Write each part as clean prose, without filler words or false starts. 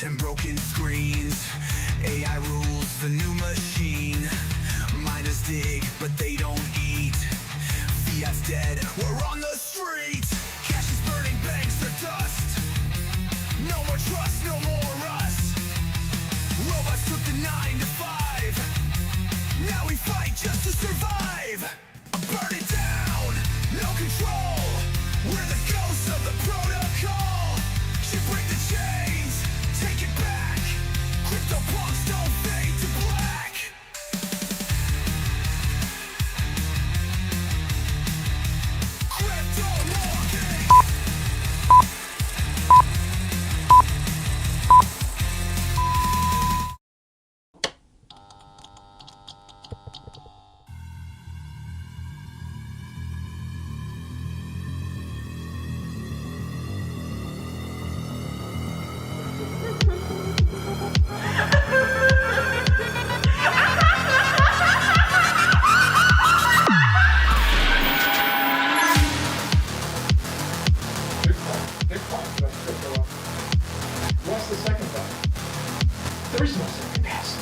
and broken screens. AI rules the new machine. Miners dig, but they don't eat. Fiat's dead, we're on the street. Cash is burning banks to dust. No more trust, no more us. Robots took the 9 to 5. Now we fight just to survive. Burn it down, no control. We're the ghosts of the protocol. She break the chains, take it back. Crypto punks don't fade to black. Crypto marketing. What's the second button? There is no second pass.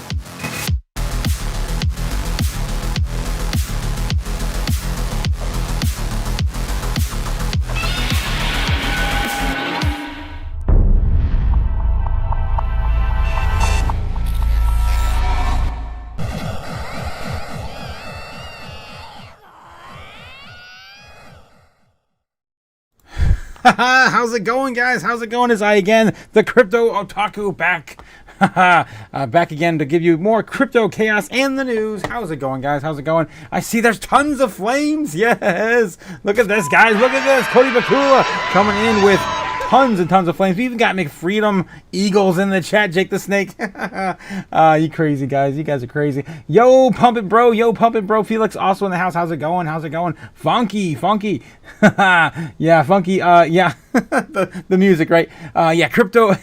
How's it going, guys? How's it going? It's I again, the Crypto Otaku, back. Back again to give you more crypto chaos and the news. How's it going, guys? How's it going? I see there's tons of flames. Yes. Look at this, guys. Look at this. Cody Bakula coming in with tons and tons of flames. We even got McFreedom Eagles in the chat. Jake the Snake. You crazy guys. You guys are crazy. Yo, pump it, bro. Yo, pump it, bro. Felix also in the house. How's it going? How's it going? Funky. Yeah, funky. Yeah, the music, right? Yeah, Crypto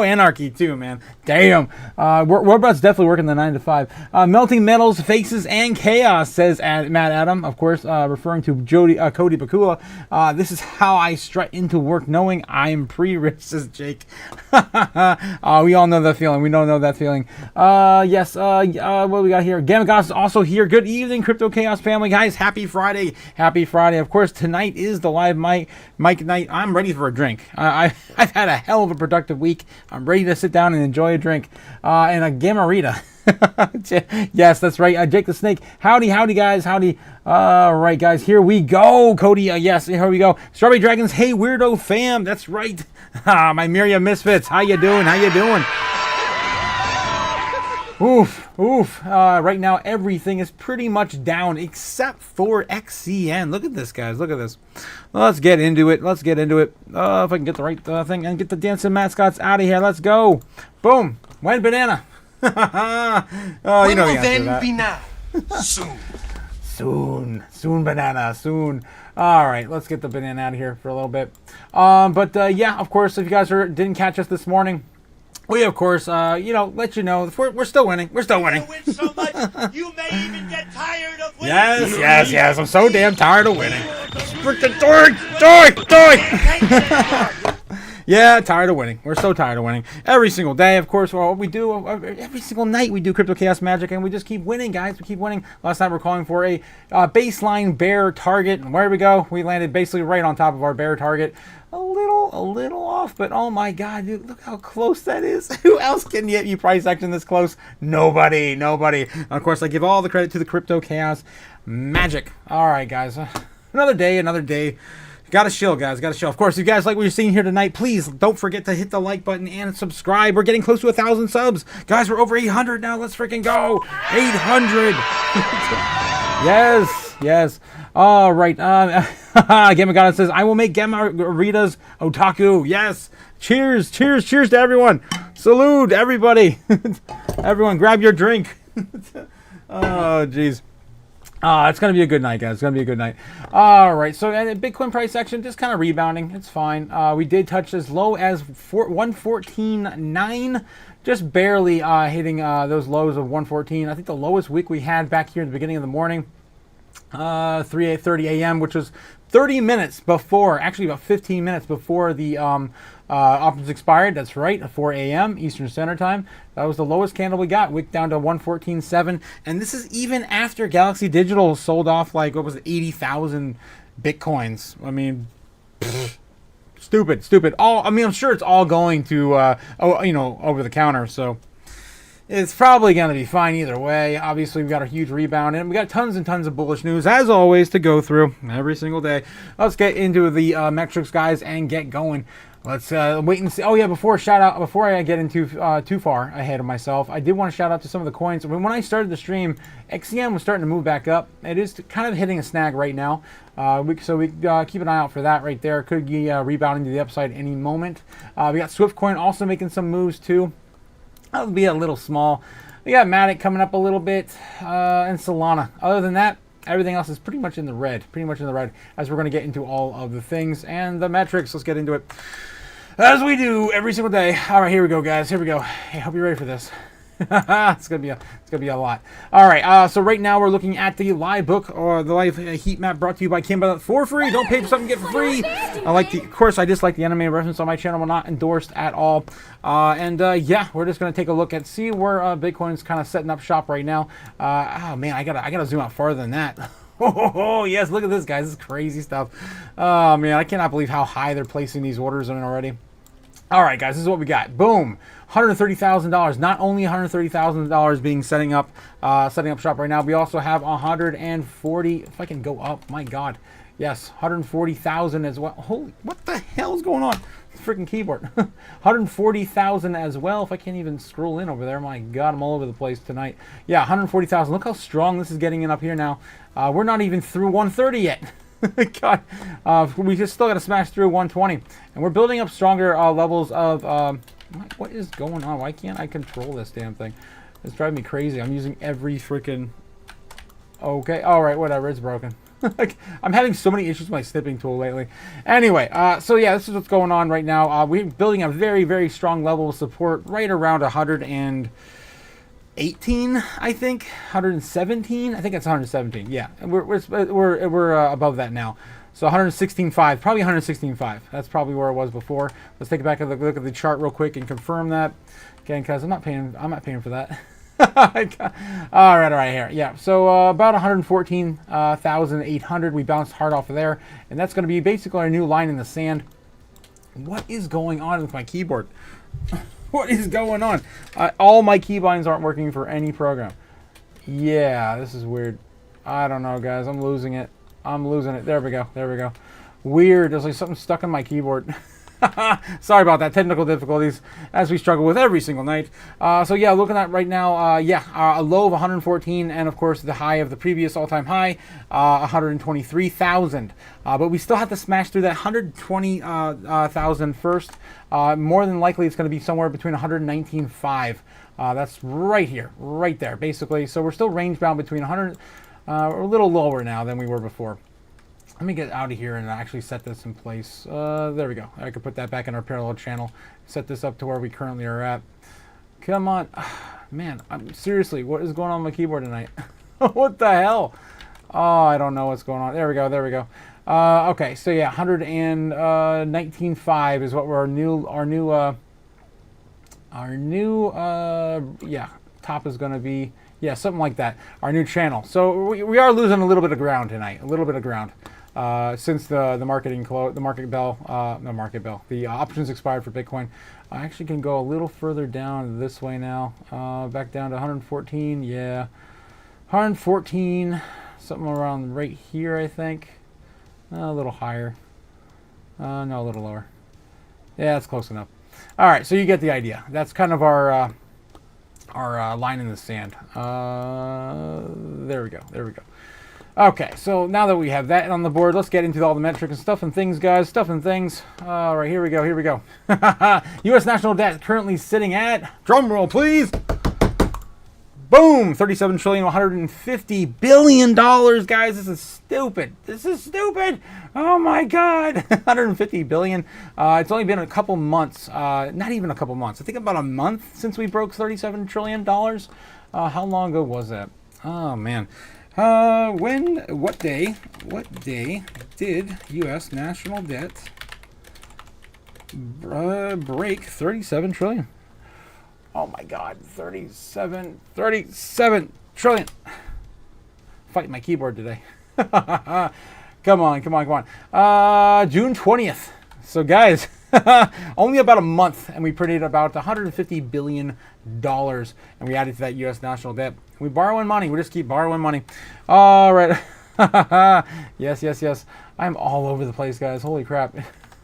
anarchy too, man. Damn. Warbot's definitely working the 9 to 5. Melting metals, faces, and chaos, says Matt Adam, of course, referring to Cody Bakula. This is how I strut into work knowing I'm pre-rich, says Jake. We all know that feeling. We don't know that feeling. Yes. What do we got here? Gamma Goss is also here. Good evening, Crypto Chaos family, guys. Happy Friday. Happy Friday. Of course, tonight is the live mic night. I'm ready for a drink. I've had a hell of a productive week. I'm ready to sit down and enjoy a drink and a Gamarita. Yes, that's right. Jake the Snake. Howdy, guys. Howdy. All right, guys. Here we go. Cody. Yes, here we go. Strawberry Dragons. Hey, weirdo fam. That's right. My Miriam Misfits. How you doing? Oof. Right now, everything is pretty much down except for XCN. Look at this, guys. Look at this. Let's get into it. If I can get the right thing and get the dancing mascots out of here. Let's go. Boom. When banana. You know the answer to that. Be now. Soon banana. Soon. All right. Let's get the banana out of here for a little bit. Yeah, of course, if you guys didn't catch us this morning, we, of course, let you know we're still winning. We're still winning. You win so much, you may even get tired of winning. Yes. I'm so damn tired of winning. Freaking dork. Yeah, tired of winning. We're so tired of winning. Every single day, of course, well, we do, every single night we do Crypto Chaos Magic, and we just keep winning, guys. We keep winning. Last night we're calling for a baseline bear target, and where we go, we landed basically right on top of our bear target. A little off, but oh my god, dude, look how close that is. Who else can get you price action this close? Nobody. And of course, I give all the credit to the Crypto Chaos Magic. All right, guys. Another day. Gotta chill, guys. Of course, if you guys like what you're seeing here tonight, please don't forget to hit the like button and subscribe. We're getting close to 1,000 subs. Guys, we're over 800 now. Let's freaking go. 800. Yes. All right. Gamma God says, I will make Gamaritas Otaku. Yes. Cheers to everyone. Salute, everybody. Everyone, grab your drink. Oh, jeez. It's going to be a good night, guys. It's going to be a good night. All right. So, Bitcoin price action just kind of rebounding. It's fine. We did touch as low as 114.9. Just barely hitting those lows of 114. I think the lowest week we had back here in the beginning of the morning, 3:30 a.m., which was 30 minutes before, actually about 15 minutes before the options expired. That's right, at 4 a.m. Eastern Standard Time. That was the lowest candle we got. Wick down to 114.7. And this is even after Galaxy Digital sold off, like, what was it, 80,000 Bitcoins. I mean, stupid. I'm sure it's all going to, over the counter. So it's probably going to be fine either way. Obviously, we've got a huge rebound, and we got tons and tons of bullish news, as always, to go through every single day. Let's get into the metrics, guys, and get going. Let's wait and see. Oh, yeah, before I get into too far ahead of myself, I did want to shout out to some of the coins. When I started the stream, XCM was starting to move back up. It is kind of hitting a snag right now. So we keep an eye out for that right there. Could be rebounding to the upside any moment. We got Swiftcoin also making some moves, too. That'll be a little small. We got Matic coming up a little bit, and Solana. Other than that, everything else is pretty much in the red. As we're going to get into all of the things and the metrics. Let's get into it, as we do every single day. All right, here we go, guys. Here we go. Hey, hope you're ready for this. It's gonna be a lot. All right. So right now we're looking at the live book, or the live heat map, brought to you by Kimba for free. Don't pay for something, get for free. Of course, I dislike the anime reference on my channel. We're not endorsed at all. Yeah, we're just gonna take a look and see where Bitcoin's kind of setting up shop right now. Oh man, I gotta zoom out farther than that. Oh yes, look at this, guys. This is crazy stuff. Oh man, I cannot believe how high they're placing these orders in already. All right, guys, this is what we got. Boom. $130,000. Not only $130,000 being setting up shop right now, we also have 140. If I can go up, my God, yes, 140,000 as well. Holy, what the hell is going on? Freaking keyboard. 140,000 as well. If I can't even scroll in over there, my God, I'm all over the place tonight. Yeah, 140,000. Look how strong this is getting in up here now. We're not even through 130 yet. God, we just still got to smash through 120, and we're building up stronger levels of. What is going on? Why can't I control this damn thing? It's driving me crazy. I'm using every freaking. Okay, all right, whatever. It's broken. I'm having so many issues with my snipping tool lately. Anyway, so yeah, this is what's going on right now. We're building a very, very strong level of support right around 118, I think. 117. I think it's 117. Yeah, and we're above that now. So 116.5, probably 116.5. That's probably where it was before. Let's take a back look at the chart real quick and confirm that again, because I'm not paying for that. all right here. Yeah, so about 114,800. We bounced hard off of there, and that's going to be basically our new line in the sand. What is going on with my keyboard? What is going on? All my keybinds aren't working for any program. Yeah, this is weird. I don't know, guys. I'm losing it. There we go. Weird. There's like something stuck in my keyboard. Sorry about that. Technical difficulties, as we struggle with every single night. So yeah, looking at right now, a low of 114, and of course the high of the previous all-time high, 123,000. But we still have to smash through that 120,000 first. More than likely, it's going to be somewhere between 119.5. That's right here, right there, basically. So we're still range bound between 100. We're a little lower now than we were before. Let me get out of here and actually set this in place. There we go. I could put that back in our parallel channel. Set this up to where we currently are at. Come on. Man, seriously, what is going on with my keyboard tonight? What the hell? Oh, I don't know what's going on. There we go. Okay, so yeah, 119.5 is what our new top is going to be. Yeah, something like that. Our new channel. So we are losing a little bit of ground tonight. Since the options expired for Bitcoin. I actually can go a little further down this way now. Back down to 114. Yeah, 114. Something around right here, I think. A little higher. No, a little lower. Yeah, that's close enough. All right, so you get the idea. That's kind of our line in the sand. There we go. Okay, so now that we have that on the board, let's get into all the metrics and stuff and things, guys. All right, here we go. U.S. national debt currently sitting at, drum roll, please. Boom, $37,150 billion, guys. This is stupid. Oh my God, 150 billion. It's only been a couple months, not even a couple months. I think about a month since we broke $37 trillion. How long ago was that? Oh man. What day did U.S. national debt break 37 trillion? Oh my God, 37 trillion. Fighting my keyboard today. Come on. June 20th. So guys, only about a month, and we printed about $150 billion, and we added to that U.S. national debt. We borrowing money. We just keep borrowing money. All right. Yes. I'm all over the place, guys. Holy crap.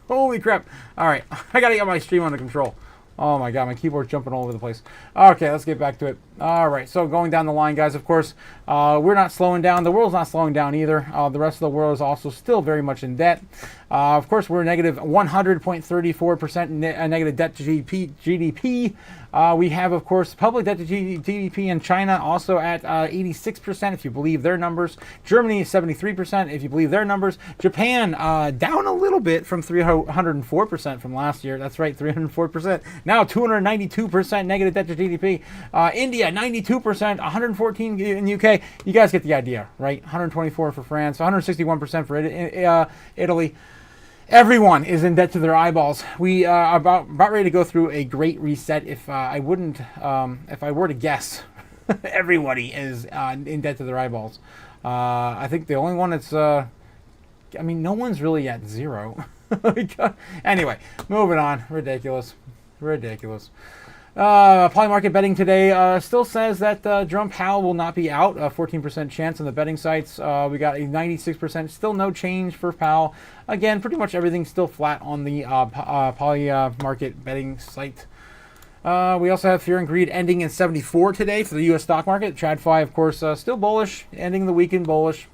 Holy crap. All right. I got to get my stream under control. Oh my God, my keyboard's jumping all over the place. Okay, let's get back to it. All right, so going down the line, guys, of course, we're not slowing down. The world's not slowing down either. The rest of the world is also still very much in debt. Of course, we're negative 100.34% negative debt to GDP. We have, of course, public debt to GDP in China also at 86%, if you believe their numbers. Germany is 73%, if you believe their numbers. Japan down a little bit from 304% from last year. That's right, 304%. Now 292% negative debt to GDP. India, 92%, 114 in UK. You guys get the idea, right? 124 for France, 161% for Italy. Everyone is in debt to their eyeballs. We are about ready to go through a great reset. If I were to guess, everybody is in debt to their eyeballs. I think the only one that's, no one's really at zero. Anyway, moving on. Ridiculous. Poly market betting today still says that Jerome Powell will not be out. 14% chance on the betting sites. We got a 96%. Still no change for Powell. Again, pretty much everything's still flat on the poly market betting site. We also have Fear and Greed ending in 74 today for the U.S. stock market. TradFi, of course, still bullish, ending the weekend bullish.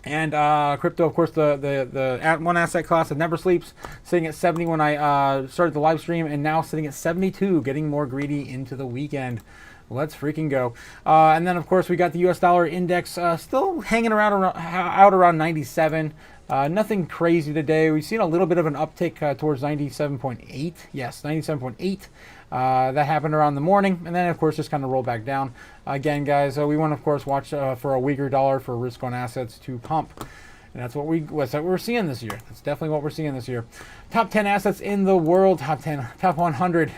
And crypto, of course, the one asset class that never sleeps, sitting at 70 when I started the live stream, and now sitting at 72, getting more greedy into the weekend. Let's freaking go. And then, of course, we got the U.S. dollar index still hanging around 97. Nothing crazy today. We've seen a little bit of an uptick towards 97.8. Yes, 97.8. That happened around the morning, and then, of course, just kind of roll back down. Again, guys, we want to, of course, watch for a weaker dollar for risk on assets to pump. And that's what we're seeing this year. That's definitely what we're seeing this year. Top 10 assets in the world. Top 100.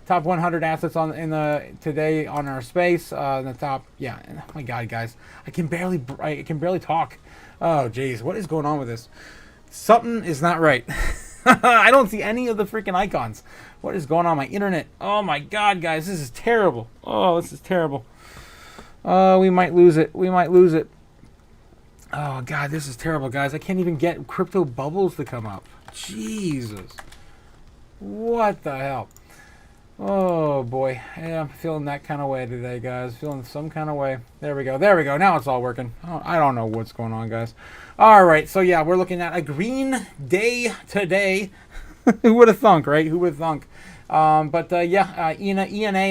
Top 100 assets today on our space. The top. Yeah. Oh my God, guys, I can barely talk. Oh, geez, what is going on with this? Something is not right. I don't see any of the freaking icons. What is going on my internet? Oh my God, guys, this is terrible. Oh, this is terrible. We might lose it. Oh God, this is terrible, guys. I can't even get crypto bubbles to come up. Jesus. What the hell? Oh boy. Yeah, I'm feeling that kind of way today, guys. Feeling some kind of way. There we go. Now it's all working. Oh, I don't know what's going on, guys. All right. So yeah, we're looking at a green day today. Who would have thunk, right? Who would have thunk? ENA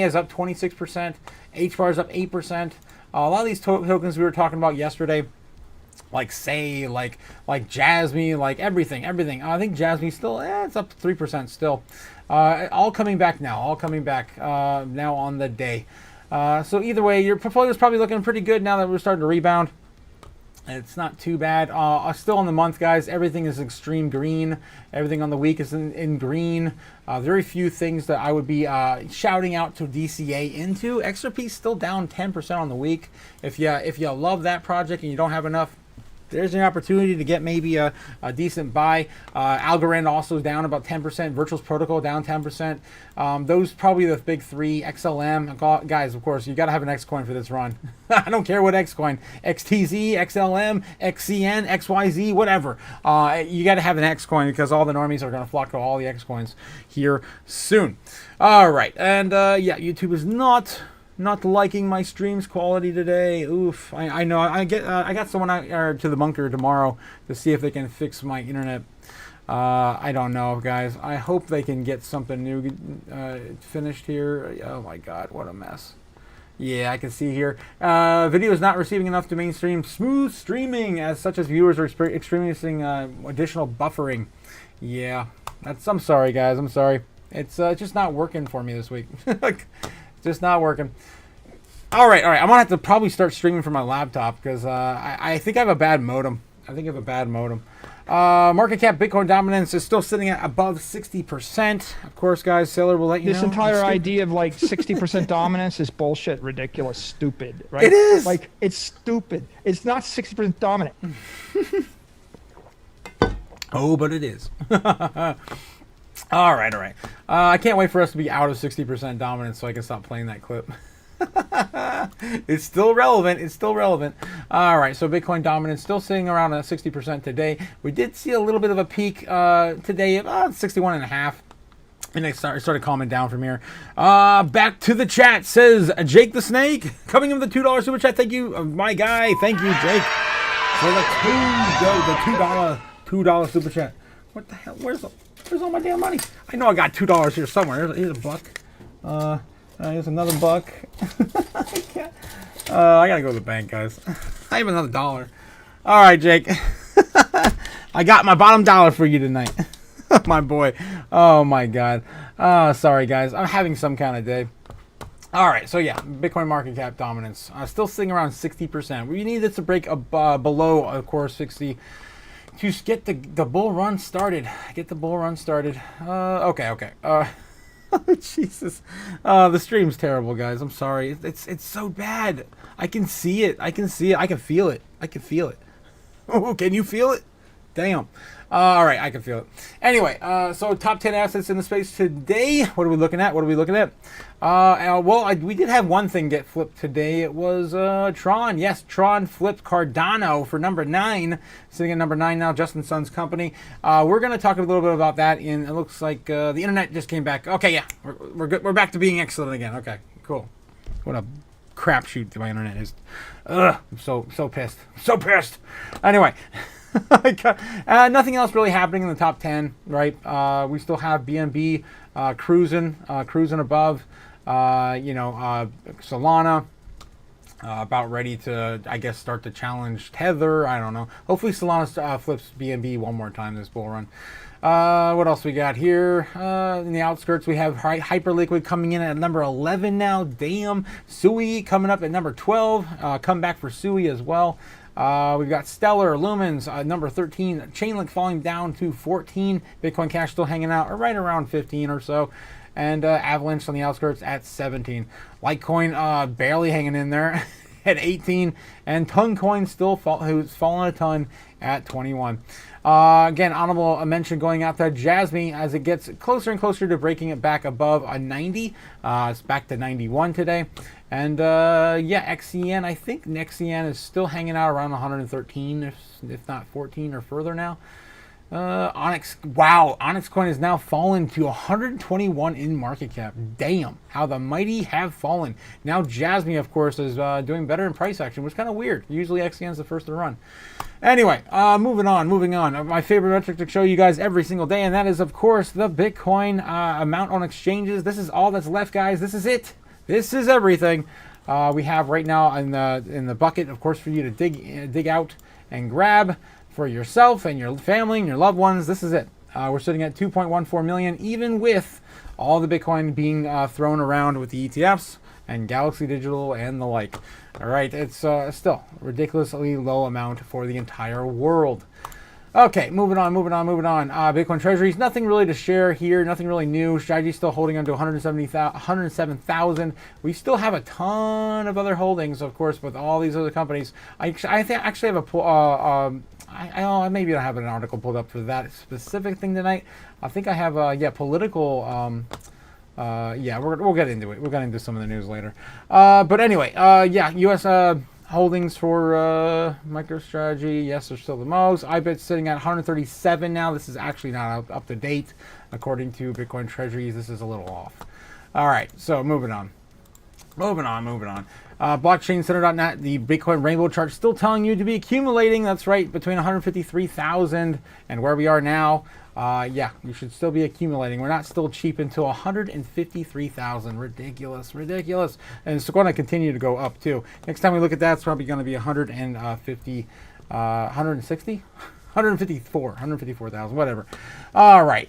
is up 26%. HBAR is up 8%. A lot of these tokens we were talking about yesterday, like Jasmy, like everything. I think Jasmy still, it's up 3% still. All coming back now. Now on the day. So either way, your portfolio is probably looking pretty good now that we're starting to rebound. It's not too bad. Still on the month, guys, everything is extreme green. Everything on the week is in green. Very few things that I would be shouting out to DCA into. XRP still down 10% on the week. If you love that project and you don't have enough, there's an opportunity to get maybe a decent buy. Algorand also down about 10%. Virtuals Protocol down 10%. Those probably the big three. XLM, guys, of course, you got to have an X coin for this run. I don't care what X coin. XTZ, XLM, XCN, XYZ, whatever. You got to have an X coin because all the normies are going to flock to all the X coins here soon. All right, and YouTube is not liking my stream's quality today. Oof. I know. I got someone out to the bunker tomorrow to see if they can fix my internet. I don't know, guys. I hope they can get something new finished here. Oh my God, what a mess. Yeah, I can see here. Video is not receiving enough to mainstream smooth streaming, as such as viewers are experiencing additional buffering. Yeah, I'm sorry, guys. I'm sorry. It's just not working for me this week. Just not working. All right. I'm gonna have to probably start streaming from my laptop because I think I have a bad modem. Market cap Bitcoin dominance is still sitting at above 60%. Of course, guys, Sailor will let you know. This entire idea of like 60% dominance is bullshit, ridiculous, stupid, right? It is. Like, it's stupid. It's not 60% dominant. Oh, but it is. All right. I can't wait for us to be out of 60% dominance so I can stop playing that clip. It's still relevant. All right, so Bitcoin dominance still sitting around at 60% today. We did see a little bit of a peak today at 61.5. And it started calming down from here. Back to the chat, says Jake the Snake. Coming in with the $2 super chat. Thank you, my guy. Thank you, Jake, for the $2 super chat. What the hell? Where's all my damn money? I know I got $2 here somewhere. Here's a buck. Here's another buck. I gotta go to the bank, guys. I have another $1. All right, Jake. I got my bottom dollar for you tonight. My boy. Oh my God. Sorry, guys. I'm having some kind of day. All right, so yeah, Bitcoin market cap dominance still sitting around 60%. We need this to break below, of course, 60 to get the bull run started. Okay. Jesus. The stream's terrible, guys. I'm sorry. It's so bad. I can see it. I can feel it. Oh, can you feel it? Damn. All right, I can feel it. Anyway, so top 10 assets in the space today. What are we looking at? We did have one thing get flipped today. It was Tron. Yes, Tron flipped Cardano for number 9, sitting at number 9 now. Justin Sun's company. We're going to talk a little bit about that. It looks like the internet just came back. Okay, yeah, we're good. We're back to being excellent again. Okay, cool. What a crapshoot my internet is. Ugh, I'm so pissed. Anyway. Nothing else really happening in the top 10, right? We still have BNB cruising above. Solana about ready to, I guess, start to challenge Tether. I don't know. Hopefully Solana flips BNB one more time this bull run. What else we got here? In the outskirts, we have Hyperliquid coming in at number 11 now. Damn. Sui coming up at number 12. Come back for Sui as well. We've got Stellar, Lumens, number 13. Chainlink falling down to 14. Bitcoin Cash still hanging out right around 15 or so. And Avalanche on the outskirts at 17. Litecoin barely hanging in there at 18. And Toncoin still who's fallen a ton at 21. Again, honorable mention going out to Jasmine as it gets closer and closer to breaking it back above a 90. It's back to 91 today. And XCN, I think XCN is still hanging out around 113, if not 14 or further now. Onyx coin has now fallen to 121 in market cap. Damn, how the mighty have fallen. Now Jasmine, of course, is doing better in price action, which is kind of weird. Usually XCN is the first to run. Anyway, moving on. My favorite metric to show you guys every single day, and that is, of course, the Bitcoin amount on exchanges. This is all that's left, guys. This is it. This is everything we have right now in the bucket, of course, for you to dig out and grab for yourself and your family and your loved ones. This is it. We're sitting at 2.14 million, even with all the Bitcoin being thrown around with the ETFs and Galaxy Digital and the like. All right, it's still ridiculously low amount for the entire world. Okay, moving on. Bitcoin treasuries, nothing really to share here, nothing really new. Strategy still holding on to 107,000. We still have a ton of other holdings, of course, with all these other companies. I actually have a maybe I have an article pulled up for that specific thing tonight. I think I have political. We'll get into it. We'll get into some of the news later. But anyway, U.S. Holdings for MicroStrategy, yes, they're still the most. IBIT's sitting at 137 now. This is actually not up to date. According to Bitcoin Treasuries, this is a little off. All right, so moving on. Blockchaincenter.net, the Bitcoin rainbow chart still telling you to be accumulating. That's right, between 153,000 and where we are now. You should still be accumulating. We're not still cheap until 153,000. Ridiculous. And it's going to continue to go up too. Next time we look at that, it's probably going to be 150, 160. 154,000, whatever. All right,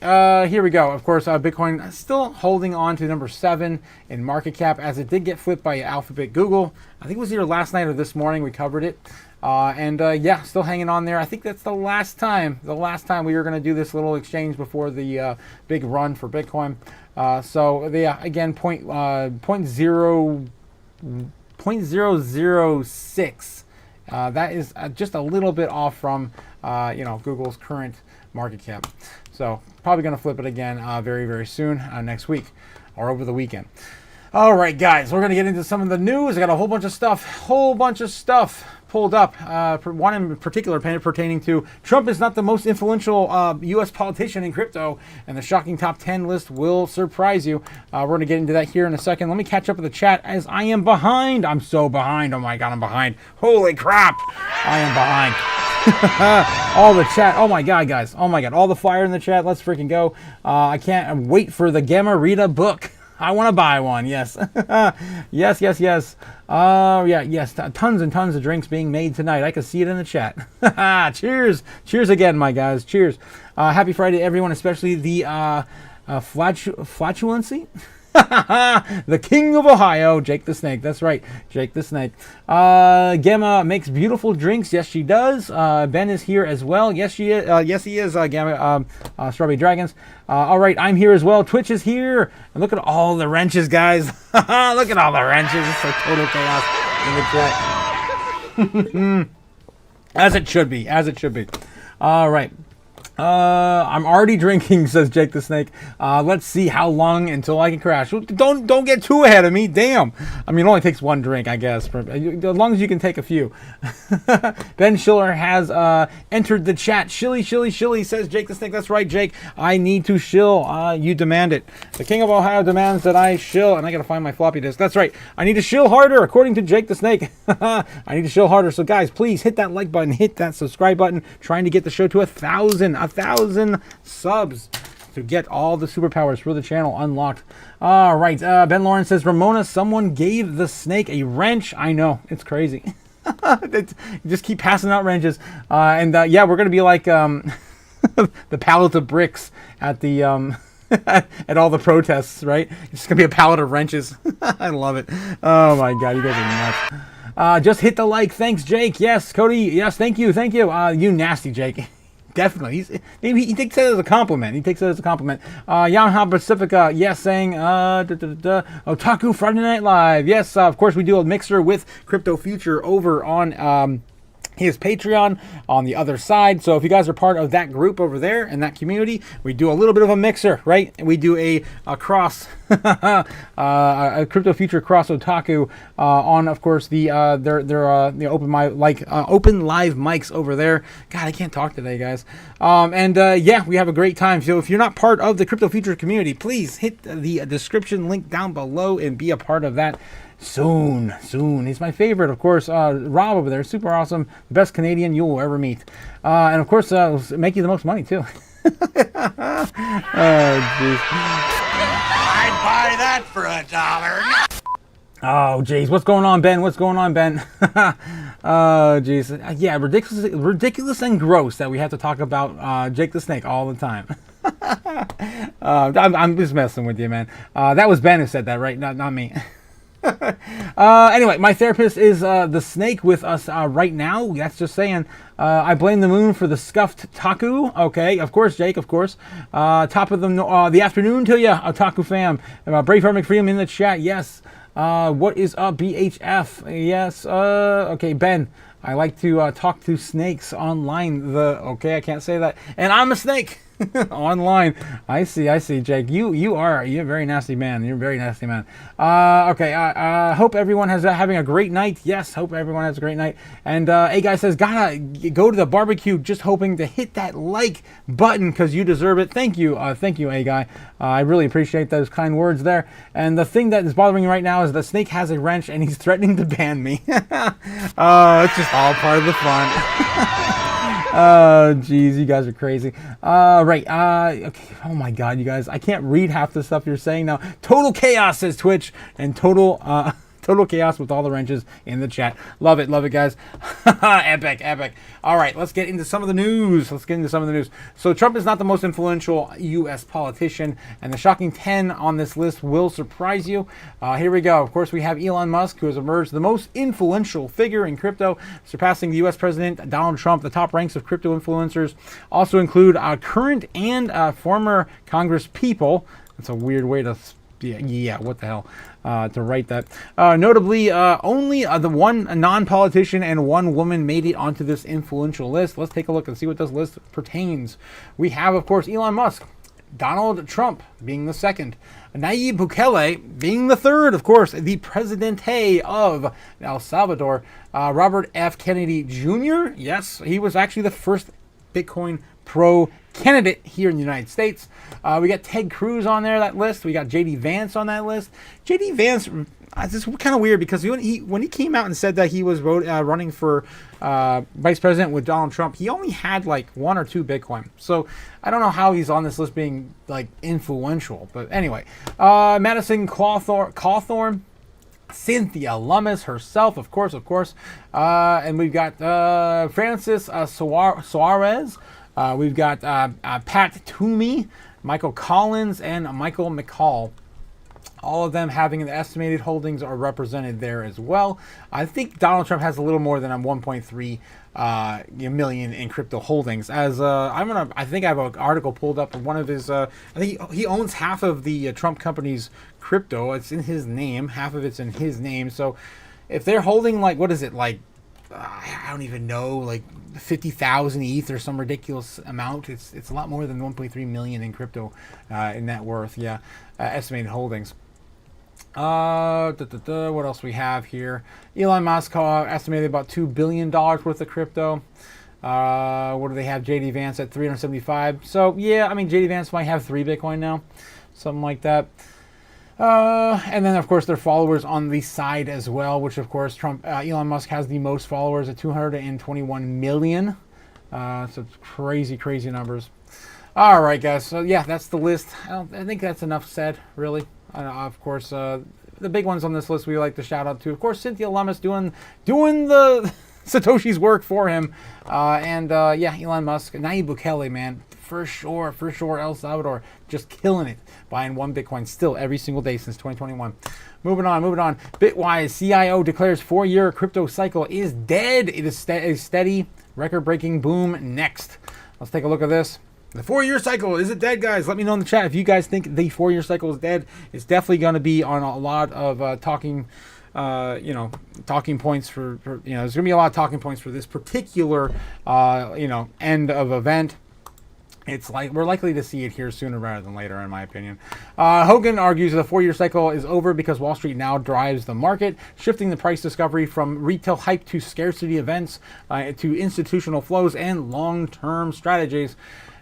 here we go. Of course, Bitcoin still holding on to number 7 in market cap, as it did get flipped by Alphabet Google. I think it was either last night or this morning we covered it. Yeah, still hanging on there. I think that's the last time we were going to do this little exchange before the big run for Bitcoin. Yeah, again, point 0.006. That is just a little bit off from Google's current market cap. So probably going to flip it again very, very soon, next week or over the weekend. All right, guys, we're going to get into some of the news. I got a whole bunch of stuff pulled up. One in particular pertaining to Trump is not the most influential U.S. politician in crypto, and the shocking top 10 list will surprise you. We're going to get into that here in a second. Let me catch up with the chat, as I am behind. I'm so behind. Oh my God, I'm behind. Holy crap, I am behind. All the chat. Oh my God, guys. Oh my God, all the fire in the chat. Let's freaking go. I can't wait for the Gamma Rita book. I want to buy one. Yes. Yes. Yes. Tons and tons of drinks being made tonight. I can see it in the chat. Cheers. Cheers again, my guys. Cheers. Happy Friday, everyone, especially the flatulency. The King of Ohio, Jake the Snake. That's right, Jake the Snake. Gemma makes beautiful drinks. Yes, she does. Ben is here as well. Yes, she is. Yes, he is. Gemma, Strawberry Dragons. All right, I'm here as well. Twitch is here. And look at all the wrenches, guys. Look at all the wrenches. It's like total chaos in the chat. As it should be. As it should be. All right. I'm already drinking, says Jake the Snake. Let's see how long until I can crash. Don't get too ahead of me. Damn. I mean, it only takes one drink, I guess. As long as you can take a few. Ben Schiller has entered the chat. Shilly, says Jake the Snake. That's right, Jake. I need to shill. You demand it. The King of Ohio demands that I shill. And I got to find my floppy disk. That's right. I need to shill harder, according to Jake the Snake. I need to shill harder. So, guys, please hit that like button. Hit that subscribe button. Trying to get the show to 1,000 subs to get all the superpowers for the channel unlocked. All right, Ben Lawrence says, Ramona, someone gave the snake a wrench. I know, it's crazy. You just keep passing out wrenches. Yeah, we're gonna be like the pallet of bricks at the at all the protests, right? It's gonna be a pallet of wrenches. I love it. Oh my God, you guys are nuts. Just hit the like. Thanks, Jake. Yes, Cody. Yes, thank you. You nasty Jake. Definitely. He takes it as a compliment. Yamaha Pacifica, yes, saying, Otaku Friday Night Live. Yes, of course, we do a mixer with Crypto Future over on his Patreon on the other side. So if you guys are part of that group over there and that community, we do a little bit of a mixer, right? We do a cross, a Crypto Future cross Otaku on, of course, the open live mics over there. God, I can't talk today, guys. Yeah, we have a great time. So if you're not part of the Crypto Future community, please hit the description link down below and be a part of that. Soon. He's my favorite, of course. Rob over there, super awesome, the best Canadian you will ever meet, and of course, make you the most money too. Oh, jeez. I'd buy that for $1. Oh, jeez, what's going on, Ben? Oh, jeez, yeah, ridiculous and gross that we have to talk about Jake the Snake all the time. I'm just messing with you, man. That was Ben who said that, right? Not me. Anyway, my therapist is the snake with us right now. That's just saying. I blame the moon for the scuffed taku. Okay, of course, Jake, of course. Top of the afternoon to ya, Otaku fam. Braveheart McFreedom in the chat. Yes. What is up, BHF? Yes. Okay, Ben. I like to talk to snakes online. Okay, I can't say that. And I'm a snake. Online. I see, Jake. You're a very nasty man. Okay. Hope everyone has having a great night. Yes, hope everyone has a great night. And A guy says, gotta go to the barbecue. Just hoping to hit that like button because you deserve it. Thank you, A guy. I really appreciate those kind words there. And the thing that is bothering me right now is the snake has a wrench and he's threatening to ban me. It's just all part of the fun. Oh, geez, you guys are crazy. Right. Okay. Oh my God, you guys, I can't read half the stuff you're saying now. Total chaos, says Twitch, and total total chaos with all the wrenches in the chat. Love it, guys. Epic, epic. All right, let's get into some of the news. So Trump is not the most influential U.S. politician, and the shocking 10 on this list will surprise you. Here we go. Of course, we have Elon Musk, who has emerged the most influential figure in crypto, surpassing the U.S. President Donald Trump. The top ranks of crypto influencers also include current and former Congress people. That's a weird way to, what the hell, to write that. Notably, only the one non-politician and one woman made it onto this influential list. Let's take a look and see what this list pertains. We have, of course, Elon Musk, Donald Trump being the second, Nayib Bukele being the third, of course, the Presidente of El Salvador, Robert F. Kennedy Jr. Yes, he was actually the first Bitcoin pro candidate here in the United States. We got Ted Cruz on there, that list. We got JD Vance on that list. JD Vance, this is kind of weird because when he came out and said that he was running for vice president with Donald Trump, he only had like 1 or 2 Bitcoin. So I don't know how he's on this list being like influential. But anyway, Madison Cawthorn, Cynthia Lummis herself, of course, and we've got Francis Suarez. We've got Pat Toomey, Michael Collins, and Michael McCall. All of them having the estimated holdings are represented there as well. I think Donald Trump has a little more than 1.3 million in crypto holdings. As I think I have an article pulled up of one of his. I think he owns half of the Trump company's crypto. It's in his name. Half of it's in his name. So if they're holding like, what is it, like, I don't even know, like 50,000 ETH or some ridiculous amount. It's a lot more than 1.3 million in crypto in net worth. Yeah, estimated holdings. What else we have here? Elon Musk estimated about $2 billion worth of crypto. What do they have? JD Vance at 375. So yeah, I mean, JD Vance might have 3 Bitcoin now, something like that. And then, of course, their followers on the side as well, which, of course, Elon Musk has the most followers at 221 million. So it's crazy, crazy numbers. All right, guys. So, yeah, that's the list. I think that's enough said, really. Of course, the big ones on this list we like to shout out to, of course, Cynthia Lummis doing the Satoshi's work for him. Yeah, Elon Musk, Nayib Bukele, man. For sure, El Salvador, just killing it, buying 1 Bitcoin still every single day since 2021. Moving on. Bitwise CIO declares 4-year crypto cycle is dead. It is a steady, record-breaking boom next. Let's take a look at this. The 4-year cycle, is it dead, guys? Let me know in the chat if you guys think the 4-year cycle is dead. It's definitely going to be on a lot of talking points for there's going to be a lot of talking points for this particular, end of event. It's like we're likely to see it here sooner rather than later, in my opinion. Hogan argues the 4-year cycle is over because Wall Street now drives the market, shifting the price discovery from retail hype to scarcity events, to institutional flows and long-term strategies.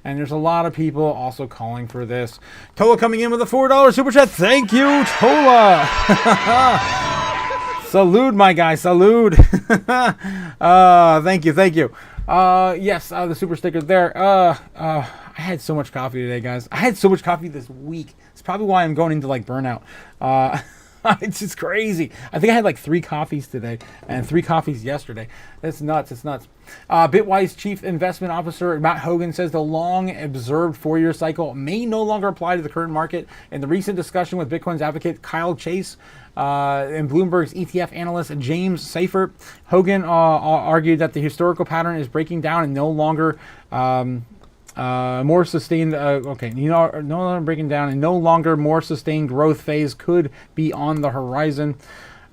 And there's a lot of people also calling for this. Tola coming in with a $4 super chat. Thank you, Tola. Salute, my guy. Salute. Thank you. Yes, the super sticker there. I had so much coffee today, guys. I had so much coffee this week. It's probably why I'm going into like burnout. It's just crazy. I think I had like 3 coffees today and 3 coffees yesterday. It's nuts. Bitwise Chief Investment Officer Matt Hogan says the long observed 4-year cycle may no longer apply to the current market. In the recent discussion with Bitcoin's advocate Kyle Chase and Bloomberg's ETF analyst James Seifert, Hogan argued that the historical pattern is breaking down and no longer more sustained. No longer breaking down, and no longer more sustained growth phase could be on the horizon.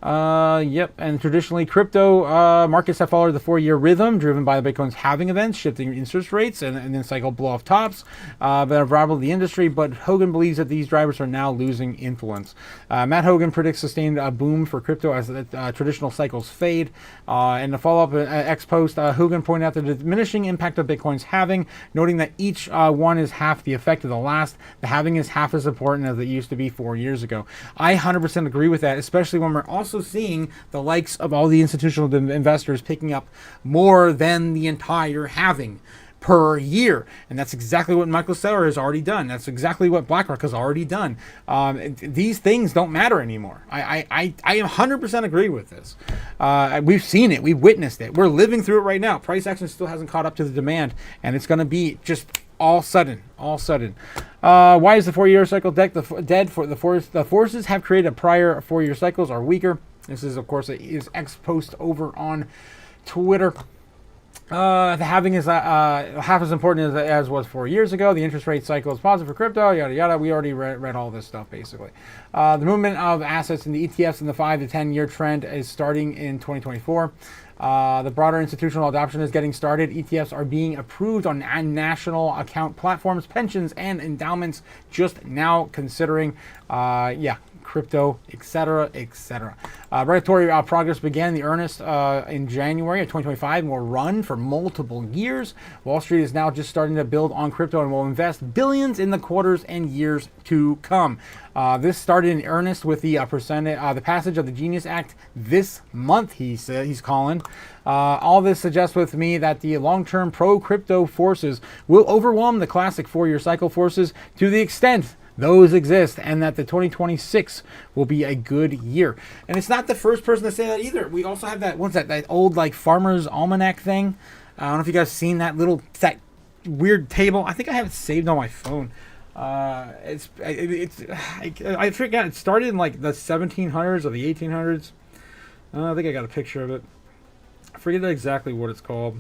And traditionally, crypto markets have followed the 4-year rhythm, driven by the Bitcoin's halving events, shifting interest rates, and then cycle blow-off tops that have rivaled the industry. But Hogan believes that these drivers are now losing influence. Matt Hogan predicts sustained boom for crypto as traditional cycles fade. In the follow-up X post, Hogan pointed out the diminishing impact of Bitcoin's halving, noting that each one is half the effect of the last. The halving is half as important as it used to be 4 years ago. I 100% agree with that, especially when we're also seeing the likes of all the institutional investors picking up more than the entire halving. per year. And that's exactly what Michael Saylor has already done. That's exactly what BlackRock has already done. These things don't matter anymore. I 100% agree with this. We've seen it. We've witnessed it. We're living through it right now. Price action still hasn't caught up to the demand, and it's going to be just all sudden. Why is the 4-year cycle dead? The forces have created prior 4-year cycles are weaker. This is, of course, is ex post over on Twitter. The halving is half as important as was 4 years ago. The interest rate cycle is positive for crypto, yada yada. We already read all this stuff basically. The movement of assets in the ETFs in the 5 to 10 year trend is starting in 2024. The broader institutional adoption is getting started. ETFs are being approved on national account platforms, pensions, and endowments just now considering, crypto, etc., etc. Regulatory progress began in the earnest in January of 2025 and will run for multiple years. Wall Street is now just starting to build on crypto and will invest billions in the quarters and years to come. This started in earnest with the passage of the Genius Act this month, he's calling. All this suggests with me that the long-term pro-crypto forces will overwhelm the classic 4-year cycle forces to the extent those exist, and that the 2026 will be a good year. And it's not the first person to say that either. We also have that, that old like Farmer's Almanac thing. I don't know if you guys seen that weird table. I think I have it saved on my phone. I forget, it started in like the 1700s or the 1800s. I think I got a picture of it. I forget exactly what it's called.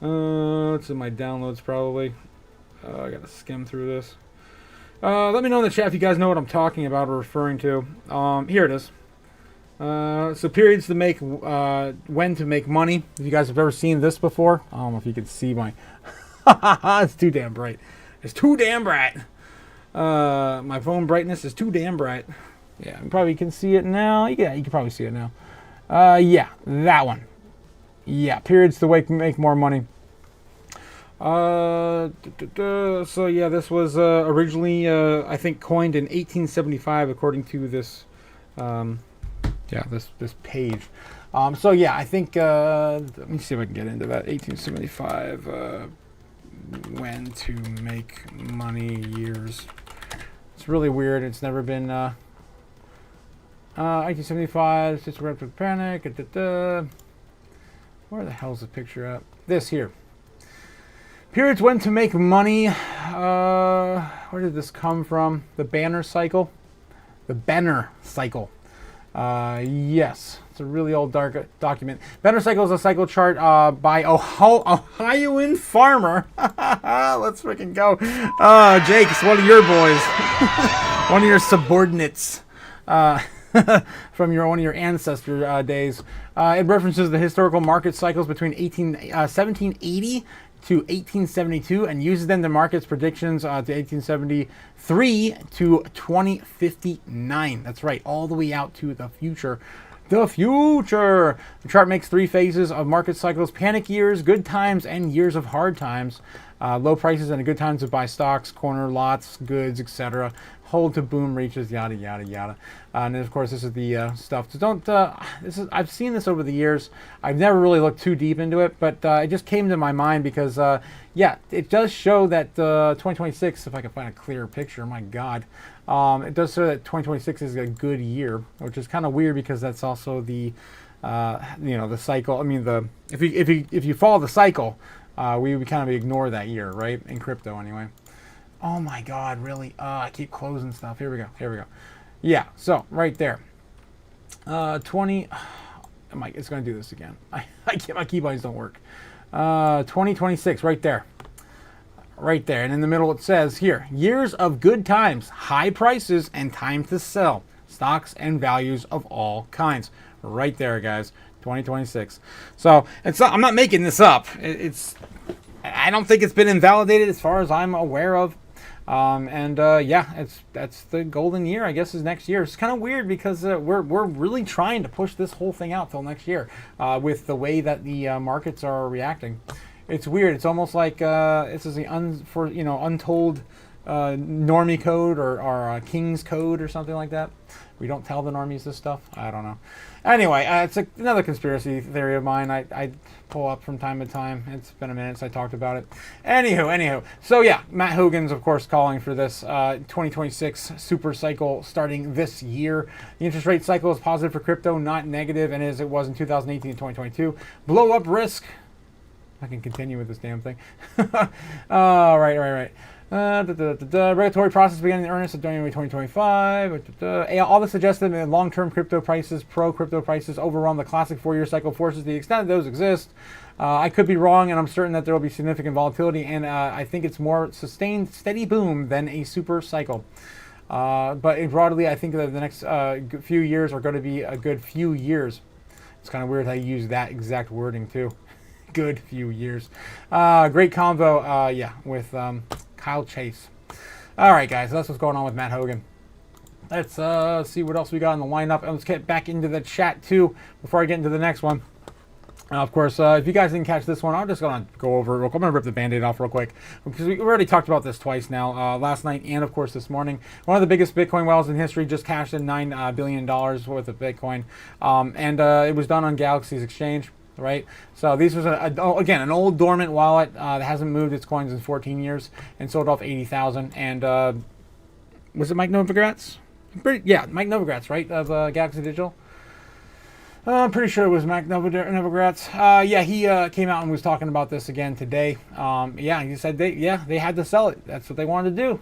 It's in my downloads probably. I gotta skim through this. Let me know in the chat if you guys know what I'm talking about or referring to. Here it is. So periods to make, when to make money. If you guys have ever seen this before, I don't know if you can see my, it's too damn bright. It's too damn bright. My phone brightness is too damn bright. Yeah, you probably can see it now. Yeah, you can probably see it now. Yeah, that one. Yeah, periods to make more money. So yeah, this was originally I think coined in 1875 according to this this page. So yeah, I think let me see if I can get into that. 1875 when to make money years. It's really weird. It's never been 1875 systematic panic. Where the hell's the picture at? This here. Periods when to make money. Where did this come from? The Banner cycle. The Banner cycle. Yes, it's a really old document. Banner cycle is a cycle chart by Ohioan farmer. Let's freaking go. Jake, it's one of your boys. One of your subordinates. From one of your ancestor days. It references the historical market cycles between 1780 to 1872 and uses them to markets predictions to 1873 to 2059. That's right, all the way out to the future. The future! The chart makes 3 phases of market cycles: panic years, good times, and years of hard times. Low prices and good times to buy stocks, corner lots, goods, etc. Hold to boom reaches, yada yada yada. And then of course this is the stuff. So don't. I've seen this over the years. I've never really looked too deep into it, but it just came to my mind because yeah, it does show that 2026. If I can find a clearer picture, my God, it does show that 2026 is a good year, which is kind of weird because that's also the the cycle. I mean, if you follow the cycle, we kind of ignore that year, right? In crypto, anyway. Oh my God, really? I keep closing stuff. Here we go. Yeah, so right there. 20. It's going to do this again. My keyboards don't work. 2026, right there. Right there. And in the middle it says here, years of good times, high prices, and time to sell. Stocks and values of all kinds. Right there, guys. 2026. So I'm not making this up. I don't think it's been invalidated as far as I'm aware of. Yeah, that's the golden year, I guess, is next year. It's kind of weird because we're really trying to push this whole thing out till next year with the way that the markets are reacting. It's weird. It's almost like this is the untold normie code or king's code or something like that. We don't tell the normies this stuff. I don't know. Anyway, it's another conspiracy theory of mine. I pull up from time to time. It's been a minute since I talked about it. Anywho. So yeah, Matt Hogan's of course calling for this 2026 super cycle starting this year. The interest rate cycle is positive for crypto, not negative, and as it was in 2018 and 2022. Blow up risk. I can continue with this damn thing. Right. Regulatory process began in earnest in January 2025. All this suggests that long-term crypto prices, pro-crypto prices, overrun the classic 4-year cycle forces to the extent that those exist. I could be wrong, and I'm certain that there will be significant volatility, and I think it's more sustained, steady boom than a super cycle. But broadly, I think that the next few years are going to be a good few years. It's kind of weird how you use that exact wording, too. Good few years. Great convo, with Kyle Chase. All right, guys, that's what's going on with Matt Hogan. Let's see what else we got in the lineup. And let's get back into the chat, too, before I get into the next one. Of course, if you guys didn't catch this one, I'm just going to go over it real quick. I'm going to rip the Band-Aid off real quick because we already talked about this twice now, last night and, of course, this morning. One of the biggest Bitcoin whales in history just cashed in $9 billion worth of Bitcoin, and it was done on Galaxy's exchange. Right, so this was again an old dormant wallet that hasn't moved its coins in 14 years and sold off 80,000. And was it Mike Novogratz? Mike Novogratz, right, of Galaxy Digital. I'm pretty sure it was Mike Novogratz. He came out and was talking about this again today. He said they had to sell it. That's what they wanted to do.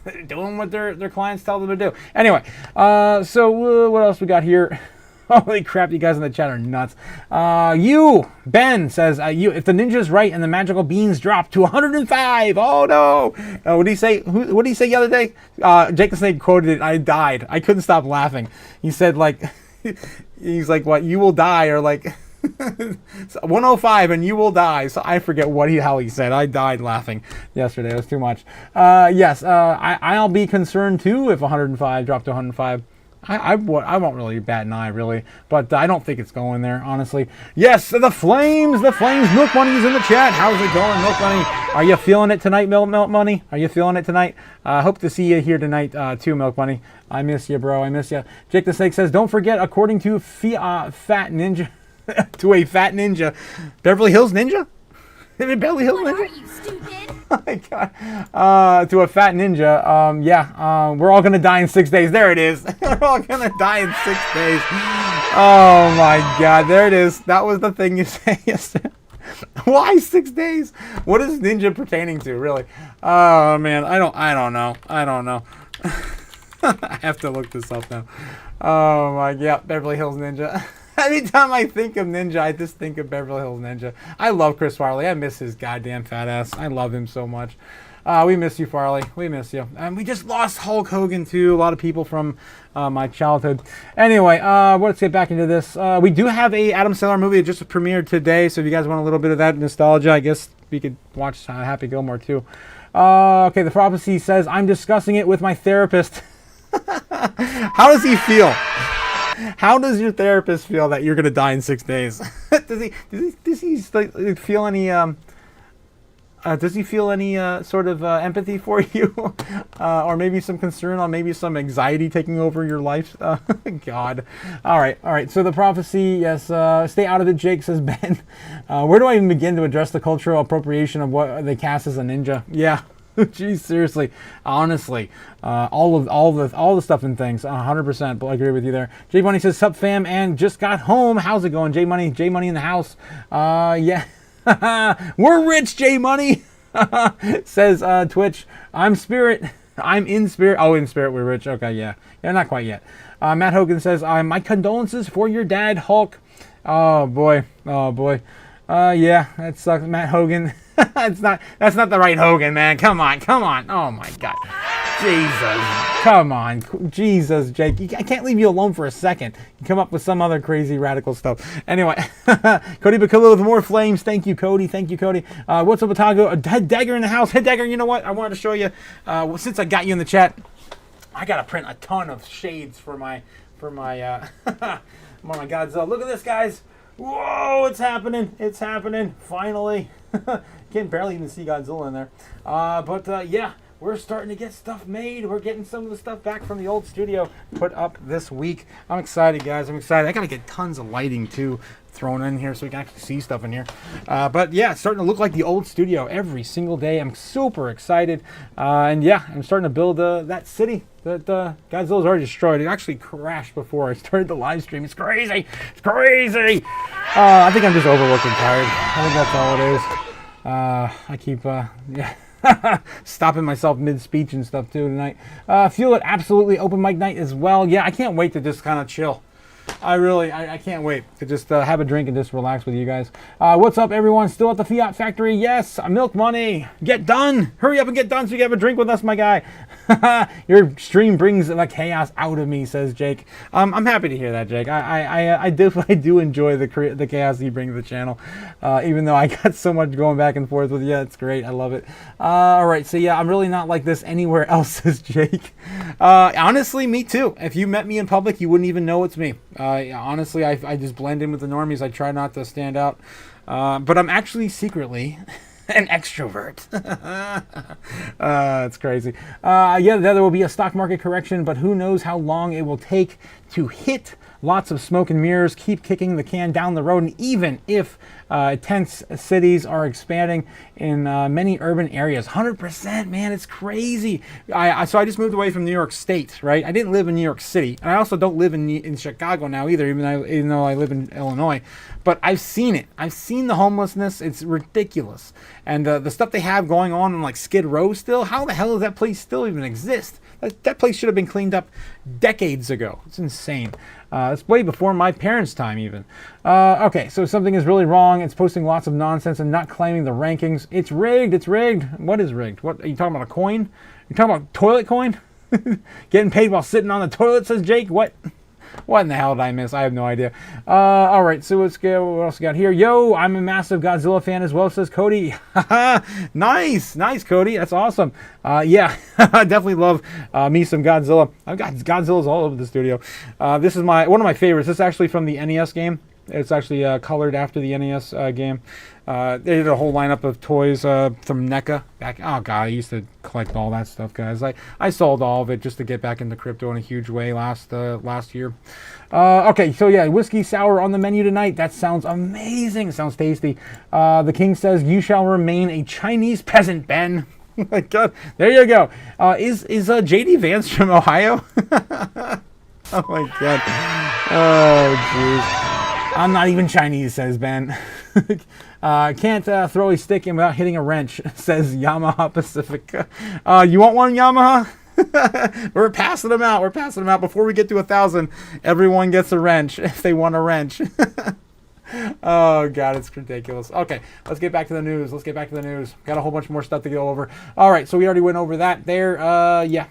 They're doing what their clients tell them to do. Anyway, so what else we got here? Holy crap, you guys in the chat are nuts. Ben says, if the ninja's right and the magical beans drop to 105, oh no. What did he say? What did he say the other day? Jake the Snake quoted it, I died. I couldn't stop laughing. He said, he's like, what, you will die, or 105 and you will die. So I forget how he said. I died laughing yesterday. It was too much. I'll be concerned too if 105 dropped to 105. I won't really bat an eye, really, but I don't think it's going there, honestly. Yes, the Flames, Milk Money's in the chat. How's it going, Milk Money? Are you feeling it tonight, Milk Money? Are you feeling it tonight? Hope to see you here tonight, too, Milk Money. I miss you, bro. I miss you. Jake the Snake says, don't forget, according to Fat Ninja, Beverly Hills Ninja? Beverly Hills Ninja? What are you, stupid? Oh my God. To a fat ninja. We're all going to die in 6 days. There it is. We're all going to die in 6 days. Oh my God. There it is. That was the thing you said yesterday. Why 6 days? What is ninja pertaining to, really? Oh man. I don't know. I have to look this up now. Oh my God. Beverly Hills Ninja. Anytime I think of Ninja, I just think of Beverly Hills Ninja. I love Chris Farley. I miss his goddamn fat ass. I love him so much. We miss you, Farley. We miss you. And we just lost Hulk Hogan, too. A lot of people from my childhood. Anyway, let's get back into this. We do have a Adam Sandler movie that just premiered today. So if you guys want a little bit of that nostalgia, I guess we could watch Happy Gilmore, too. Okay, the prophecy says, I'm discussing it with my therapist. How does he feel? How does your therapist feel that you're going to die in 6 days? Does he feel any sort of empathy for you, or maybe some concern on maybe some anxiety taking over your life? God. All right. So the prophecy, yes. Stay out of it, Jake, says Ben. Where do I even begin to address the cultural appropriation of what they cast as a ninja? Yeah. Jeez, seriously, honestly, all the stuff and things, 100%. But I agree with you there. J Money says, "Sup, fam, and just got home. How's it going, J Money? J Money in the house. Yeah, we're rich, J Money." Says Twitch. I'm in spirit. Oh, in spirit, we're rich. Okay, yeah, not quite yet. Matt Hogan says, "My condolences for your dad, Hulk." Oh boy. Yeah, that sucks, Matt Hogan. That's not the right Hogan, man. Come on. Oh my God. Jesus. Come on. Jesus, Jake. I can't leave you alone for a second. You come up with some other crazy radical stuff. Anyway, Cody Bakula with more flames. Thank you, Cody. What's up, Otaku? A head dagger in the house. Head dagger, you know what? I wanted to show you, since I got you in the chat, I got to print a ton of shades for my Godzilla. Look at this, guys. Whoa, it's happening. Finally. Can't barely even see Godzilla in there. Yeah, we're starting to get stuff made. We're getting some of the stuff back from the old studio put up this week. I'm excited, guys. I'm excited. I got to get tons of lighting, too, thrown in here so we can actually see stuff in here. But yeah, it's starting to look like the old studio every single day. I'm super excited. And yeah, I'm starting to build that city that Godzilla's already destroyed. It actually crashed before I started the live stream. It's crazy. It's crazy. I think I'm just overworked and tired. I think that's all it is. I keep, yeah. Stopping myself mid-speech and stuff too tonight. Feel it absolutely open mic night as well. Yeah, I can't wait to just kind of chill. I can't wait to just have a drink and just relax with you guys. What's up, everyone? Still at the Fiat Factory? Yes, milk money. Get done. Hurry up and get done so you can have a drink with us, my guy. Your stream brings the chaos out of me, says Jake. I'm happy to hear that, Jake. I do enjoy the chaos you bring to the channel, even though I got so much going back and forth with you. It's great. I love it. All right, so yeah, I'm really not like this anywhere else, says Jake. Honestly, me too. If you met me in public, you wouldn't even know it's me. Honestly, I just blend in with the normies. I try not to stand out. But I'm actually secretly an extrovert. It's crazy. Yeah, there will be a stock market correction, but who knows how long it will take to hit. Lots of smoke and mirrors keep kicking the can down the road, and even if tense cities are expanding in many urban areas. 100%, man, it's crazy. So I just moved away from New York State, right? I didn't live in New York City, and I also don't live in Chicago now either, even though I live in Illinois. But I've seen it. I've seen the homelessness. It's ridiculous. And the stuff they have going on in like Skid Row still, how the hell does that place still even exist? That place should have been cleaned up decades ago. It's insane. It's way before my parents' time even. Okay, so something is really wrong. It's posting lots of nonsense and not claiming the rankings. It's rigged. It's rigged. What is rigged? What are you talking about? A coin? You talking about toilet coin? Getting paid while sitting on the toilet, says Jake. What? What in the hell did I miss? I have no idea. All right, so let's go. What else we got here? Yo, I'm a massive Godzilla fan as well, says Cody. Nice, Cody. That's awesome. Yeah, I definitely love me some Godzilla. I've got Godzillas all over the studio. This is one of my favorites. This is actually from the NES game. It's actually colored after the NES game. They did a whole lineup of toys from NECA back. Oh god, I used to collect all that stuff, guys. I sold all of it just to get back into crypto in a huge way last year. Okay, so yeah, whiskey sour on the menu tonight. That sounds amazing. It sounds tasty. The king says, "You shall remain a Chinese peasant, Ben." Oh my god, there you go. Is JD Vance from Ohio? Oh my god. Oh jeez. I'm not even Chinese, says Ben. Can't throw a stick in without hitting a wrench, says Yamaha Pacifica. You want one, Yamaha? We're passing them out. We're passing them out. Before we get to 1,000, everyone gets a wrench if they want a wrench. Oh god, it's ridiculous. Okay, let's get back to the news. Got a whole bunch more stuff to go over. All right, so we already went over that there. Yeah.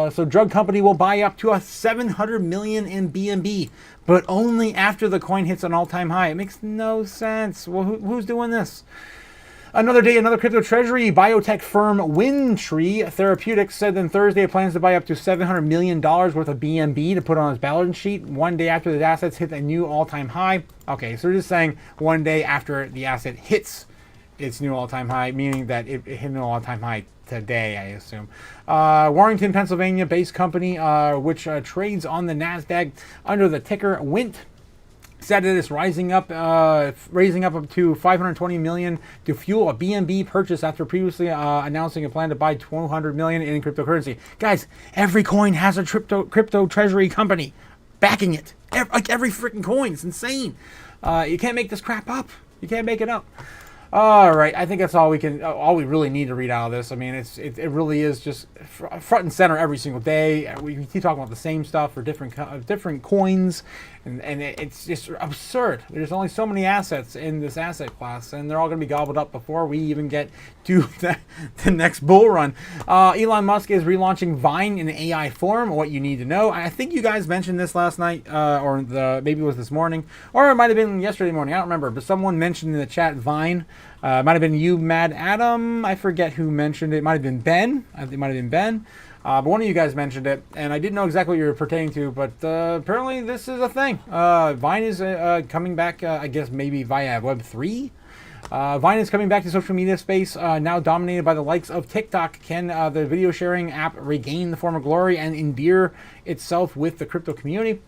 So drug company will buy up to $700 million in BNB, but only after the coin hits an all-time high. It makes no sense. Well, who's doing this? Another day, another crypto treasury. Biotech firm Windtree Therapeutics said on Thursday it plans to buy up to $700 million worth of BNB to put on its balance sheet one day after the assets hit a new all-time high. Okay, so they're just saying one day after the asset hits its new all-time high, meaning that it hit an all-time high today, I assume. Warrington, Pennsylvania-based company, which trades on the NASDAQ under the ticker WINT, said it is raising up to $520 million to fuel a BNB purchase after previously announcing a plan to buy $200 million in cryptocurrency. Guys, every coin has a crypto treasury company backing it. Every freaking coin. It's insane. You can't make this crap up. You can't make it up. All right, I think that's all we really need to read out of this. I mean, it really is just front and center every single day. We keep talking about the same stuff for different coins, and it's just absurd. There's only so many assets in this asset class, and they're all going to be gobbled up before we even get to the next bull run. Elon Musk is relaunching Vine in AI form. What you need to know. I think you guys mentioned this last night, or maybe it was this morning, or it might have been yesterday morning. I don't remember, but someone mentioned in the chat Vine. It might have been you, Mad Adam. I forget who mentioned it. It might have been Ben. It might have been Ben. But one of you guys mentioned it, and I didn't know exactly what you were pertaining to, but apparently this is a thing. Vine is coming back, I guess maybe via Web3. Vine is coming back to social media space, now dominated by the likes of TikTok. Can the video sharing app regain the former glory and endear itself with the crypto community?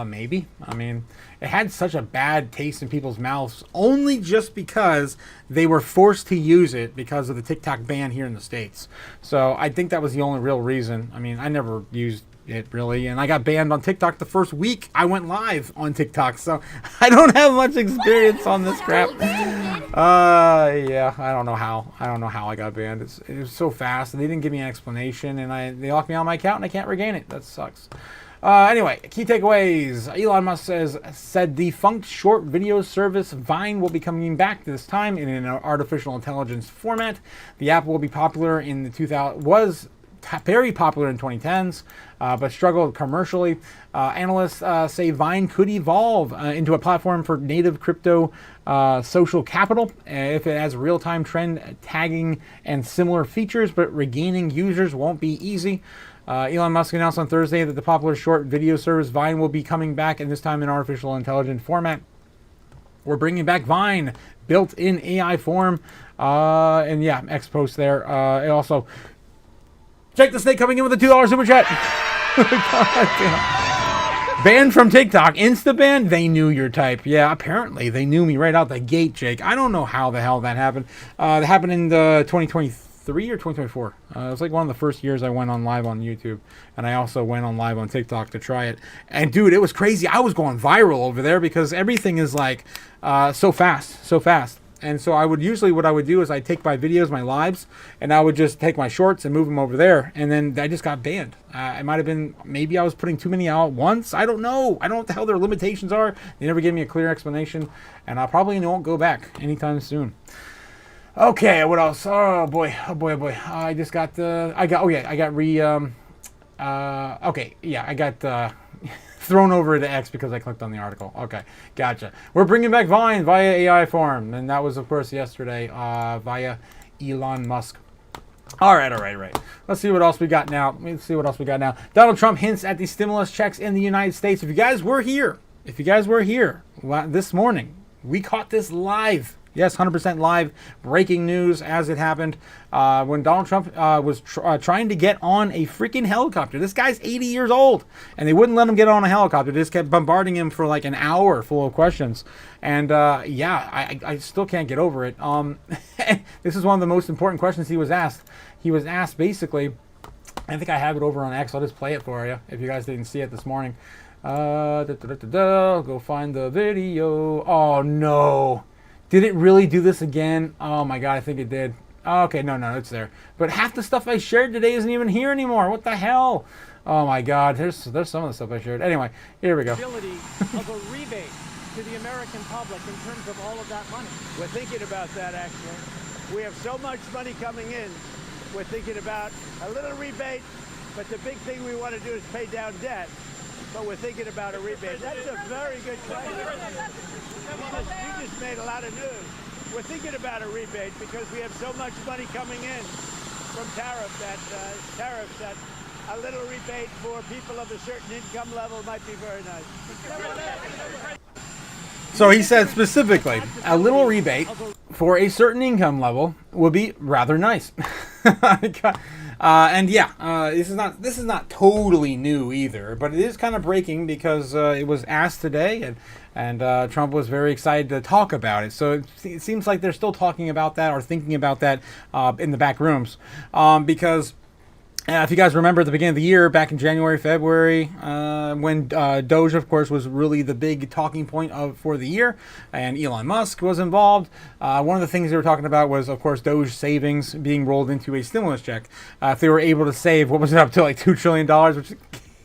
Maybe. I mean, it had such a bad taste in people's mouths only just because they were forced to use it because of the TikTok ban here in the States. So I think that was the only real reason. I mean, I never used it really, and I got banned on TikTok the first week I went live on TikTok, so I don't have much experience on this crap. Yeah, I don't know how I got banned. It was so fast, and they didn't give me an explanation, and they locked me on my account, and I can't regain it. That sucks. Anyway, key takeaways. Elon Musk said defunct short video service Vine will be coming back this time in an artificial intelligence format. The app will be popular in the very popular in 2010s, but struggled commercially. Analysts say Vine could evolve into a platform for native crypto social capital if it has real-time trend tagging and similar features, but regaining users won't be easy. Elon Musk announced on Thursday that the popular short video service Vine will be coming back, and this time in artificial intelligence format. We're bringing back Vine, built-in AI form, and yeah, X post there. It also, Jake the Snake coming in with a $2 super chat. Banned from TikTok, insta-ban. They knew your type. Yeah, apparently they knew me right out the gate, Jake. I don't know how the hell that happened. That happened in 2023 or 2024. It was like one of the first years I went on live on YouTube, and I also went on live on TikTok to try it. And dude, it was crazy. I was going viral over there because everything is like so fast. And so what I would do is I'd take my videos, my lives, and I would just take my shorts and move them over there. And then I just got banned. It might have been, maybe I was putting too many out at once. I don't know. I don't know what the hell their limitations are. They never gave me a clear explanation. And I probably won't go back anytime soon. Okay, what else? Oh boy. I got thrown over to X because I clicked on the article. Okay, gotcha. We're bringing back Vine via AI form, and that was, of course, yesterday via Elon Musk. All right. Let's see what else we got now. Donald Trump hints at the stimulus checks in the United States. If you guys were here this morning, we caught this live. Yes, 100% live breaking news as it happened when Donald Trump was trying to get on a freaking helicopter. This guy's 80 years old, and they wouldn't let him get on a helicopter. They just kept bombarding him for like an hour full of questions. And I still can't get over it. This is one of the most important questions he was asked. He was asked basically, I think I have it over on X. I'll just play it for you if you guys didn't see it this morning. Go find the video. Oh, no. Did it really do this again? Oh my god, I think it did. Okay, no, it's there. But half the stuff I shared today isn't even here anymore. What the hell? Oh my god, there's some of the stuff I shared. Anyway, here we go. Of a rebate to the American public in terms of all of that money. We're thinking about that, actually. We have so much money coming in. We're thinking about a little rebate, but the big thing we want to do is pay down debt. But we're thinking about a rebate. That's a very good question. You just made a lot of news. We're thinking about a rebate because we have so much money coming in from tariffs that a little rebate for people of a certain income level might be very nice. So he said specifically, a little rebate for a certain income level would be rather nice. And yeah, this is not totally new either, but it is kind of breaking because it was asked today, and Trump was very excited to talk about it. So it seems like they're still talking about that or thinking about that in the back rooms, because if you guys remember at the beginning of the year, back in January, February, when Doge, of course, was really the big talking point for the year, and Elon Musk was involved, one of the things they were talking about was, of course, Doge savings being rolled into a stimulus check. If they were able to save, what was it, up to like $2 trillion, which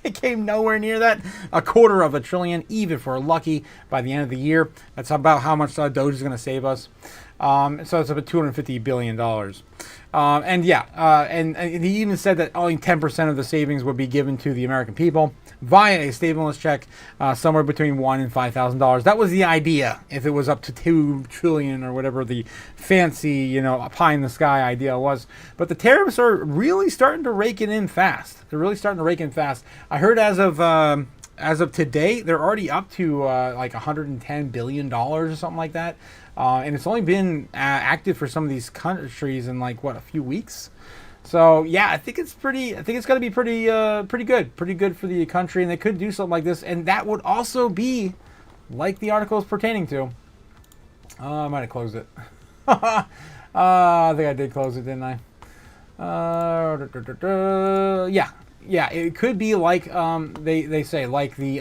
it came nowhere near that, $250 billion, even if we're lucky by the end of the year. That's about how much Doge is going to save us. So it's about $250 billion. And he even said that only 10% of the savings would be given to the American people via a stimulus check, somewhere between $1,000 and $5,000. That was the idea. If it was up to $2 trillion or whatever the fancy, pie in the sky idea was. But the tariffs are really starting to rake it in fast. They're really starting to rake in fast. I heard as of today, they're already up to like $110 billion or something like that. and it's only been active for some of these countries in like what, a few weeks. So yeah, I think it's pretty. I think it's going to be pretty good for the country, and they could do something like this, and that would also be like the article is pertaining to. I might have closed it. I think I did close it, didn't I? Yeah. It could be like they say, like the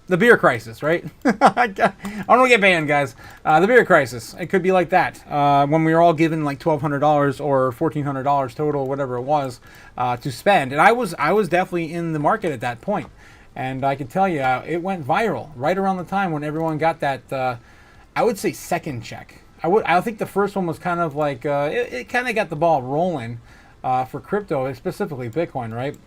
the beer crisis, right? I don't want to get banned, guys. The beer crisis. It could be like that. When we were all given like $1,200 or $1,400 total, whatever it was, to spend, and I was definitely in the market at that point. And I can tell you, it went viral right around the time when everyone got that, I would say, second check. I think the first one was kind of like, it kind of got the ball rolling for crypto, specifically Bitcoin, right?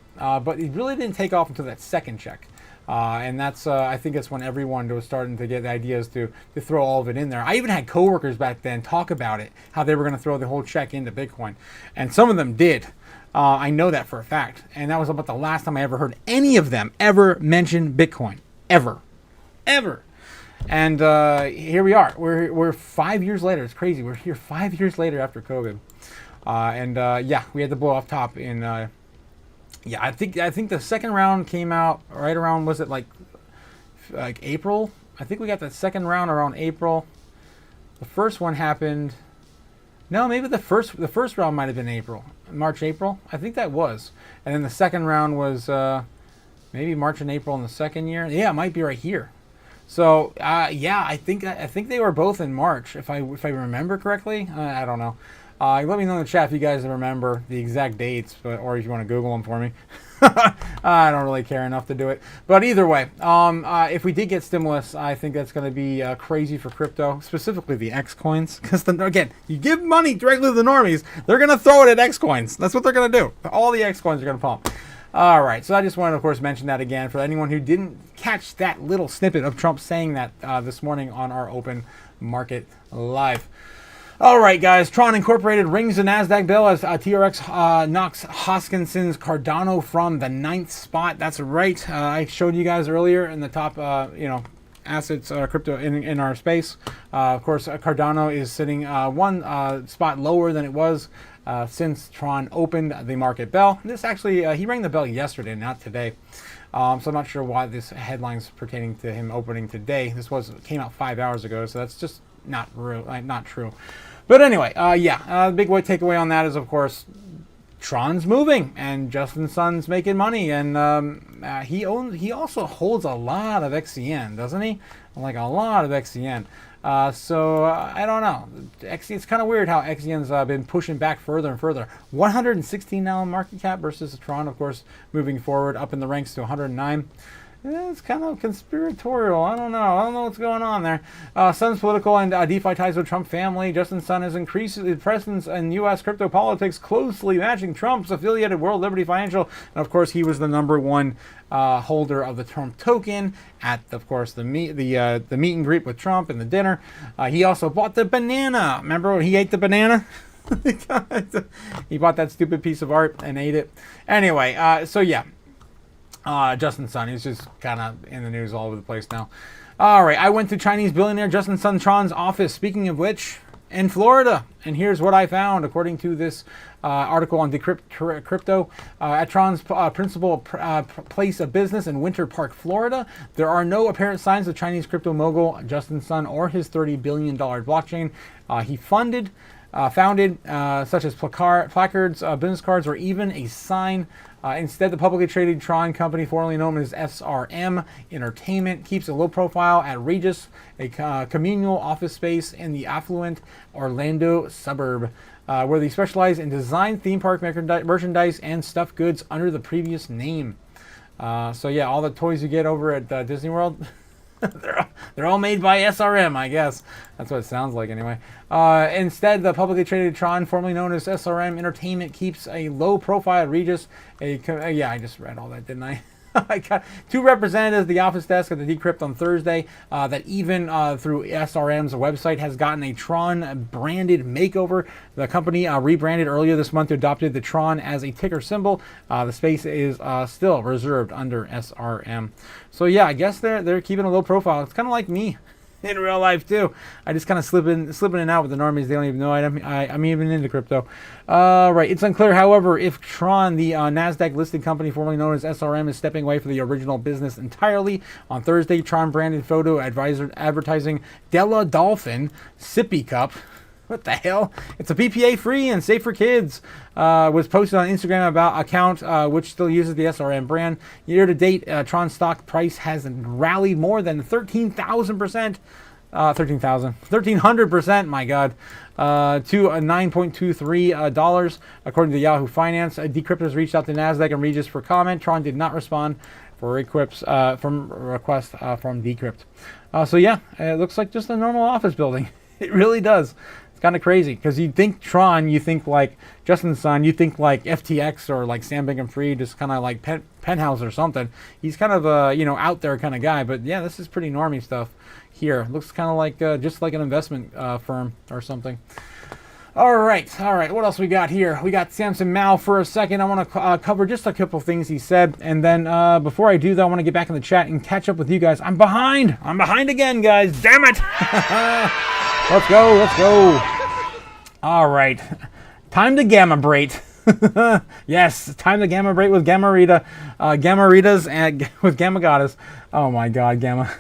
But it really didn't take off until that second check. And that's, I think it's when everyone was starting to get ideas to throw all of it in there. I even had coworkers back then talk about it, how they were going to throw the whole check into Bitcoin. And some of them did. I know that for a fact. And that was about the last time I ever heard any of them ever mention Bitcoin. Ever. And here we are. We're 5 years later. It's crazy. We're here 5 years later after COVID. Yeah, we had to blow off top in... yeah, I think the second round came out right around, was it like April? I think we got the second round around April. The first one happened... No, maybe the first round might have been March, April. I think that was. And then the second round was maybe March and April in the second year. Yeah, it might be right here. So yeah, I think they were both in March, if I remember correctly. I don't know. Let me know in the chat if you guys remember the exact dates, or if you want to Google them for me. I don't really care enough to do it. But either way, if we did get stimulus, I think that's going to be crazy for crypto, specifically the X coins. Because, again, you give money directly to the normies, they're going to throw it at X coins. That's what they're going to do. All the X coins are going to pump. All right, so I just wanted to, of course, mention that again for anyone who didn't catch that little snippet of Trump saying that this morning on our Open Market Live. All right, guys. Tron Incorporated rings the NASDAQ bell as TRX knocks Hoskinson's Cardano from the 9th spot. That's right. I showed you guys earlier in the top, assets, crypto in our space. Of course, Cardano is sitting one spot lower than it was since Tron opened the market bell. This actually, he rang the bell yesterday, not today. So I'm not sure why this headline's pertaining to him opening today. This came out 5 hours ago, so that's just not true. But anyway, the big takeaway on that is, of course, Tron's moving and Justin Sun's making money, and he also holds a lot of XCN, doesn't he? Like a lot of XCN. So I don't know. It's kind of weird how XCN's been pushing back further and further. 116 now in market cap versus Tron, of course, moving forward up in the ranks to 109. It's kind of conspiratorial. I don't know what's going on there. Sun's political and DeFi ties with Trump family. Justin Sun has increased his presence in U.S. crypto politics, closely matching Trump's affiliated World Liberty Financial. And of course, he was the #1 holder of the Trump token at, of course, the meet and greet with Trump and the dinner. He also bought the banana. Remember when he ate the banana? He bought that stupid piece of art and ate it. Anyway, so yeah. Justin Sun, he's just kind of in the news all over the place now. All right, I went to Chinese billionaire Justin Sun Tron's office, speaking of which, in Florida. And here's what I found, according to this article on Decrypt Crypto. At Tron's principal place of business in Winter Park, Florida, there are no apparent signs of Chinese crypto mogul Justin Sun or his $30 billion blockchain he founded, such as placards, business cards, or even a sign. Instead, the publicly traded Tron company, formerly known as SRM Entertainment, keeps a low profile at Regis, a communal office space in the affluent Orlando suburb, where they specialize in design, theme park merchandise, and stuffed goods under the previous name. So yeah, all the toys you get over at Disney World, they're all made by SRM, I guess. That's what it sounds like anyway. Instead, the publicly traded Tron, formerly known as SRM Entertainment, keeps a low profile at Regis. Yeah, I just read all that, didn't I? I got 2 representatives at the office desk at the Decrypt on Thursday that even through SRM's website has gotten a Tron branded makeover. The company rebranded earlier this month to adopted the Tron as a ticker symbol. The space is still reserved under SRM. So yeah, I guess they're keeping a low profile. It's kind of like me. in real life too. I just kind of slipping in and out with the normies. They don't even know I'm even into crypto. Right. It's unclear, however, if Tron, the NASDAQ listed company formerly known as SRM, is stepping away from the original business entirely. On Thursday, Tron branded photo advertising Della Dolphin sippy cup. What the hell? It's a BPA free and safe for kids. Was posted on Instagram about account which still uses the SRM brand. Year to date, Tron stock price has rallied more than 13,000%. 1,300%, my God, to $9.23, according to Yahoo Finance. Decrypt has reached out to NASDAQ and Regis for comment. Tron did not respond for requests from Decrypt. So yeah, it looks like just a normal office building. It really does. It's kind of crazy because you think Tron, you think like Justin Sun, you think like FTX or like Sam Bankman-Fried, just kind of like Penthouse or something. He's kind of a out there kind of guy. But yeah, this is pretty normie stuff here. Looks kind of like just like an investment firm or something. All right. What else we got here? We got Samson Mao for a second. I want to cover just a couple things he said, and then before I do that, I want to get back in the chat and catch up with you guys. I'm behind again, guys. Damn it! Let's go. All right, time to gamma brate. Yes, time to gamma brate with Gamma Rita, Gamma Ritas, and with Gamma Goddess. Oh my God, Gamma.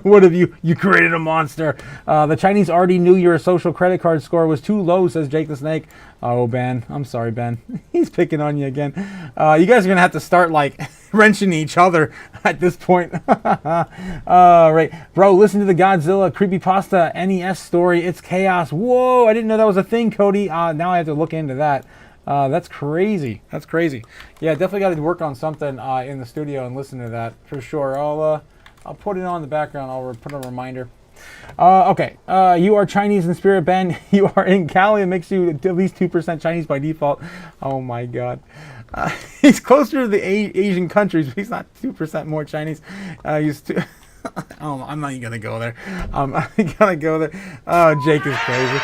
What have you created a monster. The Chinese already knew your social credit card score was too low, says Jake the Snake. Oh, Ben, I'm sorry, Ben. He's picking on you again. You guys are gonna have to start like wrenching each other at this point. Right, bro, listen to the Godzilla creepypasta NES story. It's chaos. Whoa, I didn't know that was a thing, Cody. Now I have to look into that. That's crazy. Yeah, definitely got to work on something in the studio and listen to that for sure. I'll put it on in the background. I'll put a reminder. Okay. You are Chinese in spirit, Ben. You are in Cali. It makes you at least 2% Chinese by default. Oh my God. He's closer to the Asian countries, but he's not 2% more Chinese. He's two. Oh, I'm not even gonna go there. I'm gonna go there. Oh, Jake is crazy.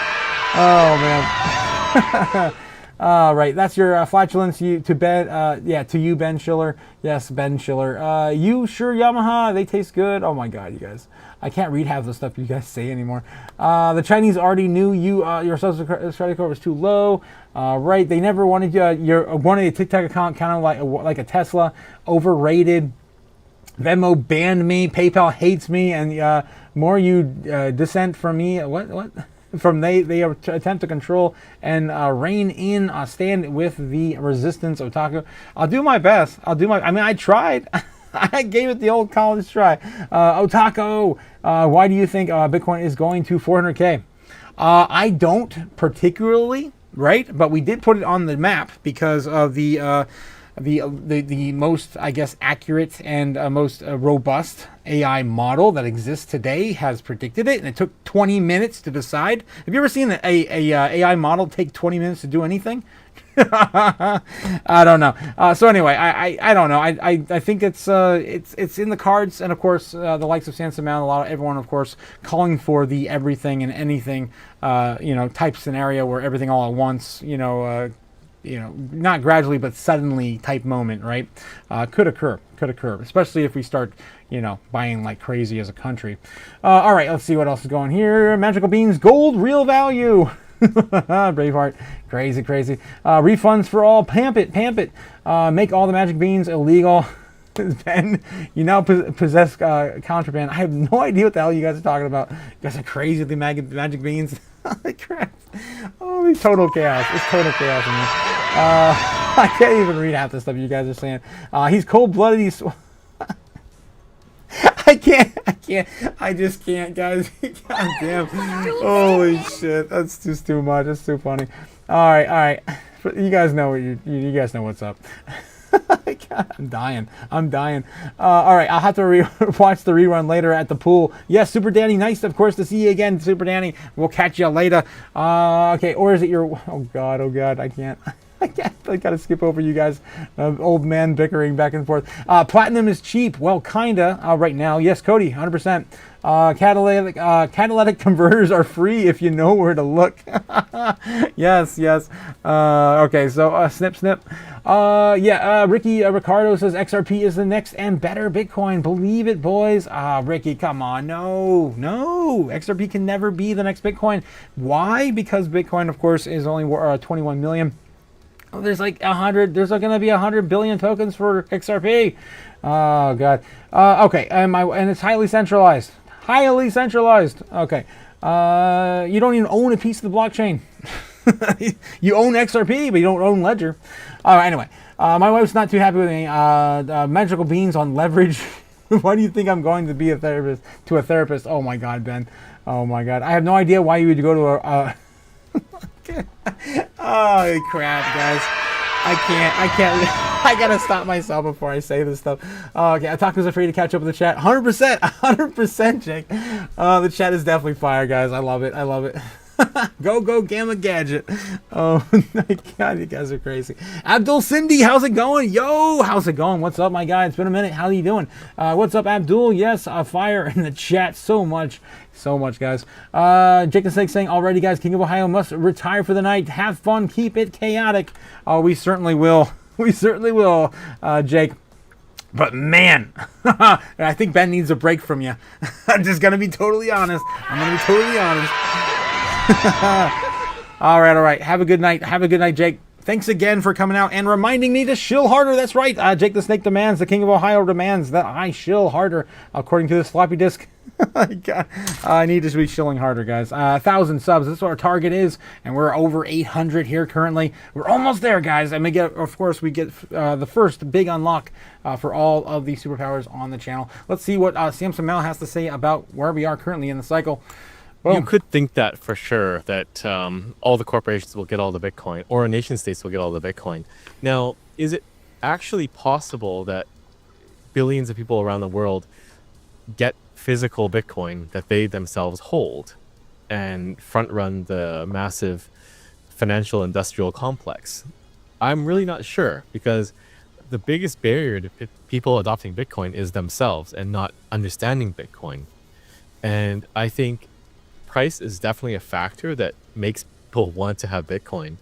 Oh man. Right, that's your flatulence to Ben. Yeah, to you, Ben Schiller. Yes, Ben Schiller. You sure Yamaha? They taste good. Oh my God, you guys! I can't read half the stuff you guys say anymore. The Chinese already knew your social credit score was too low. Right, they never wanted wanted a TikTok account kind of like a Tesla. Overrated. Venmo banned me. PayPal hates me, and more you dissent from me. What? From they attempt to control and rein in stand with the resistance otaku. I'll do my best. I tried. I gave it the old college try. Otaku, why do you think Bitcoin is going to 400K? I don't particularly, right? But we did put it on the map because of the most, I guess, accurate and most robust AI model that exists today has predicted it, and it took 20 minutes to decide. Have you ever seen an AI model take 20 minutes to do anything? I don't know. So anyway, I don't know. I think it's in the cards, and of course the likes of Samson Mao, everyone of course calling for the everything and anything type scenario where everything all at once, not gradually but suddenly type moment, right? Could occur, especially if we start, buying like crazy as a country. All right, let's see what else is going here. Magical beans, gold, real value. Braveheart, crazy. Refunds for all, pamp it. Make all the magic beans illegal. Ben, you now possess contraband. I have no idea what the hell you guys are talking about. You guys are crazy with the magic beans. Crap. Oh, it's total chaos. It's total chaos in here. I can't even read half the stuff you guys are saying. He's cold-blooded. I can't. I just can't, guys. God damn. Holy shit. That's just too much. That's too funny. All right. You guys know what you guys know what's up. God, I'm dying. All right, I'll have to watch the rerun later at the pool. Yes, Super Danny, nice, of course, to see you again, Super Danny. We'll catch you later. Okay, or is it your... Oh, God, I can't. I gotta skip over you guys. Old man bickering back and forth. Platinum is cheap. Well, kinda right now. Yes, Cody, 100%. Catalytic converters are free if you know where to look. Yes. Okay, so snip. Ricky Ricardo says XRP is the next and better Bitcoin. Believe it, boys. Ricky, come on. No. XRP can never be the next Bitcoin. Why? Because Bitcoin, of course, is only 21 million. Oh, there's like 100. There's going to be 100 billion tokens for XRP. Oh God. Okay, and it's highly centralized. Okay. You don't even own a piece of the blockchain. You own XRP, but you don't own Ledger. Anyway, my wife's not too happy with me. Magical beans on leverage. Why do you think I'm going to be a therapist? Oh my God, Ben. Oh my God. I have no idea why you would go to a. Oh crap, guys. I can't. I gotta stop myself before I say this stuff. Okay, Otaku's are free to catch up with the chat. 100%, Jake. The chat is definitely fire, guys. I love it. Go Gamma Gadget. Oh my God, you guys are crazy. Abdul Cindy, how's it going? Yo, how's it going? What's up, my guy? It's been a minute. How are you doing? What's up, Abdul? Yes, fire in the chat. So much, guys. Jake the Snake saying, already, guys, King of Ohio must retire for the night. Have fun. Keep it chaotic. Oh, we certainly will. Jake. But man, I think Ben needs a break from you. I'm just going to be totally honest. All right. Have a good night, Jake. Thanks again for coming out and reminding me to shill harder. That's right. Jake the Snake demands, the King of Ohio demands that I shill harder, according to this floppy disk. God, I need to be shilling harder, guys. 1,000 subs. That's what our target is, and we're over 800 here currently. We're almost there, guys. And we get the first big unlock for all of the superpowers on the channel. Let's see what Samson Mel has to say about where we are currently in the cycle. You could think that for sure, that all the corporations will get all the Bitcoin, or nation states will get all the Bitcoin. Now, is it actually possible that billions of people around the world get physical Bitcoin that they themselves hold and front run the massive financial industrial complex? I'm really not sure, because the biggest barrier to people adopting Bitcoin is themselves and not understanding Bitcoin. And I think price is definitely a factor that makes people want to have Bitcoin.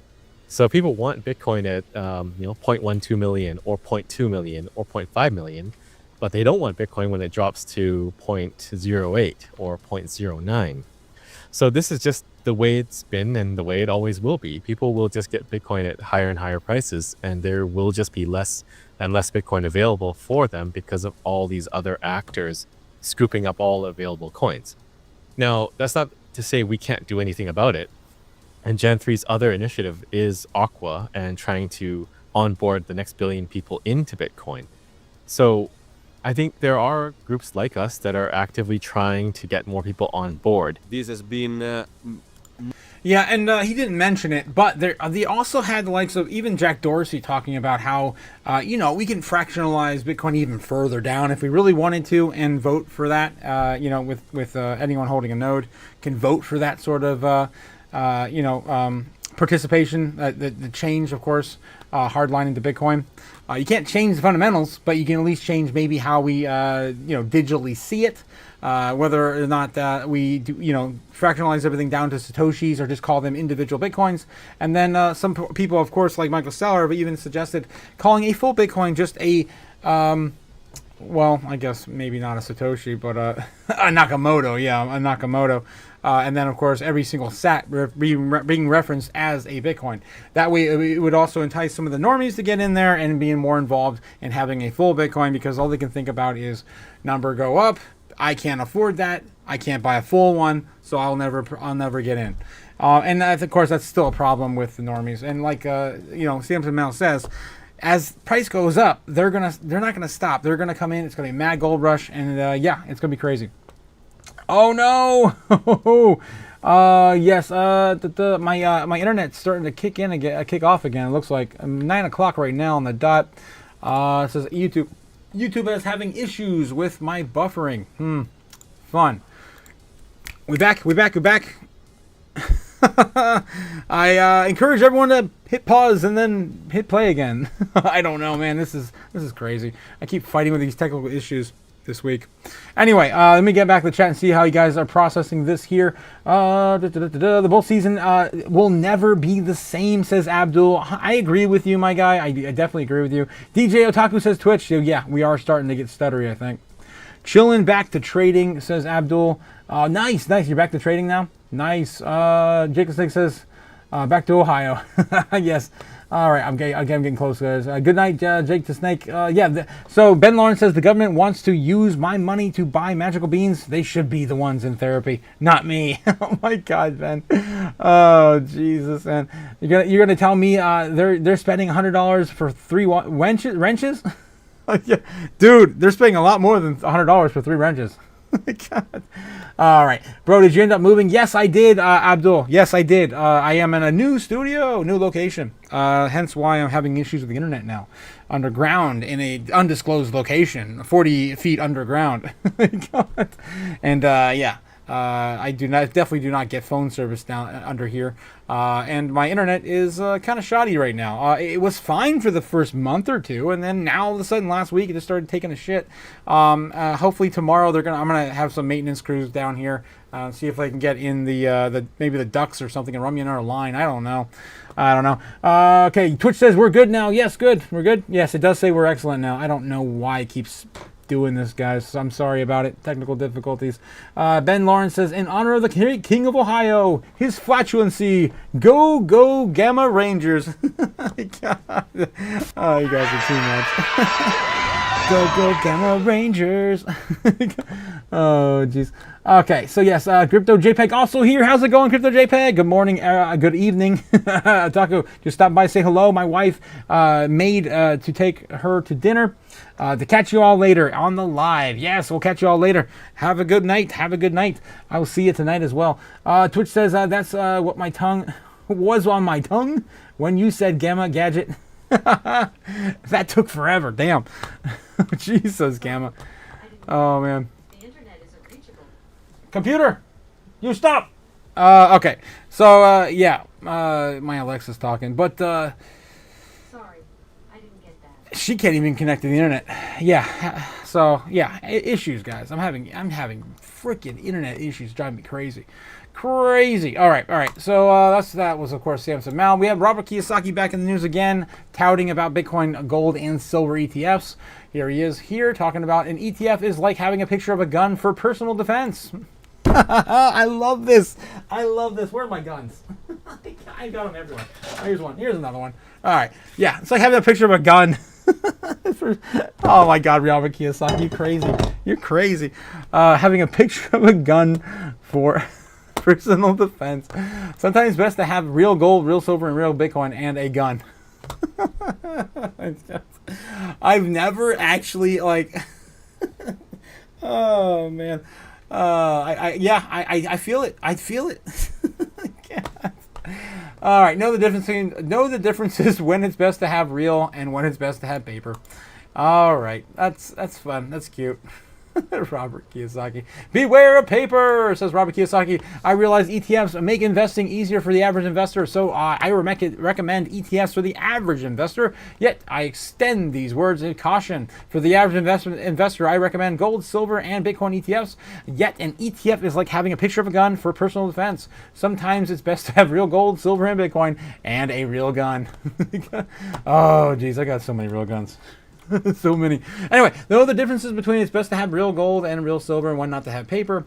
So people want Bitcoin at 0.12 million or 0.2 million or 0.5 million, but they don't want Bitcoin when it drops to 0.08 or 0.09. So this is just the way it's been and the way it always will be. People will just get Bitcoin at higher and higher prices, and there will just be less and less Bitcoin available for them because of all these other actors scooping up all available coins. Now, that's not to say we can't do anything about it. And Gen 3's other initiative is Aqua and trying to onboard the next billion people into Bitcoin. So I think there are groups like us that are actively trying to get more people on board. This has been... Yeah, and he didn't mention it, but they also had the likes of even Jack Dorsey talking about how, we can fractionalize Bitcoin even further down if we really wanted to and vote for that, with anyone holding a node can vote for that sort of, participation, the change, of course, hardlining to Bitcoin. You can't change the fundamentals, but you can at least change maybe how we, digitally see it. Whether or not we do, fractionalize everything down to Satoshis or just call them individual Bitcoins. And then some people, of course, like Michael Seller, have even suggested calling a full Bitcoin just a, I guess maybe not a Satoshi, but a Nakamoto. Yeah, a Nakamoto. And then, of course, every single sat being referenced as a Bitcoin. That way, it would also entice some of the normies to get in there and being more involved in having a full Bitcoin, because all they can think about is number go up. I can't afford that. I can't buy a full one, so I'll never get in. And of course, that's still a problem with the normies. And like Samson Mel says, as price goes up, they're not gonna stop. They're gonna come in. It's gonna be a mad gold rush, and it's gonna be crazy. Oh no! Yes. My internet's starting to kick in again, kick off again. It looks like 9 o'clock right now on the dot. It says YouTube is having issues with my buffering. Fun. We back. I encourage everyone to hit pause and then hit play again. I don't know, man. This is crazy. I keep fighting with these technical issues this week. Anyway, let me get back to the chat and see how you guys are processing this here. The bull season will never be the same, says Abdul. I agree with you, my guy. I definitely agree with you. DJ Otaku says Twitch. So yeah, we are starting to get stuttery, I think. Chilling back to trading, says Abdul. Nice. You're back to trading now? Nice. Jacob Snake says, back to Ohio. Yes. All right, I'm getting close, guys. Good night, Jake the Snake. So Ben Lawrence says the government wants to use my money to buy magical beans. They should be the ones in therapy, not me. Oh my God, Ben. Oh Jesus, man. You're gonna tell me they're spending $100 for 3 wrenches? Yeah. Dude, they're spending a lot more than $100 for 3 wrenches. God. All right, bro, did you end up moving? Yes, I did, Abdul. Yes, I did. I am in a new studio, new location. Hence why I'm having issues with the internet now. Underground in a undisclosed location, 40 feet underground. God. And yeah. I definitely do not get phone service down under here, and my internet is kind of shoddy right now. It was fine for the first month or two, and then now all of a sudden last week it just started taking a shit. Hopefully tomorrow I'm gonna have some maintenance crews down here, see if I can get in the maybe the ducts or something and run me another line. I don't know. Okay, Twitch says we're good now. Yes, good. We're good. Yes, it does say we're excellent now. I don't know why it keeps doing this, guys, so I'm sorry about it. Technical difficulties. Ben Lawrence says, in honor of the King of Ohio, his flatulency, go Gamma Rangers. God. Oh, you guys are too much. Go Gamma Rangers. Oh jeez. Okay, so yes, Crypto JPEG also here. How's it going, Crypto JPEG? Good morning, good evening. Taco, just stop by, say hello. My wife made to take her to dinner. To catch you all later on the live. Yes, we'll catch you all later. Have a good night. Have a good night. I will see you tonight as well. Twitch says that's what my tongue was on my tongue when you said Gamma Gadget. That took forever. Damn. Jesus, Gamma. Oh, man. The internet isn't reachable. Computer, you stop. Okay. So, yeah. My Alexa's talking. But, Sorry, I didn't get that. she can't even connect to the internet. Yeah. So yeah, issues, guys. I'm having freaking internet issues, driving me crazy. All right. So that was of course Samson Mal. We have Robert Kiyosaki back in the news again, touting about Bitcoin, gold, and silver ETFs. Here he is here talking about an ETF is like having a picture of a gun for personal defense. I love this. Where are my guns? I got them everywhere. Here's one. Here's another one. All right. Yeah, it's like having a picture of a gun. Oh my God, Robert Kiyosaki, you're crazy. Having a picture of a gun for personal defense. Sometimes it's best to have real gold, real silver, and real Bitcoin, and a gun. I've never actually oh man. I feel it. All right, know the differences when it's best to have real and when it's best to have paper. All right, that's fun. That's cute. Robert Kiyosaki. Beware of paper, says Robert Kiyosaki. I realize ETFs make investing easier for the average investor, so I recommend ETFs for the average investor. Yet I extend these words in caution. For the average investor, I recommend gold, silver, and Bitcoin ETFs. Yet an ETF is like having a picture of a gun for personal defense. Sometimes it's best to have real gold, silver, and Bitcoin, and a real gun. Oh, geez, I got so many real guns. So many. Anyway, know the differences between it's best to have real gold and real silver and when not to have paper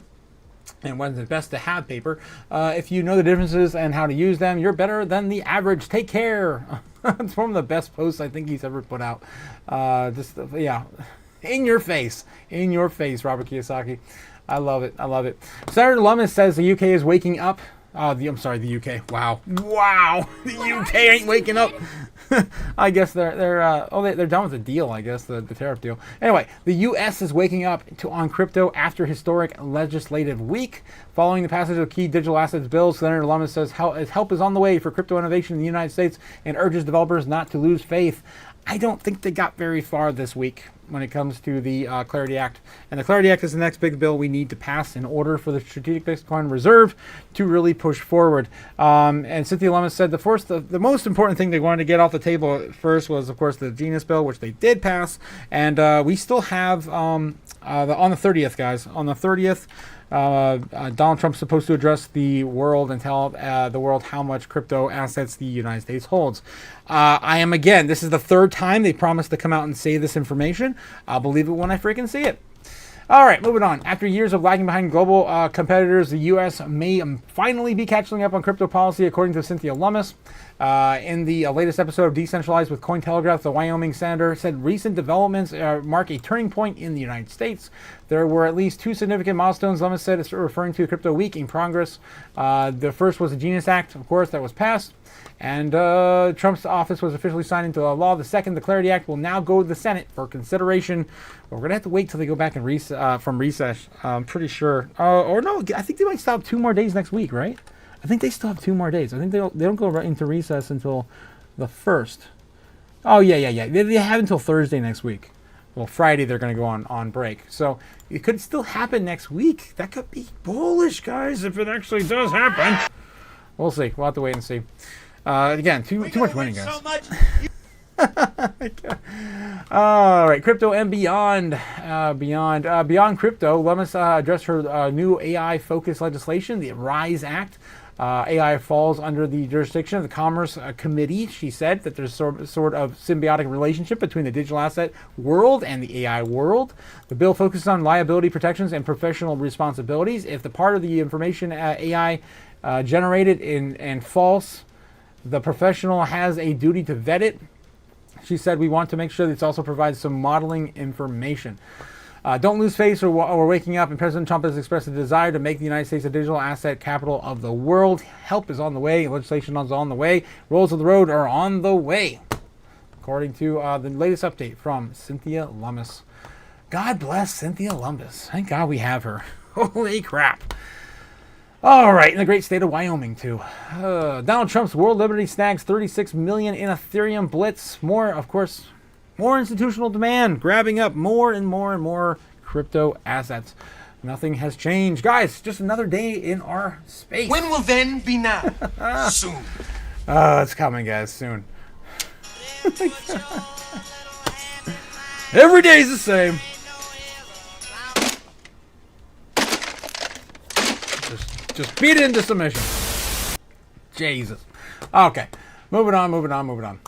and when it's best to have paper. If you know the differences and how to use them, you're better than the average. Take care. It's one of the best posts I think he's ever put out. Yeah, in your face, Robert Kiyosaki. I love it. Senator Lummis says the UK is waking up. The UK. Wow. The UK ain't waking up. I guess they're done with the deal. I guess the tariff deal. Anyway, the U.S. is waking up on crypto after historic legislative week. Following the passage of key digital assets bills, Senator Lummis says help is on the way for crypto innovation in the United States and urges developers not to lose faith. I don't think they got very far this week when it comes to the Clarity Act. And the Clarity Act is the next big bill we need to pass in order for the Strategic Bitcoin Reserve to really push forward. And Cynthia Lummis said the most important thing they wanted to get off the table first was, of course, the Genius Bill, which they did pass. And we still have, on the 30th, guys, on the 30th, Donald Trump's supposed to address the world and tell the world how much crypto assets the United States holds. This is the third time they promised to come out and say this information. I'll believe it when I freaking see it. All right, moving on. After years of lagging behind global competitors, the U.S. may finally be catching up on crypto policy, according to Cynthia Lummis. In the latest episode of Decentralized with Cointelegraph, the Wyoming senator said recent developments mark a turning point in the United States. There were at least two significant milestones, Lummis said, referring to Crypto Week in progress. The first was the Genius Act, of course, that was passed. And Trump's office was officially signed into law. The second, the Clarity Act, will now go to the Senate for consideration. We're going to have to wait till they go back from recess, I'm pretty sure. Or no, I think they might stop 2 more days next week, right? I think they still have 2 more days. I think they don't go right into recess until the 1st. Oh, yeah. They have until Thursday next week. Well, Friday they're going to go on break. So it could still happen next week. That could be bullish, guys, if it actually does happen. We'll see. We'll have to wait and see. Again, too much winning, guys. So much. All right, crypto and beyond. Beyond crypto, Lummis addressed her new AI-focused legislation, the RISE Act. AI falls under the jurisdiction of the Commerce Committee. She said that there's sort of symbiotic relationship between the digital asset world and the AI world. The bill focuses on liability protections and professional responsibilities. If the part of the information AI generated and false, the professional has a duty to vet it. She said, we want to make sure that it also provides some modeling information. Don't lose face or waking up, and President Trump has expressed a desire to make the United States a digital asset capital of the world. Help is on the way. Legislation is on the way. Rules of the road are on the way, according to the latest update from Cynthia Lummis. God bless Cynthia Lummis. Thank God we have her. Holy crap. All right, in the great state of Wyoming, too. Donald Trump's World Liberty snags $36 million in Ethereum blitz. More institutional demand, grabbing up more and more crypto assets. Nothing has changed. Guys, just another day in our space. When will then be now? Soon. It's coming, guys, soon. Every day's the same. Just beat it into submission. Jesus. Okay. Moving on.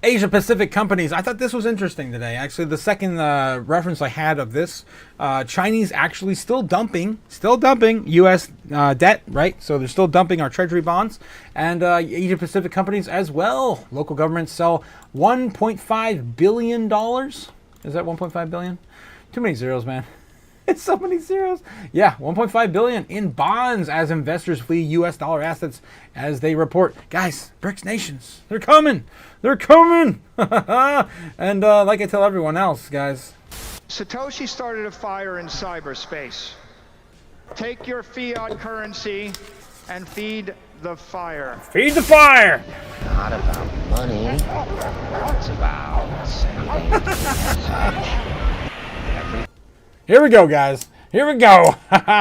Asia Pacific companies. I thought this was interesting today. Actually, the second reference I had of this, Chinese actually still dumping U.S. debt, right? So they're still dumping our treasury bonds. And Asia Pacific companies as well. Local governments sell $1.5 billion. Is that 1.5 billion? Too many zeros, man. It's so many zeros. Yeah, 1.5 billion in bonds as investors flee U.S. dollar assets as they report. Guys, BRICS nations, they're coming. And like I tell everyone else, guys. Satoshi started a fire in cyberspace. Take your fiat currency and feed the fire. Feed the fire. Not about money. It's about saving. Here we go, guys. Here we go.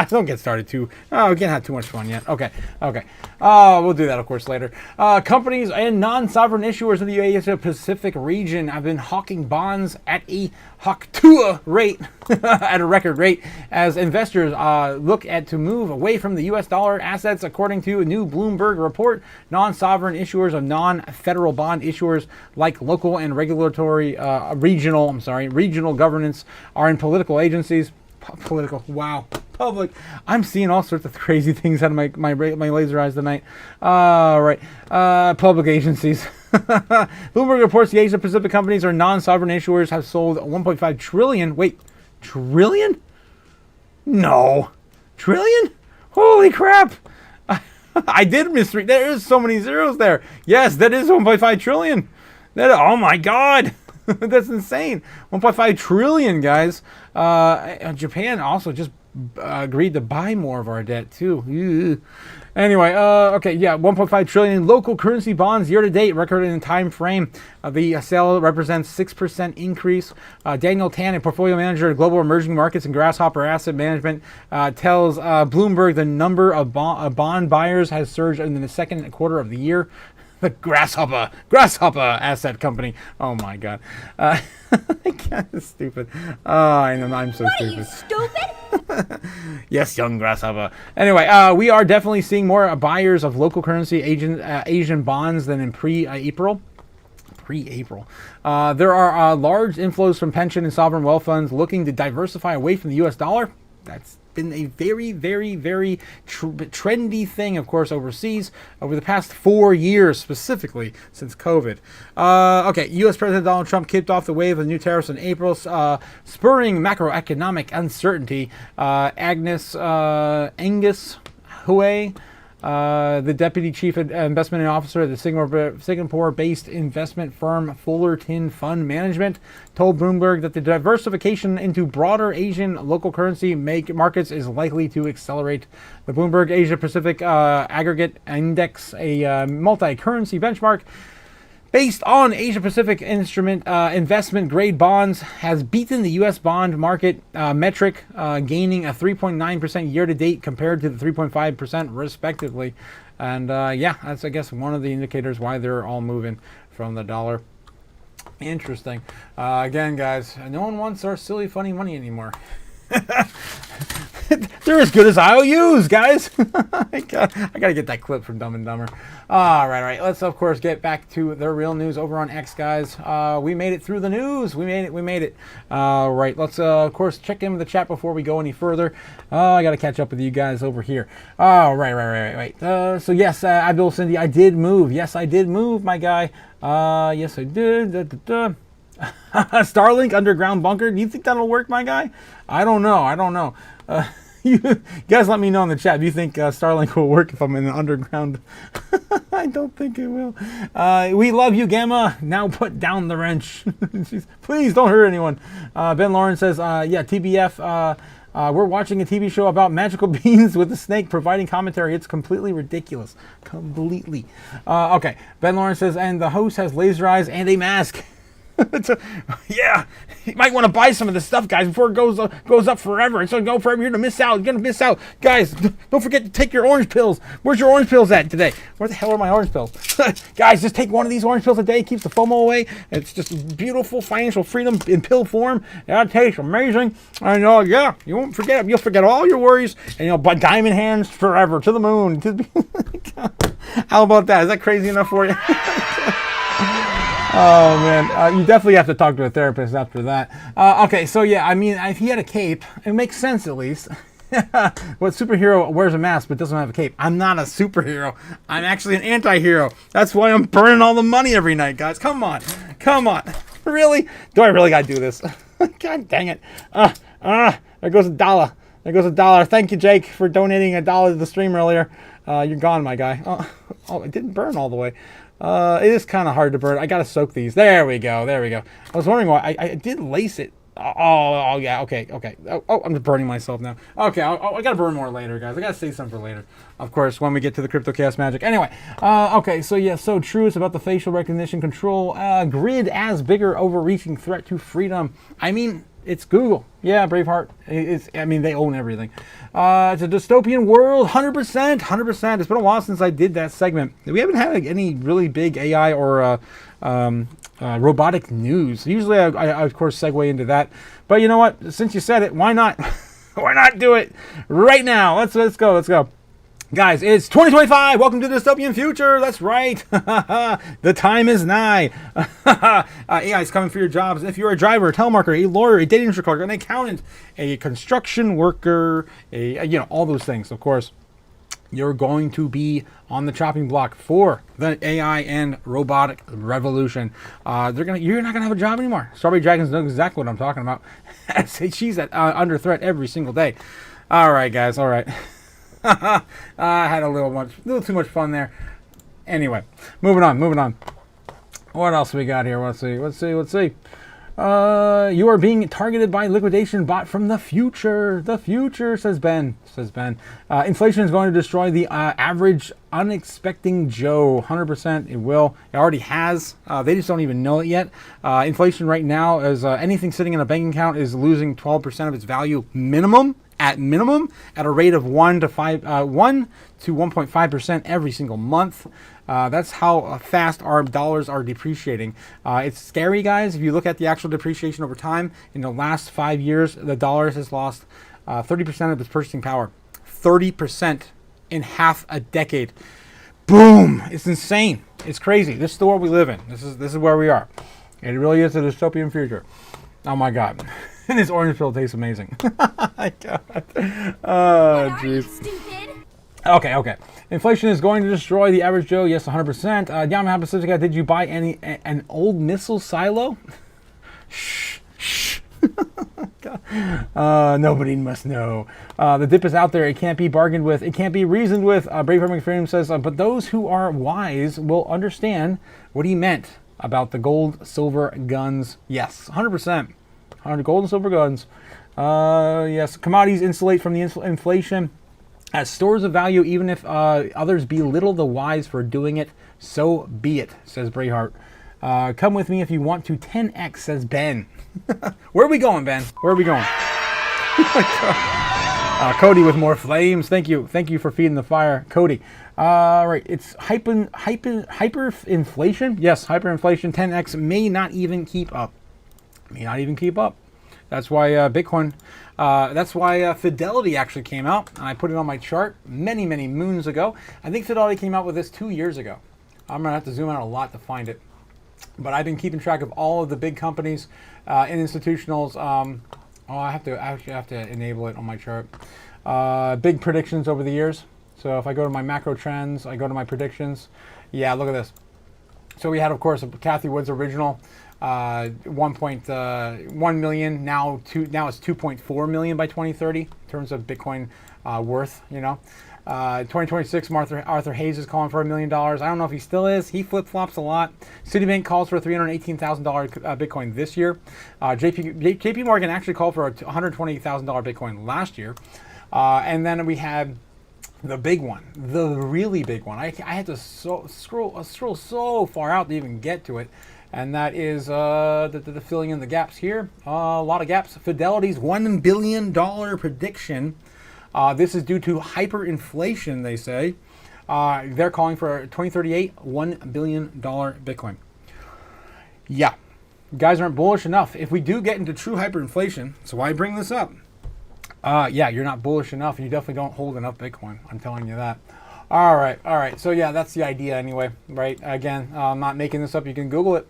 Don't get started too. Oh, we can't have too much fun yet. Okay. We'll do that, of course, later. Companies and non-sovereign issuers in the Asia Pacific region have been hawking bonds at a rate, at a record rate, as investors look to move away from the U.S. dollar assets. According to a new Bloomberg report, non-sovereign issuers of non-federal bond issuers like local and regional governance are in political agencies. Public. I'm seeing all sorts of crazy things out of my laser eyes tonight. Public agencies. Bloomberg reports the Asia Pacific companies or non-sovereign issuers have sold 1.5 trillion. Wait, trillion? No, trillion? Holy crap! I did misread. There is so many zeros there. Yes, that is 1.5 trillion. Oh my God. That's insane. 1.5 trillion, guys. Japan also just agreed to buy more of our debt too. Ew. Anyway, okay, yeah, 1.5 trillion in local currency bonds year to date, record in the time frame. The sale represents 6% increase. Daniel Tan, a portfolio manager at Global Emerging Markets and Grasshopper Asset Management, tells Bloomberg the number of bond buyers has surged in the second quarter of the year. The Grasshopper Asset Company. Oh my God. It's stupid. Oh, I'm so stupid. Are you stupid? Yes, young Grasshopper. Anyway, we are definitely seeing more buyers of local currency Asian bonds than in pre-April. There are large inflows from pension and sovereign wealth funds looking to diversify away from the U.S. dollar. That's been a very, very, very trendy thing, of course, overseas over the past 4 years, specifically since COVID. Okay, U.S. President Donald Trump kicked off the wave of new tariffs in April, spurring macroeconomic uncertainty. Angus Hui, the deputy chief investment officer at the Singapore-based investment firm Fullerton Fund Management, told Bloomberg that the diversification into broader Asian local currency markets is likely to accelerate. The Bloomberg Asia Pacific Aggregate Index, a multi-currency benchmark based on Asia-Pacific instrument investment-grade bonds, has beaten the U.S. bond market metric, gaining a 3.9% year-to-date compared to the 3.5% respectively. And yeah, that's, I guess, one of the indicators why they're all moving from the dollar. Interesting. Again, guys, no one wants our silly, funny money anymore. They're as good as IOUs, guys. I gotta get that clip from Dumb and Dumber. All right. Let's, of course, get back to the real news over on X, guys. We made it through the news. We made it. All right. Let's, of course, check in with the chat before we go any further. I gotta catch up with you guys over here. Oh, right. So, yes, Abdul Cindy, I did move. Yes, I did move, my guy. Yes, I did. Starlink underground bunker. Do you think that'll work, my guy? I don't know. You guys let me know in the chat if you think Starlink will work if I'm in the underground. I don't think it will. We love you, Gamma. Now put down the wrench. Please don't hurt anyone. Ben Lauren says, yeah, TBF. We're watching a TV show about magical beans with a snake providing commentary. It's completely ridiculous. Completely. Okay. Ben Lauren says, and the host has laser eyes and a mask. Yeah, you might want to buy some of this stuff, guys, before it goes up forever. It's going to go forever. You're going to miss out. You're going to miss out. Guys, don't forget to take your orange pills. Where's your orange pills at today? Where the hell are my orange pills? Guys, just take one of these orange pills a day. It keeps the FOMO away. It's just beautiful financial freedom in pill form. That tastes amazing. I know, yeah, you won't forget. You'll forget all your worries. And but diamond hands forever to the moon. How about that? Is that crazy enough for you? Oh, man. You definitely have to talk to a therapist after that. Okay, so yeah, I mean, if he had a cape, it makes sense at least. What superhero wears a mask but doesn't have a cape? I'm not a superhero. I'm actually an anti-hero. That's why I'm burning all the money every night, guys. Come on. Really? Do I really got to do this? God dang it. There goes $1. Thank you, Jake, for donating $1 to the stream earlier. You're gone, my guy. Oh, it didn't burn all the way. It is kind of hard to burn. I gotta soak these. There we go. I was wondering why I did lace it. Oh yeah. Okay. Oh, I'm just burning myself now. Okay. I gotta burn more later, guys. I gotta save some for later. Of course, when we get to the Crypto Chaos magic. Anyway. Okay. So yeah. So true. It's about the facial recognition control grid as bigger, overreaching threat to freedom. I mean, it's Google. Yeah, Braveheart. I mean, they own everything. It's a dystopian world, 100%. It's been a while since I did that segment. We haven't had any really big AI or robotic news. Usually, I of course segue into that. But you know what? Since you said it, why not? Why not do it right now? Let's go. Guys, it's 2025. Welcome to the dystopian future. That's right. The time is nigh. AI is coming for your jobs. If you're a driver, a telemarketer, a lawyer, a data entry clerk, an accountant, a construction worker, all those things, of course, you're going to be on the chopping block for the AI and robotic revolution. You're not gonna have a job anymore. Strawberry Dragons knows exactly what I'm talking about. She's under threat every single day. All right, guys. All right. I had a little too much fun there. Anyway, moving on. What else we got here? Let's see. You are being targeted by liquidation bot from the future. The future, says Ben. Inflation is going to destroy the average unexpecting Joe. 100% it will. It already has. They just don't even know it yet. Inflation right now is anything sitting in a bank account is losing 12% of its value minimum. At a rate of 1 to 1.5% every single month. That's how fast our dollars are depreciating. It's scary, guys. If you look at the actual depreciation over time, in the last 5 years, the dollar has lost 30% of its purchasing power. 30% in half a decade. Boom! It's insane. It's crazy. This is the world we live in. This is where we are. It really is a dystopian future. Oh my God. And this orange pill tastes amazing. Oh my God. Oh, jeez. Okay. Inflation is going to destroy the average Joe. Yes, 100%. Yamaha Pacifica, did you buy an old missile silo? Shh. Nobody must know. The dip is out there. It can't be bargained with. It can't be reasoned with. Brave Herming Freedom says, but those who are wise will understand what he meant about the gold, silver guns. Yes, 100%. 100 gold and silver guns. Yes, commodities insulate from the inflation as stores of value, even if others belittle the wise for doing it. So be it, says Brayhart. Come with me if you want to 10x, says Ben. Where are we going, Ben? Where are we going? Cody with more flames. Thank you for feeding the fire, Cody. Right, it's hyperinflation. Yes, hyperinflation. 10x may not even keep up. That's why Bitcoin, that's why Fidelity actually came out, and I put it on my chart many moons ago. I think Fidelity came out with this 2 years ago. I'm gonna have to zoom out a lot to find it, but I've been keeping track of all of the big companies and institutionals. I actually have to enable it on my chart. Big predictions over the years. So if I go to my macro trends, I go to my predictions. Yeah, look at this. So we had, of course, Kathy Wood's original 1.1 million. Now it's 2.4 million by 2030 in terms of Bitcoin worth. 2026, Arthur Hayes is calling for $1 million. I don't know if he still is. He flip-flops a lot. Citibank calls for $318,000 Bitcoin this year. JP Morgan actually called for a $120,000 Bitcoin last year. And then we had the big one, the really big one. I had to scroll so far out to even get to it. And that is the filling in the gaps here. A lot of gaps. Fidelity's $1 billion prediction. This is due to hyperinflation, they say. They're calling for 2038, $1 billion Bitcoin. Yeah, you guys aren't bullish enough. If we do get into true hyperinflation, so why bring this up? Yeah, you're not bullish enough, and you definitely don't hold enough Bitcoin. I'm telling you that. All right. So yeah, that's the idea anyway, right? Again, I'm not making this up. You can Google it.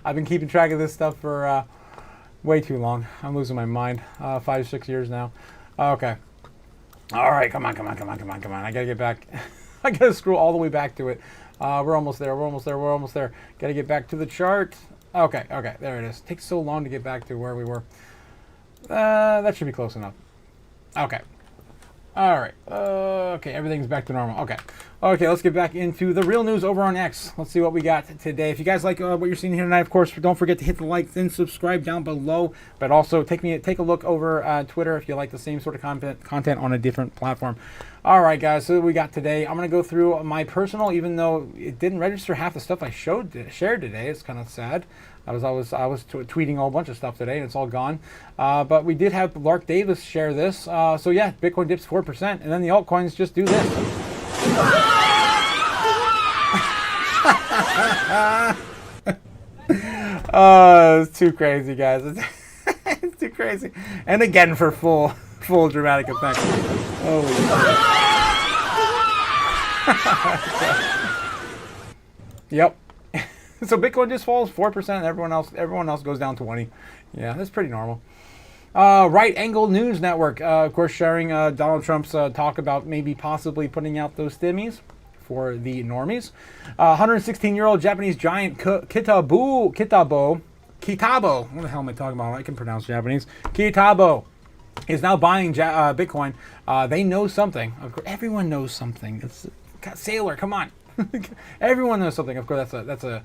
I've been keeping track of this stuff for way too long. I'm losing my mind. 5, 6 years now. Okay. All right, come on. I gotta get back. I gotta scroll all the way back to it. We're almost there. Gotta get back to the chart. Okay, there it is. Takes so long to get back to where we were. That should be close enough. Okay. All right. Okay, everything's back to normal. Okay, let's get back into the real news over on X. Let's see what we got today. If you guys like what you're seeing here tonight, of course, don't forget to hit the like and subscribe down below. But also take a look over Twitter if you like the same sort of content on a different platform. All right, guys. So what we got today, I'm gonna go through my personal, even though it didn't register half the stuff I shared today. It's kind of sad. I was tweeting a whole bunch of stuff today, and it's all gone. But we did have Lark Davis share this. So yeah, Bitcoin dips 4%, and then the altcoins just do this. It's too crazy, guys. It's too crazy. And again, for full dramatic effect. Holy shit. Yep. So Bitcoin just falls 4%. Everyone else goes down 20. Yeah, that's pretty normal. Right Angle News Network, of course, sharing Donald Trump's talk about maybe possibly putting out those stimmies for the normies. 116-year-old Japanese giant Kitabo. What the hell am I talking about? I can pronounce Japanese. Kitabo is now buying Bitcoin. They know something. Everyone knows something. Sailor, come on. Everyone knows something. Of course, that's a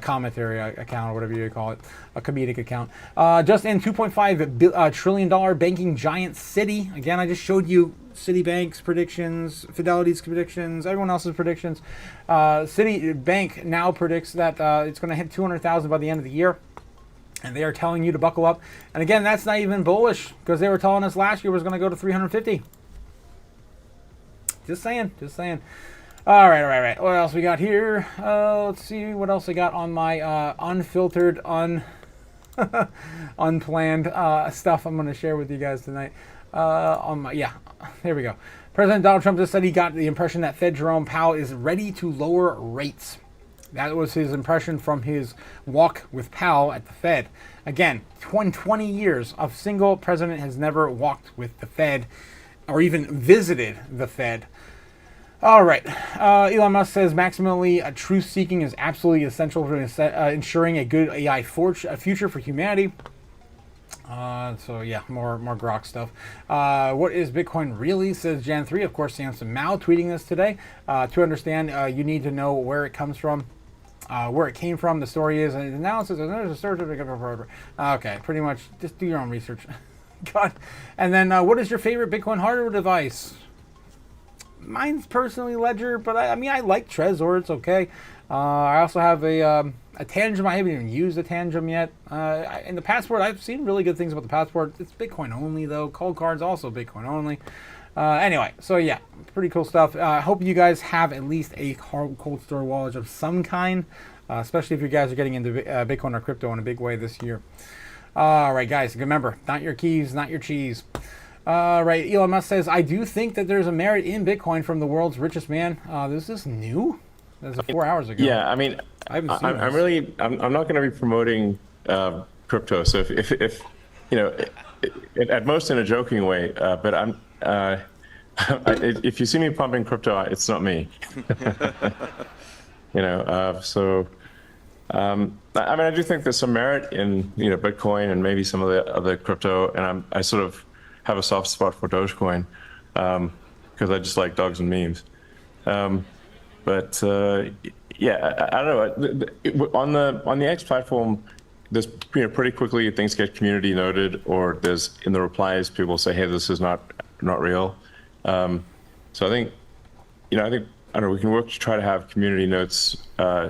commentary account or whatever you call it, a comedic account. Just in $2.5 trillion banking giant Citi. Again, I just showed you Citibank's predictions, Fidelity's predictions, everyone else's predictions. Citibank now predicts that it's going to hit 200,000 by the end of the year. And they are telling you to buckle up. And again, that's not even bullish, because they were telling us last year was going to go to 350. Just saying. All right. What else we got here? Let's see what else I got on my unfiltered, unplanned stuff I'm going to share with you guys tonight. There we go. President Donald Trump just said he got the impression that Fed Jerome Powell is ready to lower rates. That was his impression from his walk with Powell at the Fed. Again, 20 years, a single president has never walked with the Fed or even visited the Fed. All right. Elon Musk says maximally truth-seeking is absolutely essential for ensuring a good AI future for humanity. So yeah, more grok stuff. What is Bitcoin really, says Jan 3. Of course, Samson Mao tweeting this today. To understand, you need to know where it comes from. Where it came from, the story is, and analysis, and there's a search of forever. Okay, pretty much, just do your own research. God. And then, what is your favorite Bitcoin hardware device? Mine's personally Ledger, but I mean, I like Trezor, it's okay. I also have a Tangent. I haven't even used a Tangent yet. In the Passport, I've seen really good things about the Passport. It's Bitcoin only, though. Cold Card's also Bitcoin only. Anyway, so yeah, pretty cool stuff. I hope you guys have at least a cold store wallet of some kind, especially if you guys are getting into Bitcoin or crypto in a big way this year. All right, guys, remember, not your keys, not your cheese. Right, Elon Musk says, I do think that there's a merit in Bitcoin from the world's richest man. This is new? That's 4 hours ago. Yeah, I mean, I'm not going to be promoting crypto. So if you know, at most in a joking way, but I'm. If you see me pumping crypto, it's not me. You know, I mean, I do think there's some merit in, you know, Bitcoin and maybe some of the other crypto, and I sort of have a soft spot for Dogecoin because I just like dogs and memes. But yeah, I don't know. On the X platform, there's, you know, pretty quickly things get community noted, or there's in the replies people say, hey, this is not real. So I think, you know, I don't know, we can work to try to have community notes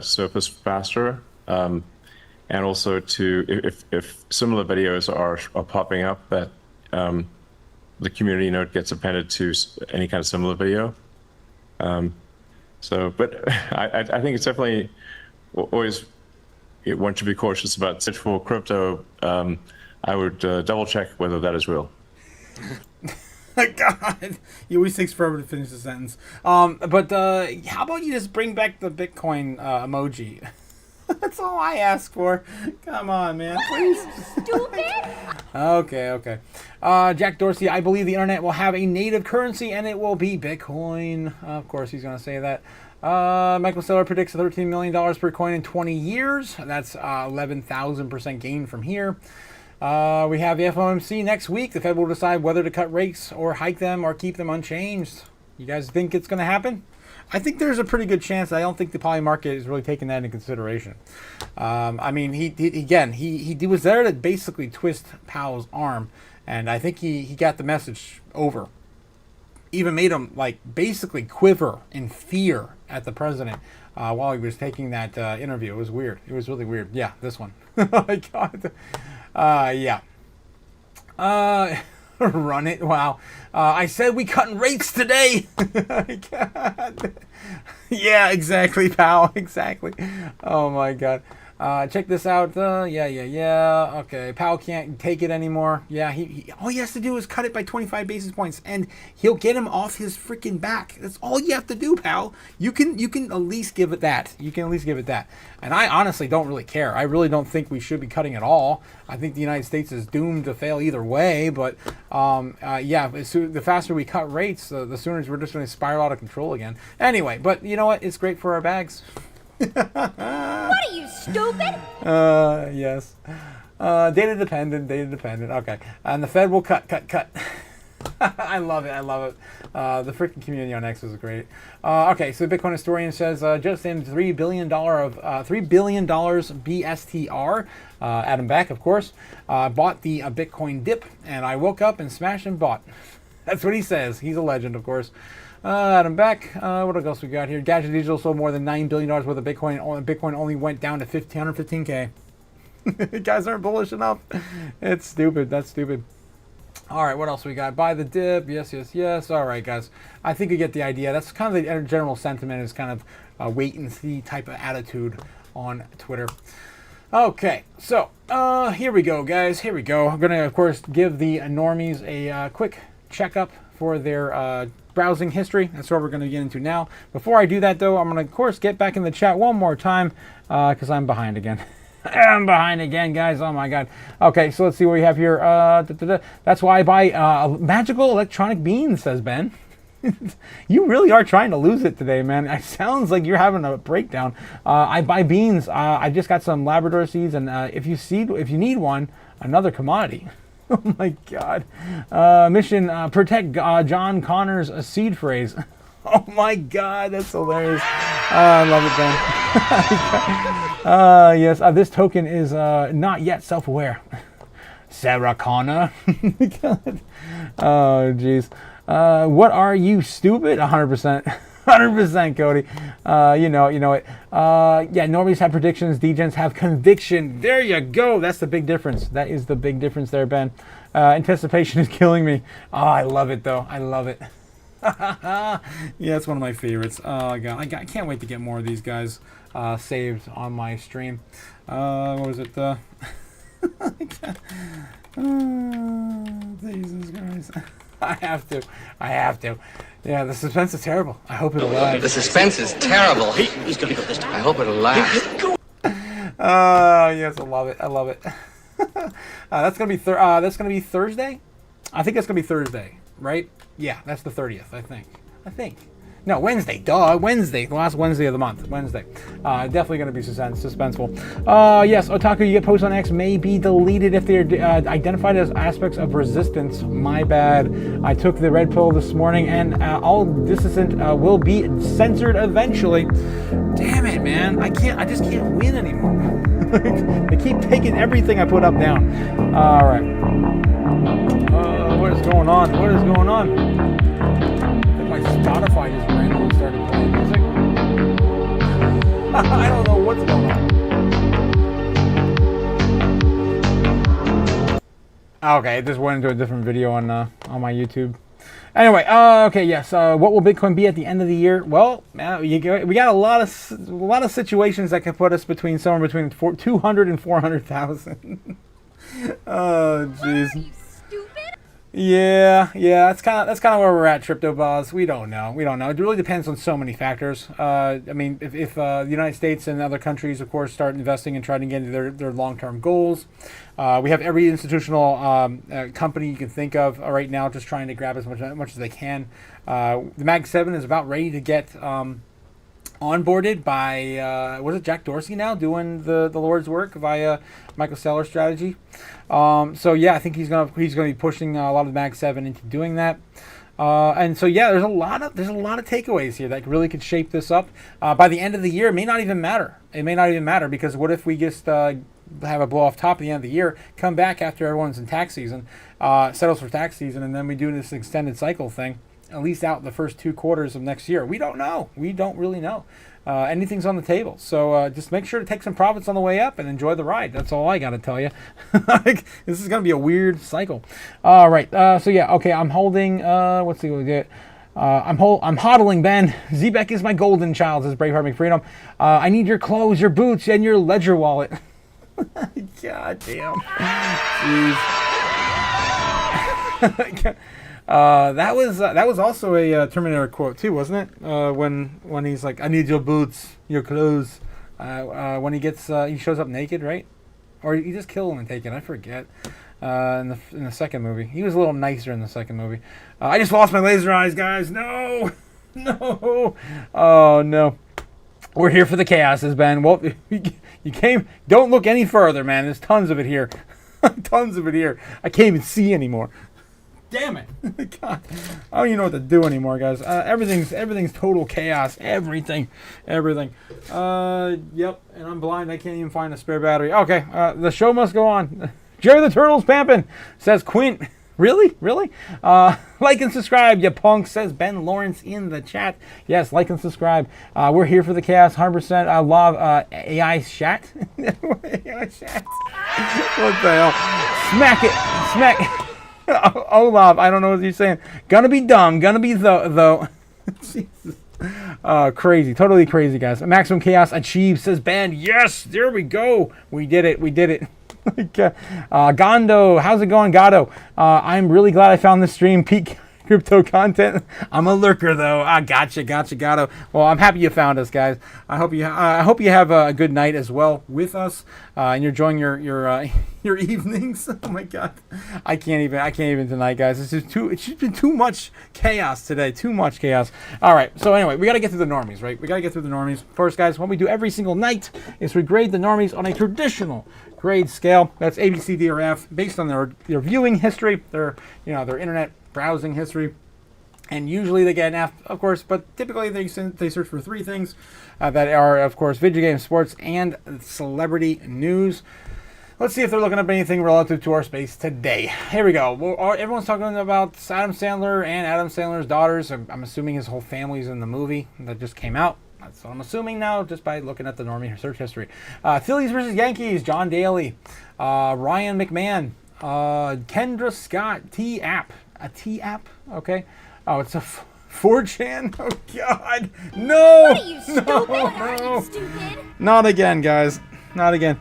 surface faster, and also to, if similar videos are popping up, that the community note gets appended to any kind of similar video. But I think it's definitely always, one should be cautious about search for crypto. I would double check whether that is real. God, he always takes forever to finish the sentence. But how about you just bring back the Bitcoin emoji? That's all I ask for. Come on, man, please. Stupid. Okay. Jack Dorsey, I believe the internet will have a native currency and it will be Bitcoin. Of course, he's going to say that. Michael Saylor predicts $13 million per coin in 20 years. That's 11,000% gain from here. We have the FOMC next week. The Fed will decide whether to cut rates or hike them or keep them unchanged. You guys think it's going to happen? I think there's a pretty good chance. I don't think the poly market is really taking that into consideration. I mean, he was there to basically twist Powell's arm, and I think he got the message over. Even made him like basically quiver in fear at the president while he was taking that interview. It was weird. It was really weird. Yeah, this one. Oh my God. Yeah. Run it. Wow. I said we cutting rates today. God. Yeah, exactly, pal. Exactly. Oh my God. Check this out. Yeah. Okay. Powell can't take it anymore. Yeah, he all he has to do is cut it by 25 basis points, and he'll get him off his freaking back. That's all you have to do, pal. You can at least give it that. You can at least give it that. And I honestly don't really care. I really don't think we should be cutting at all. I think the United States is doomed to fail either way. But yeah, the faster we cut rates, the sooner we're just going to spiral out of control again. Anyway, but you know what? It's great for our bags. What are you, stupid? Yes. Data dependent. Okay. And the Fed will cut. I love it. I love it. The freaking community on X is great. Okay, so Bitcoin historian says just in $3 billion BSTR. Adam Back, of course, bought the Bitcoin dip, and I woke up and smashed and bought. That's what he says. He's a legend, of course. Adam Back. What else we got here? Gadget Digital sold more than $9 billion worth of Bitcoin. Bitcoin only went down to 115K. You guys aren't bullish enough. It's stupid. That's stupid. All right, what else we got? Buy the dip. Yes, yes, yes. All right, guys. I think you get the idea. That's kind of the general sentiment, is kind of a wait and see type of attitude on Twitter. Okay, so here we go, guys. Here we go. I'm going to, of course, give the normies a quick checkup for their browsing history. That's what we're going to get into now. Before I do that, though, I'm going to, of course, get back in the chat one more time because I'm behind again. I'm behind again, guys. Oh, my God. Okay, so let's see what we have here. That's why I buy magical electronic beans, says Ben. You really are trying to lose it today, man. It sounds like you're having a breakdown. I buy beans. I just got some Labrador seeds, and if you need one, another commodity. Oh my God. Mission protect John Connor's seed phrase. Oh my God, that's hilarious. I love it, Ben. Yes, this token is not yet self-aware. Sarah Connor. Oh, jeez. What are you, stupid? 100%. 100%, Cody. You know it. Yeah, normies have predictions. Degens have conviction. There you go. That's the big difference. That is the big difference there, Ben. Anticipation is killing me. Oh, I love it, though. I love it. Yeah, it's one of my favorites. Oh, God. I can't wait to get more of these guys saved on my stream. What was it? Jesus Christ. I have to. Yeah, the suspense is terrible. I hope it'll last. The suspense is terrible. He's gonna go this time. I hope it'll last. Yes, I love it. I love it. That's gonna be Thursday. I think that's gonna be Thursday, right? Yeah, that's the 30th. I think. No, Wednesday. Duh, Wednesday. The last Wednesday of the month. Wednesday. Definitely going to be suspenseful. Yes, Otaku, you get posts on X may be deleted if they're identified as aspects of resistance. My bad. I took the red pill this morning, and all dissent will be censored eventually. Damn it, man. I just can't win anymore. They keep taking everything I put up down. All right. What is going on? My Spotify just randomly started playing music. I don't know what's going on. Okay, it just went into a different video on my YouTube. Anyway, okay, yes. What will Bitcoin be at the end of the year? Well, we got a lot of situations that could put us somewhere between 200 and 400,000. Oh, jeez. Yeah, that's kind of where we're at, Triptobas. We don't know. It really depends on so many factors. I mean, if the United States and other countries, of course, start investing and trying to get into their long-term goals, we have every institutional company you can think of right now just trying to grab as much as they can. The Mag 7 is about ready to get onboarded by was it Jack Dorsey now doing the Lord's work via Michael Saylor's strategy. So yeah, I think he's gonna be pushing a lot of the Mag 7 into doing that. And so yeah, there's a lot of takeaways here that really could shape this up. By the end of the year, it may not even matter. Because what if we just have a blow off top at the end of the year, come back after everyone's in tax season, settles for tax season, and then we do this extended cycle thing, at least out the first 2 quarters of next year. We don't know. We don't really know. Anything's on the table. So just make sure to take some profits on the way up and enjoy the ride. That's all I got to tell you. This is going to be a weird cycle. All right. So yeah, okay. I'm holding, let's see what we get. I'm hodling, Ben. Zebek is my golden child, says Braveheart McFreedom. I need your clothes, your boots, and your ledger wallet. God damn. Jeez. That was also a Terminator quote too, wasn't it? When he's like, "I need your boots, your clothes." When he shows up naked, right? Or you just kill him and take it. I forget. In the second movie, he was a little nicer in the second movie. I just lost my laser eyes, guys. No. Oh no. We're here for the chaos, says Ben. Well, you came. Don't look any further, man. There's tons of it here. Tons of it here. I can't even see anymore. damn it. God, I don't even know what to do anymore, guys. Everything's total chaos. Everything. Yep, and I'm blind. I can't even find a spare battery. Okay, the show must go on. Jerry the Turtle's pamping, says Quint. Really? Like and subscribe, you punk, says Ben Lawrence in the chat. Yes, like and subscribe. We're here for the chaos, 100%. I love AI chat. AI chat. What the hell? Smack. Olaf, I don't know what you're saying. Gonna be dumb. Gonna be though. Jesus. Crazy. Totally crazy, guys. Maximum chaos achieved, says Ben. Yes, there we go. We did it. Gondo, how's it going, Gado? I'm really glad I found this stream. Peak crypto content. I'm a lurker though. Gotcha, Gado. Well, I'm happy you found us, guys. I hope you have a good night as well with us, and you're enjoying your evenings. Oh my God, I can't even tonight, guys. It's just been too much chaos today. Too much chaos. All right. So anyway, we got to get through the normies, right? We got to get through the normies first, guys. What we do every single night is we grade the normies on a traditional grade scale. That's A, B, C, D, or F, based on their viewing history, their internet browsing history, and usually they get an F, of course, but typically they search for three things that are, of course, video games, sports, and celebrity news. Let's see if they're looking up anything relative to our space today. Here we go. Well, everyone's talking about Adam Sandler and Adam Sandler's daughters. I'm assuming his whole family's in the movie that just came out. That's what I'm assuming now, just by looking at the normie search history. Phillies versus Yankees, John Daly, Ryan McMahon, Kendra Scott, T-App. A T-App? Okay. Oh, it's a 4chan? Oh, God. No! What are you, stupid? Are you stupid? Not again, guys. Not again.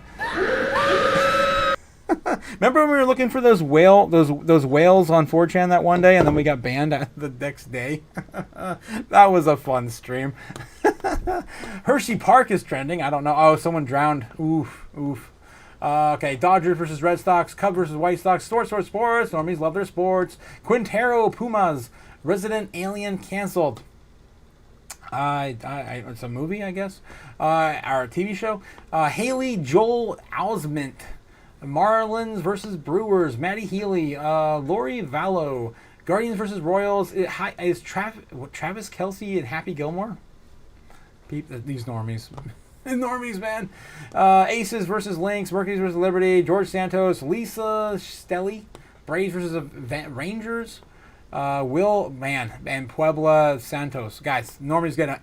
Remember when we were looking for those whales on 4chan that one day, and then we got banned the next day? That was a fun stream. Hershey Park is trending. I don't know. Oh, someone drowned. Oof. Okay, Dodgers versus Red Sox, Cubs versus White Sox, sports. Normies love their sports. Quintero Pumas, Resident Alien canceled. It's a movie, I guess. Our TV show. Haley Joel Osment, Marlins versus Brewers, Matty Healy, Lori Vallow, Guardians versus Royals. Is Travis Kelce and Happy Gilmore? These normies. Normies, man. Aces versus Lynx, Mercury versus Liberty, George Santos, Lisa Stelly, Braves versus Rangers, and Puebla Santos. Guys, Normies get an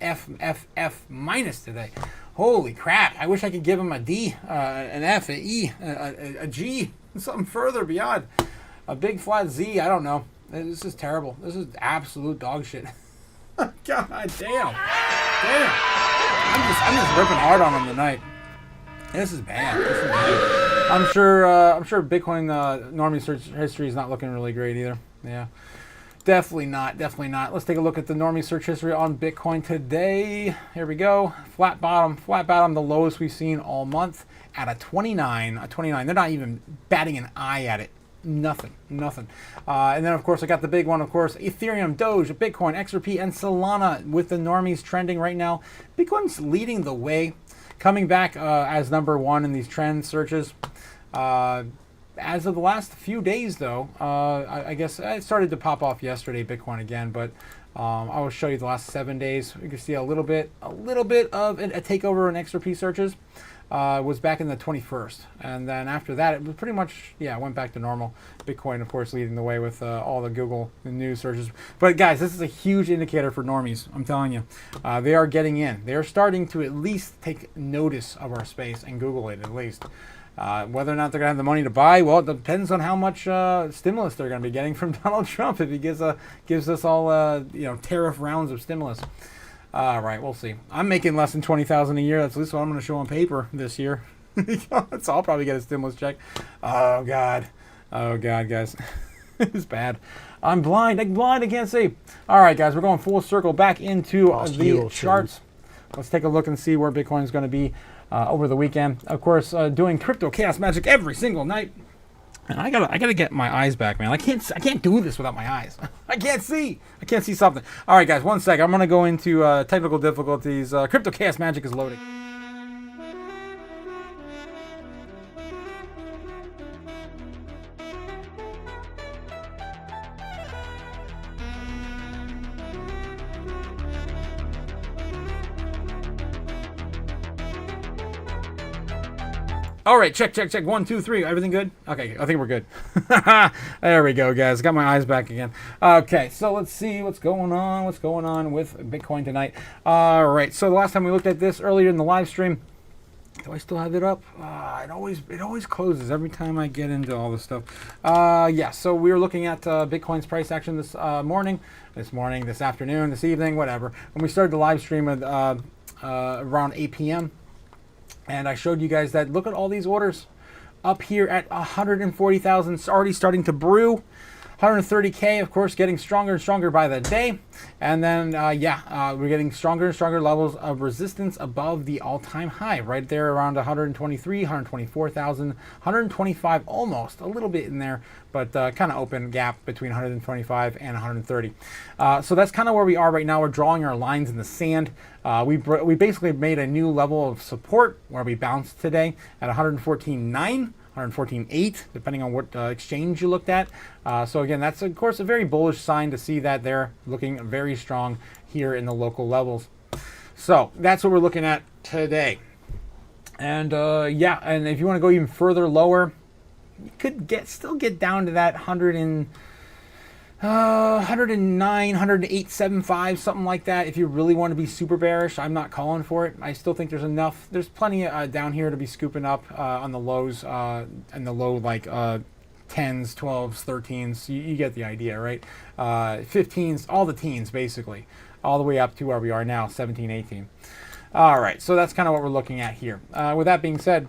F minus today. Holy crap. I wish I could give him a D, an F, an E, a G, something further beyond. A big flat Z, I don't know. This is terrible. This is absolute dog shit. God damn. I'm just ripping hard on him tonight. This is bad. I'm sure Bitcoin normie search history is not looking really great either. Yeah. Definitely not. Let's take a look at the normie search history on Bitcoin today. Here we go. Flat bottom, the lowest we've seen all month at a 29. They're not even batting an eye at it. Nothing. And then, of course, I got the big one, of course, Ethereum, Doge, Bitcoin, XRP, and Solana with the normies trending right now. Bitcoin's leading the way, coming back as number one in these trend searches. As of the last few days, though, I guess it started to pop off yesterday, Bitcoin again, but I will show you the last 7 days. You can see a little bit of a takeover in XRP searches. Was back in the 21st, and then after that it was pretty much went back to normal. Bitcoin, of course, leading the way with all the Google news searches. But guys, this is a huge indicator for normies. I'm telling you, they are getting in. They are starting to at least take notice of our space and Google it at least. Whether or not they're gonna have the money to buy, well, it depends on how much stimulus they're gonna be getting from Donald Trump if he gives us all tariff rounds of stimulus. Right, we'll see. I'm making less than $20,000 a year. That's at least what I'm going to show on paper this year. So I'll probably get a stimulus check. Oh God, guys, it's bad. I'm blind. I can't see. All right, guys, we're going full circle back into the charts. Let's take a look and see where Bitcoin is going to be over the weekend. Of course, doing crypto chaos magic every single night. And I gotta get my eyes back, man. I can't do this without my eyes. I can't see something. All right, guys, 1 sec. I'm gonna go into technical difficulties. Crypto chaos magic is loading. All right, check. 1, 2, 3. Everything good? Okay, I think we're good. There we go, guys. Got my eyes back again. Okay, so let's see what's going on. What's going on with Bitcoin tonight? All right. So the last time we looked at this earlier in the live stream, do I still have it up? It always closes every time I get into all this stuff. Yeah. So we were looking at Bitcoin's price action this this afternoon, this evening, whatever. When we started the live stream at around 8 p.m. And I showed you guys that look at all these orders up here at 140,000. It's already starting to brew. 130K, of course, getting stronger and stronger by the day. And then, we're getting stronger and stronger levels of resistance above the all-time high. Right there around 123, 124,000, 125 almost. A little bit in there, but kind of open gap between 125 and 130. So that's kind of where we are right now. We're drawing our lines in the sand. We basically made a new level of support where we bounced today at 114.9. 114.8, depending on what exchange you looked at. So again, that's of course a very bullish sign to see that they're looking very strong here in the local levels. So that's what we're looking at today. And and if you want to go even further lower, you could still get down to that 109, 108.75, something like that. If you really want to be super bearish, I'm not calling for it. I still think there's enough. There's plenty down here to be scooping up on the lows and the low like 10s, 12s, 13s. You get the idea, right? 15s, all the teens basically, all the way up to where we are now, 17, 18. All right, so that's kind of what we're looking at here. With that being said,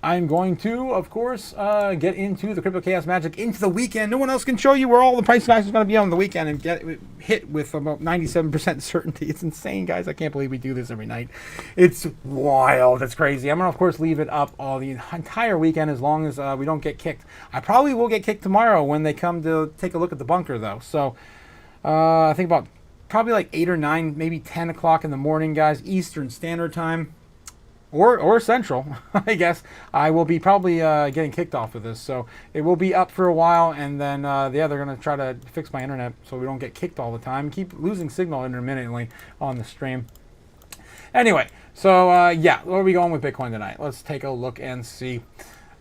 I'm going to, of course, get into the Crypto Chaos Magic into the weekend. No one else can show you where all the price action is going to be on the weekend and get hit with about 97% certainty. It's insane, guys. I can't believe we do this every night. It's wild. It's crazy. I'm going to, of course, leave it up all the entire weekend as long as we don't get kicked. I probably will get kicked tomorrow when they come to take a look at the bunker, though. So I think about probably like 8 or 9, maybe 10 o'clock in the morning, guys, Eastern Standard Time. Or Central, I guess. I will be probably getting kicked off of this. So it will be up for a while, and then, they're going to try to fix my internet so we don't get kicked all the time. Keep losing signal intermittently on the stream. Anyway, so, where are we going with Bitcoin tonight? Let's take a look and see.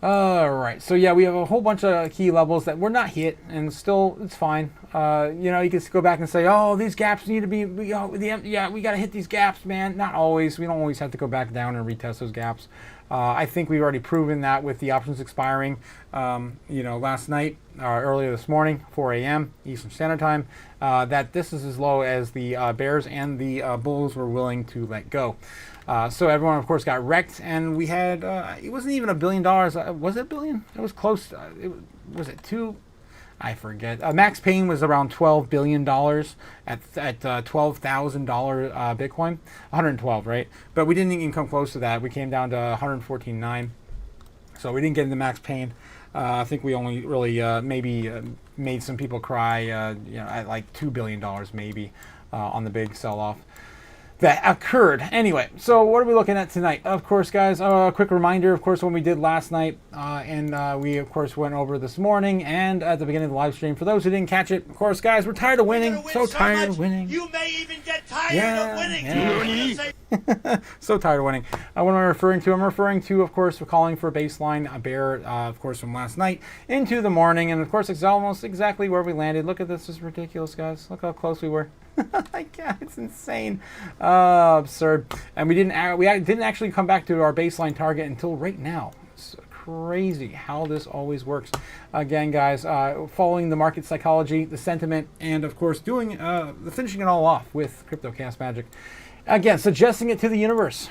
All right, so yeah, we have a whole bunch of key levels that were not hit, and still, it's fine. You can go back and say, oh, these gaps need to be, we got to hit these gaps, man. Not always. We don't always have to go back down and retest those gaps. I think we've already proven that with the options expiring, last night, earlier this morning, 4 a.m. Eastern Standard Time, that this is as low as the bears and the bulls were willing to let go. So everyone, of course, got wrecked, and we had, it wasn't even $1 billion. Was it $1 billion? It was close. Was it 2? I forget. Max Payne was around $12 billion at $12,000 Bitcoin. 112, right? But we didn't even come close to that. We came down to 114.9. So we didn't get into Max Payne. I think we only really made some people cry, at like $2 billion maybe on the big sell-off that occurred. Anyway, so what are we looking at tonight? Of course, guys, a quick reminder, of course, what we did last night, and we, of course, went over this morning and at the beginning of the live stream. For those who didn't catch it, of course, guys, we're tired of winning. So tired of winning. You may even get tired of winning. Yeah. So tired of winning. What am I referring to? I'm referring to, of course, calling for a baseline, a bear, of course, from last night into the morning. And, of course, it's almost exactly where we landed. Look at this. This is ridiculous, guys. Look how close we were. My God, it's insane. Absurd. And we didn't actually come back to our baseline target until right now. It's crazy how this always works. Again, guys, following the market psychology, the sentiment, and, of course, doing finishing it all off with Crypto Chaos Magic. Again, suggesting it to the universe.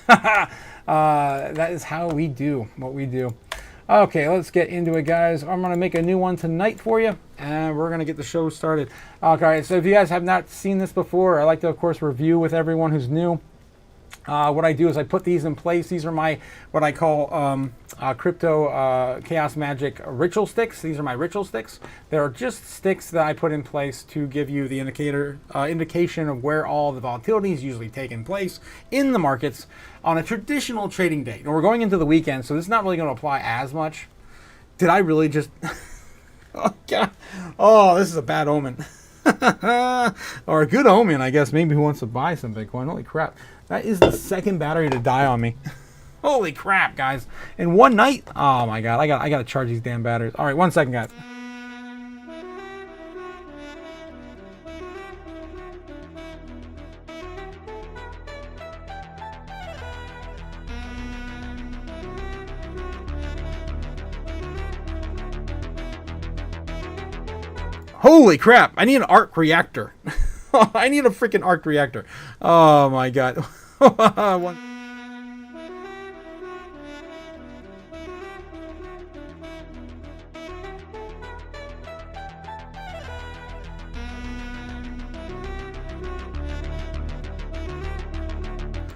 That is how we do what we do. Okay, let's get into it, guys. I'm going to make a new one tonight for you, and we're going to get the show started. Okay, so if you guys have not seen this before, I like to, of course, review with everyone who's new. What I do is I put these in place. These are my, what I call Crypto Chaos Magic ritual sticks. These are my ritual sticks. They're just sticks that I put in place to give you the indication of where all the volatility is usually taking place in the markets on a traditional trading day. And we're going into the weekend, so this is not really going to apply as much. Did I really just... Oh, God. Oh, this is a bad omen. Or a good omen, I guess. Maybe who wants to buy some Bitcoin. Holy crap. That is the second battery to die on me. Holy crap, guys! In one night? Oh my god! I got to charge these damn batteries. All right, 1 second, guys. Holy crap! I need an arc reactor. I need a freaking arc reactor. Oh my god.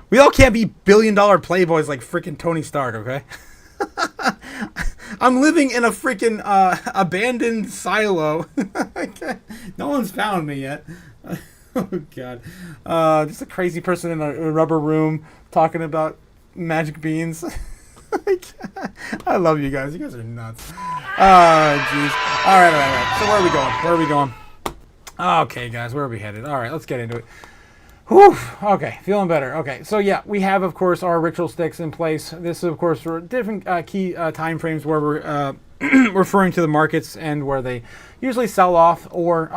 We all can't be billion-dollar playboys like freaking Tony Stark, okay? I'm living in a freaking abandoned silo. No one's found me yet. Oh god. Just a crazy person in a rubber room talking about magic beans. I love you guys. You guys are nuts. Oh jeez. All right. So where are we going? Where are we going? Okay, guys, where are we headed? All right, let's get into it. Whew. Okay, feeling better. Okay, so yeah, we have, of course, our ritual sticks in place. This is, of course, for different key time frames where we're referring to the markets and where they usually sell off or,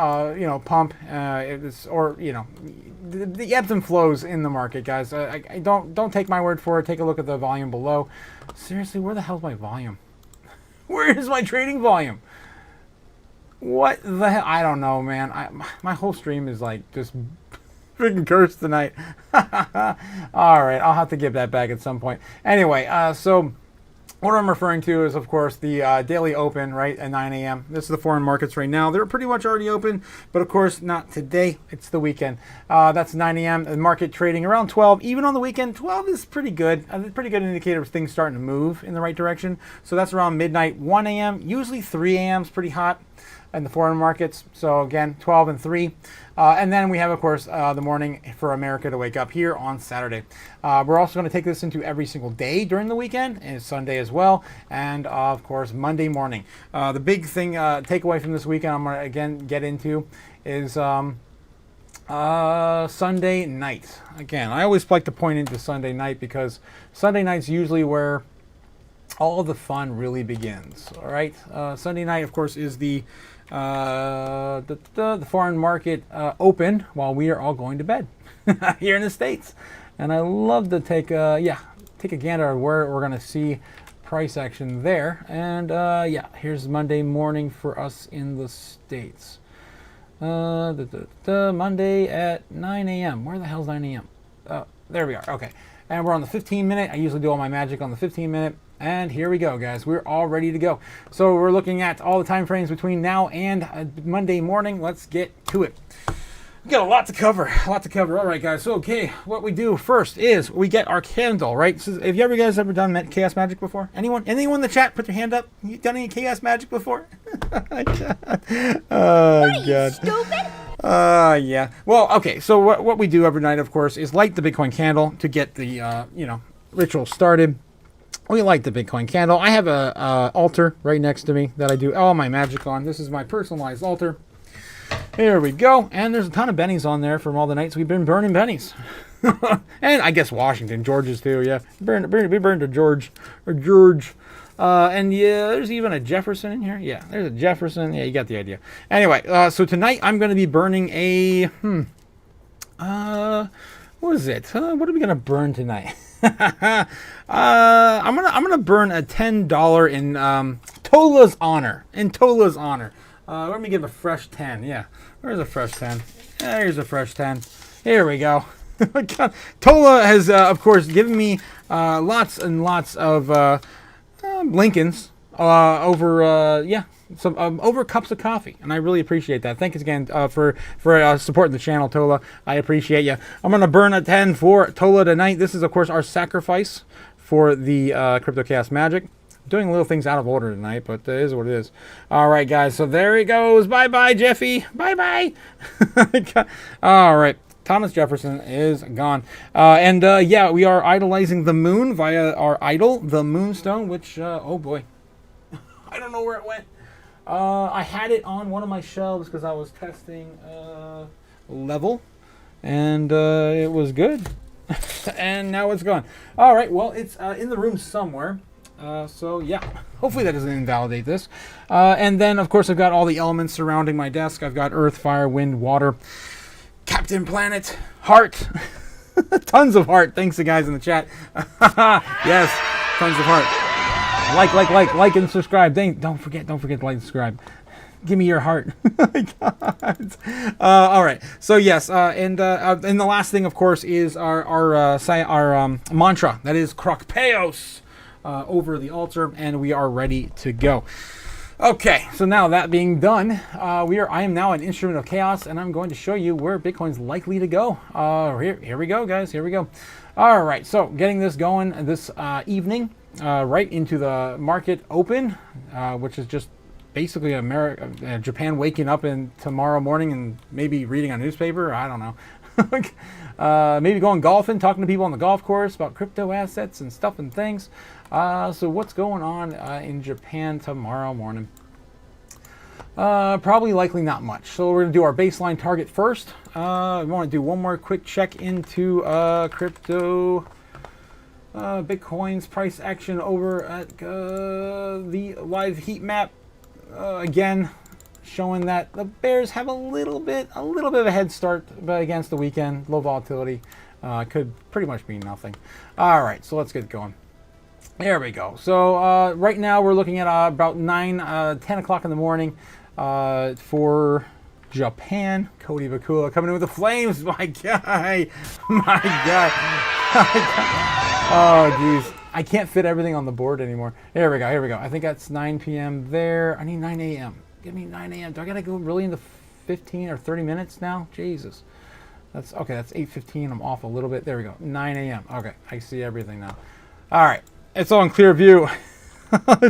pump, or, the ebbs and flows in the market, guys. I don't take my word for it. Take a look at the volume below. Seriously, where the hell's my volume? Where is my trading volume? What the hell? I don't know, man. My whole stream is like just freaking cursed tonight. All right, I'll have to give that back at some point. Anyway, so what I'm referring to is, of course, the daily open, right, at 9 a.m. This is the foreign markets right now. They're pretty much already open, but of course not today. It's the weekend. That's 9 a.m. The market trading around 12. Even on the weekend, 12 is pretty good. A pretty good indicator of things starting to move in the right direction. So that's around midnight, 1 a.m. Usually 3 a.m. is pretty hot in the foreign markets. So again, 12 and 3. And then we have, of course, the morning for America to wake up here on Saturday. We're also going to take this into every single day during the weekend, and Sunday as well, and of course, Monday morning. The big thing, takeaway from this weekend I'm going to, again, get into is Sunday night. Again, I always like to point into Sunday night because Sunday night's usually where all of the fun really begins. All right, Sunday night, of course, is the foreign market open while we are all going to bed here in the States. And I love to take a gander at where we're going to see price action there. And here's Monday morning for us in the States. Monday at 9 a.m. Where the hell's 9 a.m.? There we are. Okay. And we're on the 15-minute. I usually do all my magic on the 15-minute. And here we go, guys. We're all ready to go. So we're looking at all the time frames between now and Monday morning. Let's get to it. We've got a lot to cover. All right, guys. So, okay, what we do first is we get our candle, right? So have you guys ever done chaos magic before? Anyone in the chat, put your hand up. You done any chaos magic before? Oh, God. Stupid? Yeah. Well, okay. So what we do every night, of course, is light the Bitcoin candle to get the ritual started. We light the Bitcoin candle. I have a altar right next to me that I do all my magic on. This is my personalized altar. There we go. And there's a ton of bennies on there from all the nights we've been burning bennies. And I guess Washington, George's too, yeah. We burned a George. And yeah, there's even a Jefferson in here. Yeah, there's a Jefferson. Yeah, you got the idea. Anyway, so tonight I'm going to be burning a... what is it? What are we going to burn tonight? I'm gonna burn a $10 in Tola's honor. Let me give a fresh 10. Yeah, where's a fresh 10? Here's a fresh 10. Here we go. Tola has, of course, given me lots and lots of Lincolns over cups of coffee, and I really appreciate that. Thanks again for supporting the channel, Tola. I appreciate you. I'm gonna burn a 10 for Tola tonight. This is, of course, our sacrifice for the Crypto Chaos magic. Doing little things out of order tonight, but it is what it is. All right, guys. So there he goes. Bye, bye, Jeffy. Bye, bye. All right. Thomas Jefferson is gone. We are idolizing the moon via our idol, the Moonstone, which, oh boy. I don't know where it went. I had it on one of my shelves because I was testing level, and it was good. And now it's gone. All right, well, it's in the room somewhere. So yeah, hopefully that doesn't invalidate this. And then, of course, I've got all the elements surrounding my desk. I've got earth, fire, wind, water, Captain Planet, heart. Tons of heart. Thanks to guys in the chat. Yes, tons of heart. Like, and subscribe. Don't forget to like and subscribe. Give me your heart. Oh my God. All right. So yes, and the last thing, of course, is our mantra. That is Krokpeos over the altar, and we are ready to go. Okay. So now that being done, I am now an instrument of chaos, and I'm going to show you where Bitcoin's likely to go. Here we go, guys. Here we go. All right. So getting this going this evening, right into the market open, which is just basically Japan waking up tomorrow morning and maybe reading a newspaper. I don't know. Maybe going golfing, talking to people on the golf course about crypto assets and stuff and things. So what's going on in Japan tomorrow morning? Probably likely not much. So we're going to do our baseline target first. We want to do one more quick check into crypto. Bitcoin's price action over at the live heat map. Again, showing that the bears have a little bit of a head start, but against the weekend, low volatility, could pretty much mean nothing. All right, so let's get going. There we go. So right now we're looking at about 10 o'clock in the morning for Japan. Cody Bakula coming in with the flames, my guy, my guy. Oh, geez. I can't fit everything on the board anymore. Here we go. I think that's 9 p.m. there. I need 9 a.m. Give me 9 a.m. Do I got to go really into 15 or 30 minutes now? Jesus. That's 8:15. I'm off a little bit. There we go. 9 a.m. Okay, I see everything now. All right. It's all in clear view.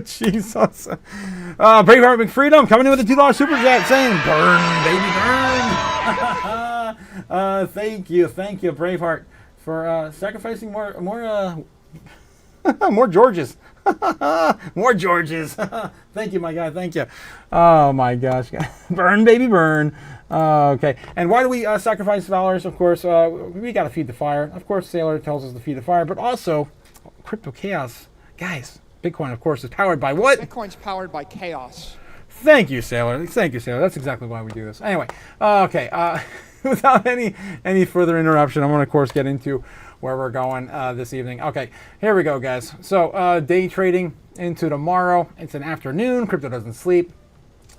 Jesus. Braveheart McFreedom coming in with a $2 super chat saying, burn, baby, burn. Thank you, Braveheart, for sacrificing more more Georges. More Georges. Thank you, my guy. Thank you. Oh, my gosh. Burn, baby, burn. Okay. And why do we sacrifice dollars? Of course, we got to feed the fire. Of course, Sailor tells us to feed the fire. But also, Crypto Chaos. Guys, Bitcoin, of course, is powered by what? Bitcoin's powered by chaos. Thank you, Sailor. That's exactly why we do this. Anyway, okay. Without any further interruption, I'm going to, of course, get into where we're going this evening. Okay, here we go, guys. So day trading into tomorrow. It's an afternoon. Crypto doesn't sleep.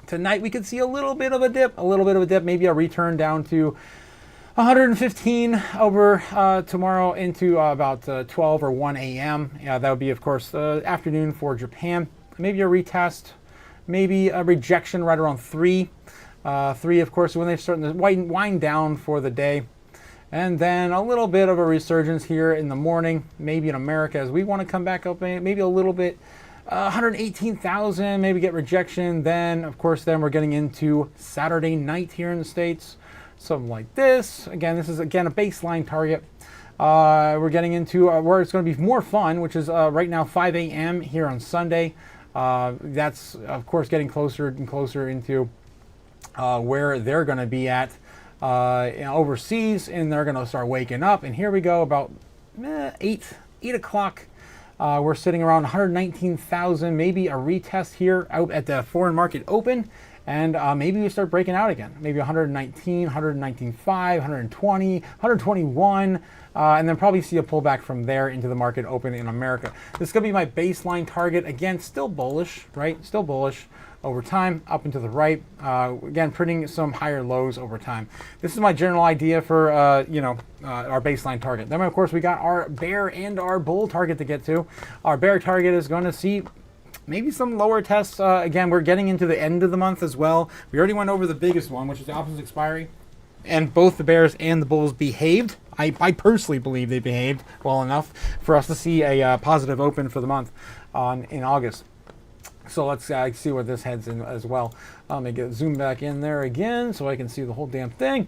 Tonight we could see a little bit of a dip, maybe a return down to 115 over tomorrow into about 12 or 1 a.m. Yeah, that would be, of course, the afternoon for Japan. Maybe a retest, maybe a rejection right around 3. 3, of course, when they're starting to wind down for the day. And then a little bit of a resurgence here in the morning, maybe in America, as we want to come back up, maybe a little bit, 118,000, maybe get rejection. Then, of course, we're getting into Saturday night here in the States, something like this. Again, this is, a baseline target. We're getting into where it's going to be more fun, which is right now 5 a.m. here on Sunday. That's, of course, getting closer and closer into where they're going to be at. Overseas, and they're going to start waking up. And here we go, about 8 o'clock. We're sitting around 119,000, maybe a retest here out at the foreign market open, and maybe we start breaking out again. Maybe 119, 119.5, 120, 121, and then probably see a pullback from there into the market open in America. This is going to be my baseline target. Again, still bullish, right? Still bullish over time, up and to the right. Again, printing some higher lows over time. This is my general idea for our baseline target. Then, of course, we got our bear and our bull target to get to. Our bear target is going to see maybe some lower tests. Again, we're getting into the end of the month as well. We already went over the biggest one, which is the options expiry. And both the bears and the bulls behaved. I personally believe they behaved well enough for us to see a positive open for the month in August. So let's see where this heads in as well. Let me zoom back in there again so I can see the whole damn thing.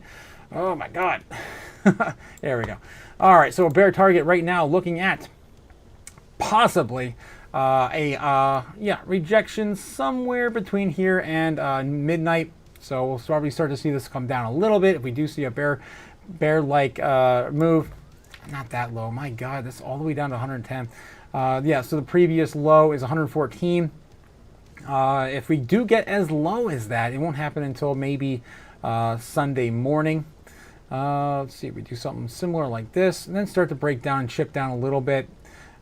Oh my God. There we go. All right, so a bear target right now looking at possibly rejection somewhere between here and midnight. So we'll probably start to see this come down a little bit if we do see a bear-like move. not that low. My God, this is all the way down to 110. Yeah, so the previous low is 114. If we do get as low as that, it won't happen until maybe Sunday morning. Let's see, we do something similar like this, and then start to break down and chip down a little bit.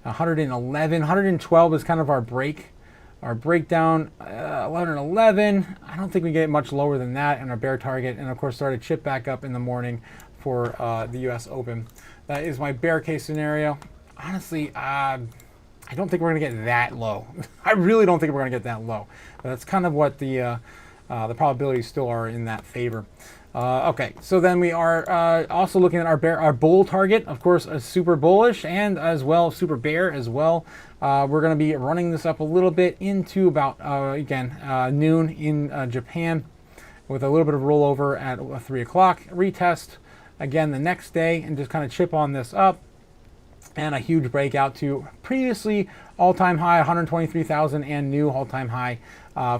111, 112 is kind of our break. Our breakdown, 111. I don't think we get much lower than that, and our bear target, and of course start to chip back up in the morning for the U.S. Open. That is my bear case scenario. Honestly, I don't think we're going to get that low. I really don't think we're going to get that low. But that's kind of what the probabilities still are in that favor. Okay, so then we are also looking at our bull target, of course, a super bullish and as well super bear as well. We're going to be running this up a little bit into about noon in Japan, with a little bit of rollover at 3 o'clock. Retest again the next day and just kind of chip on this up. And a huge breakout to previously all-time high 123,000 and new all-time high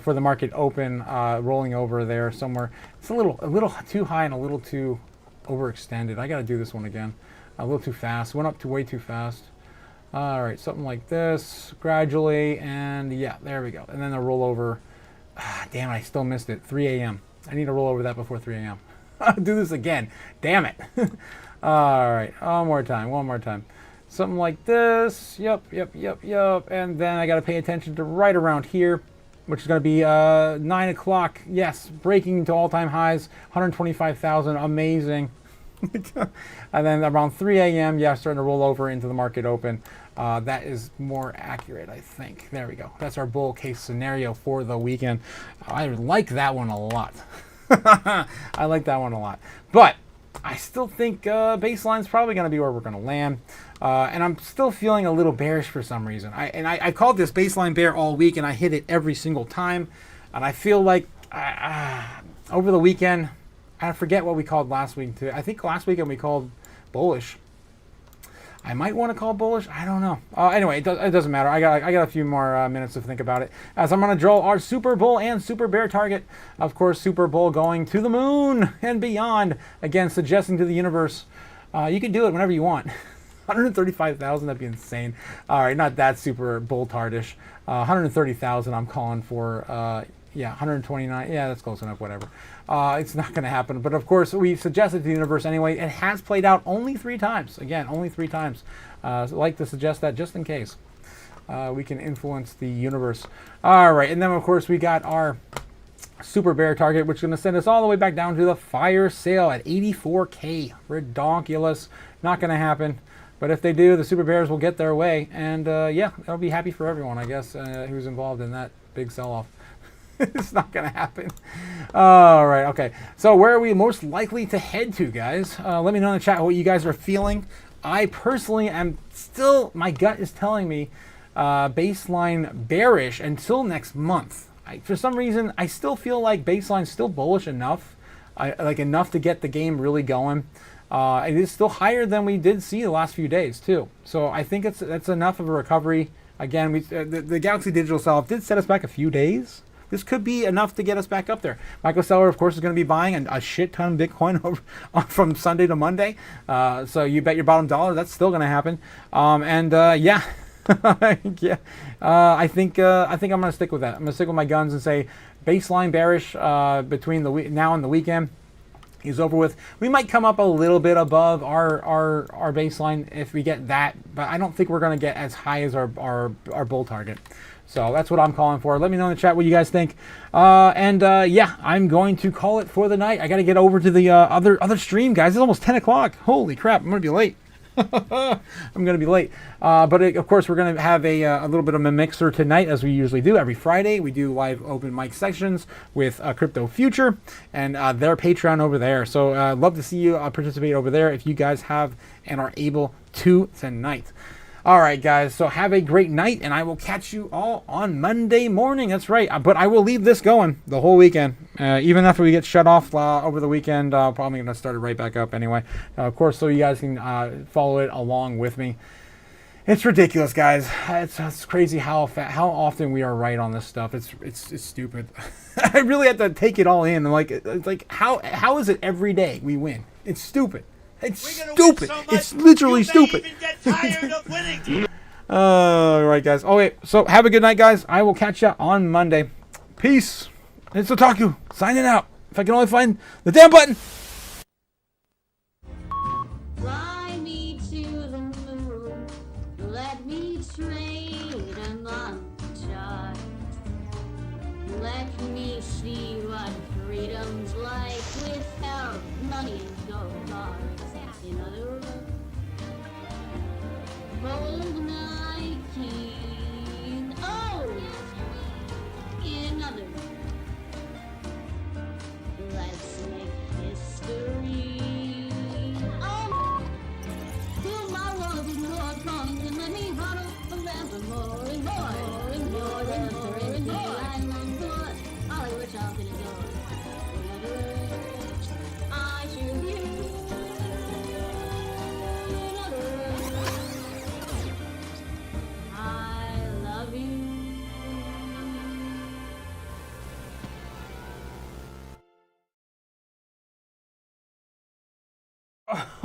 for the market open, rolling over there somewhere. It's a little too high and a little too overextended. I got to do this one again. A little too fast. Went up to way too fast. All right, something like this gradually, and yeah, there we go. And then the rollover. Damn it, I still missed it. 3 a.m. I need to roll over that before 3 a.m. Do this again. Damn it. All right, one more time. Something like this. Yep. And then I got to pay attention to right around here, which is going to be 9 o'clock. Yes, breaking to all-time highs, 125,000. Amazing. And then around 3 a.m., yeah, starting to roll over into the market open. That is more accurate, I think. There we go. That's our bull case scenario for the weekend. I like that one a lot. I like that one a lot. But I still think baseline's probably going to be where we're going to land. And I'm still feeling a little bearish for some reason. I called this baseline bear all week, and I hit it every single time. And I feel like over the weekend, I forget what we called last week. I think last weekend we called bullish. I might want to call bullish. I don't know. Anyway, it doesn't matter. I got a few more minutes to think about it. As I'm going to draw our super bull and super bear target. Of course, super bull going to the moon and beyond. Again, suggesting to the universe, you can do it whenever you want. 135,000, that'd be insane. All right, not that super bull tardish. 130,000 I'm calling for. Yeah, 129. Yeah, that's close enough, whatever. It's not going to happen. But of course, we suggested to the universe anyway. It has played out only 3 times. Again, only 3 times. So I like to suggest that just in case we can influence the universe. All right, and then of course we got our super bear target, which is going to send us all the way back down to the fire sale at 84K. Redonkulous. Not going to happen. But if they do, the super bears will get their way. And yeah, that'll be happy for everyone, I guess, who's involved in that big sell-off. It's not going to happen. All right, okay. So where are we most likely to head to, guys? Let me know in the chat what you guys are feeling. I personally am still, my gut is telling me baseline bearish until next month. For some reason, I still feel like baseline's still bullish enough, like enough to get the game really going. It is still higher than we did see the last few days, too. So I think that's enough of a recovery. Again, the Galaxy Digital sell-off did set us back a few days. This could be enough to get us back up there. Michael Seller, of course, is going to be buying a shit ton of Bitcoin over, from Sunday to Monday. So you bet your bottom dollar that's still going to happen. Yeah, yeah. I think I'm going to stick with that. I'm going to stick with my guns and say baseline bearish between now and the weekend is over with. We might come up a little bit above our baseline if we get that, but I don't think we're going to get as high as our bull target. So that's what I'm calling for. Let me know in the chat what you guys think. Yeah, I'm going to call it for the night. I got to get over to the other stream, guys. It's almost 10 o'clock. Holy crap, I'm going to be late. I'm going to be late. But of course, we're going to have a little bit of a mixer tonight, as we usually do. Every Friday, we do live open mic sections with Crypto Future and their Patreon over there. So love to see you participate over there if you guys have and are able to tonight. All right, guys, so have a great night, and I will catch you all on Monday morning. That's right, but I will leave this going the whole weekend. Even after we get shut off over the weekend, probably going to start it right back up anyway. Of course, so you guys can follow it along with me. It's ridiculous, guys. It's crazy how often we are right on this stuff. It's stupid. I really have to take it all in. It's like how is it every day we win? It's stupid. It's We're gonna win stupid. so much, It's literally you may stupid. even get tired of winning. All right, guys. Oh, wait. So have a good night, guys. I will catch you on Monday. Peace. It's Otaku signing out. If I can only find the damn button. Fly me to the moon. Let me trade among stars. Let me see what freedom's like without money and gold bars. In other words, hold my king. Oh! In other words, let's make history. Oh! Fill my world with more songs and let me huddle forever more and more and more and more and more. I long for all of which I'll be adored. In other words, I choose you. In other words, I love you.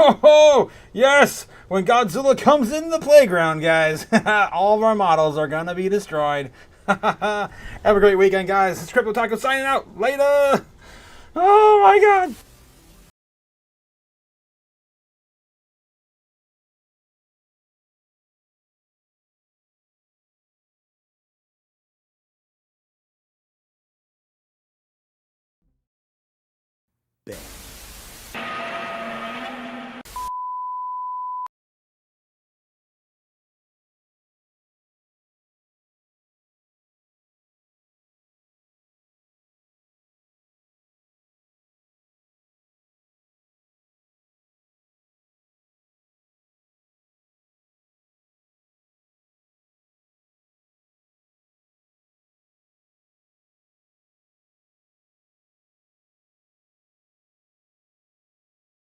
Oh, yes! When Godzilla comes in the playground, guys, all of our models are gonna be destroyed. Have a great weekend, guys. It's Crypto Otaku signing out. Later! Oh my god!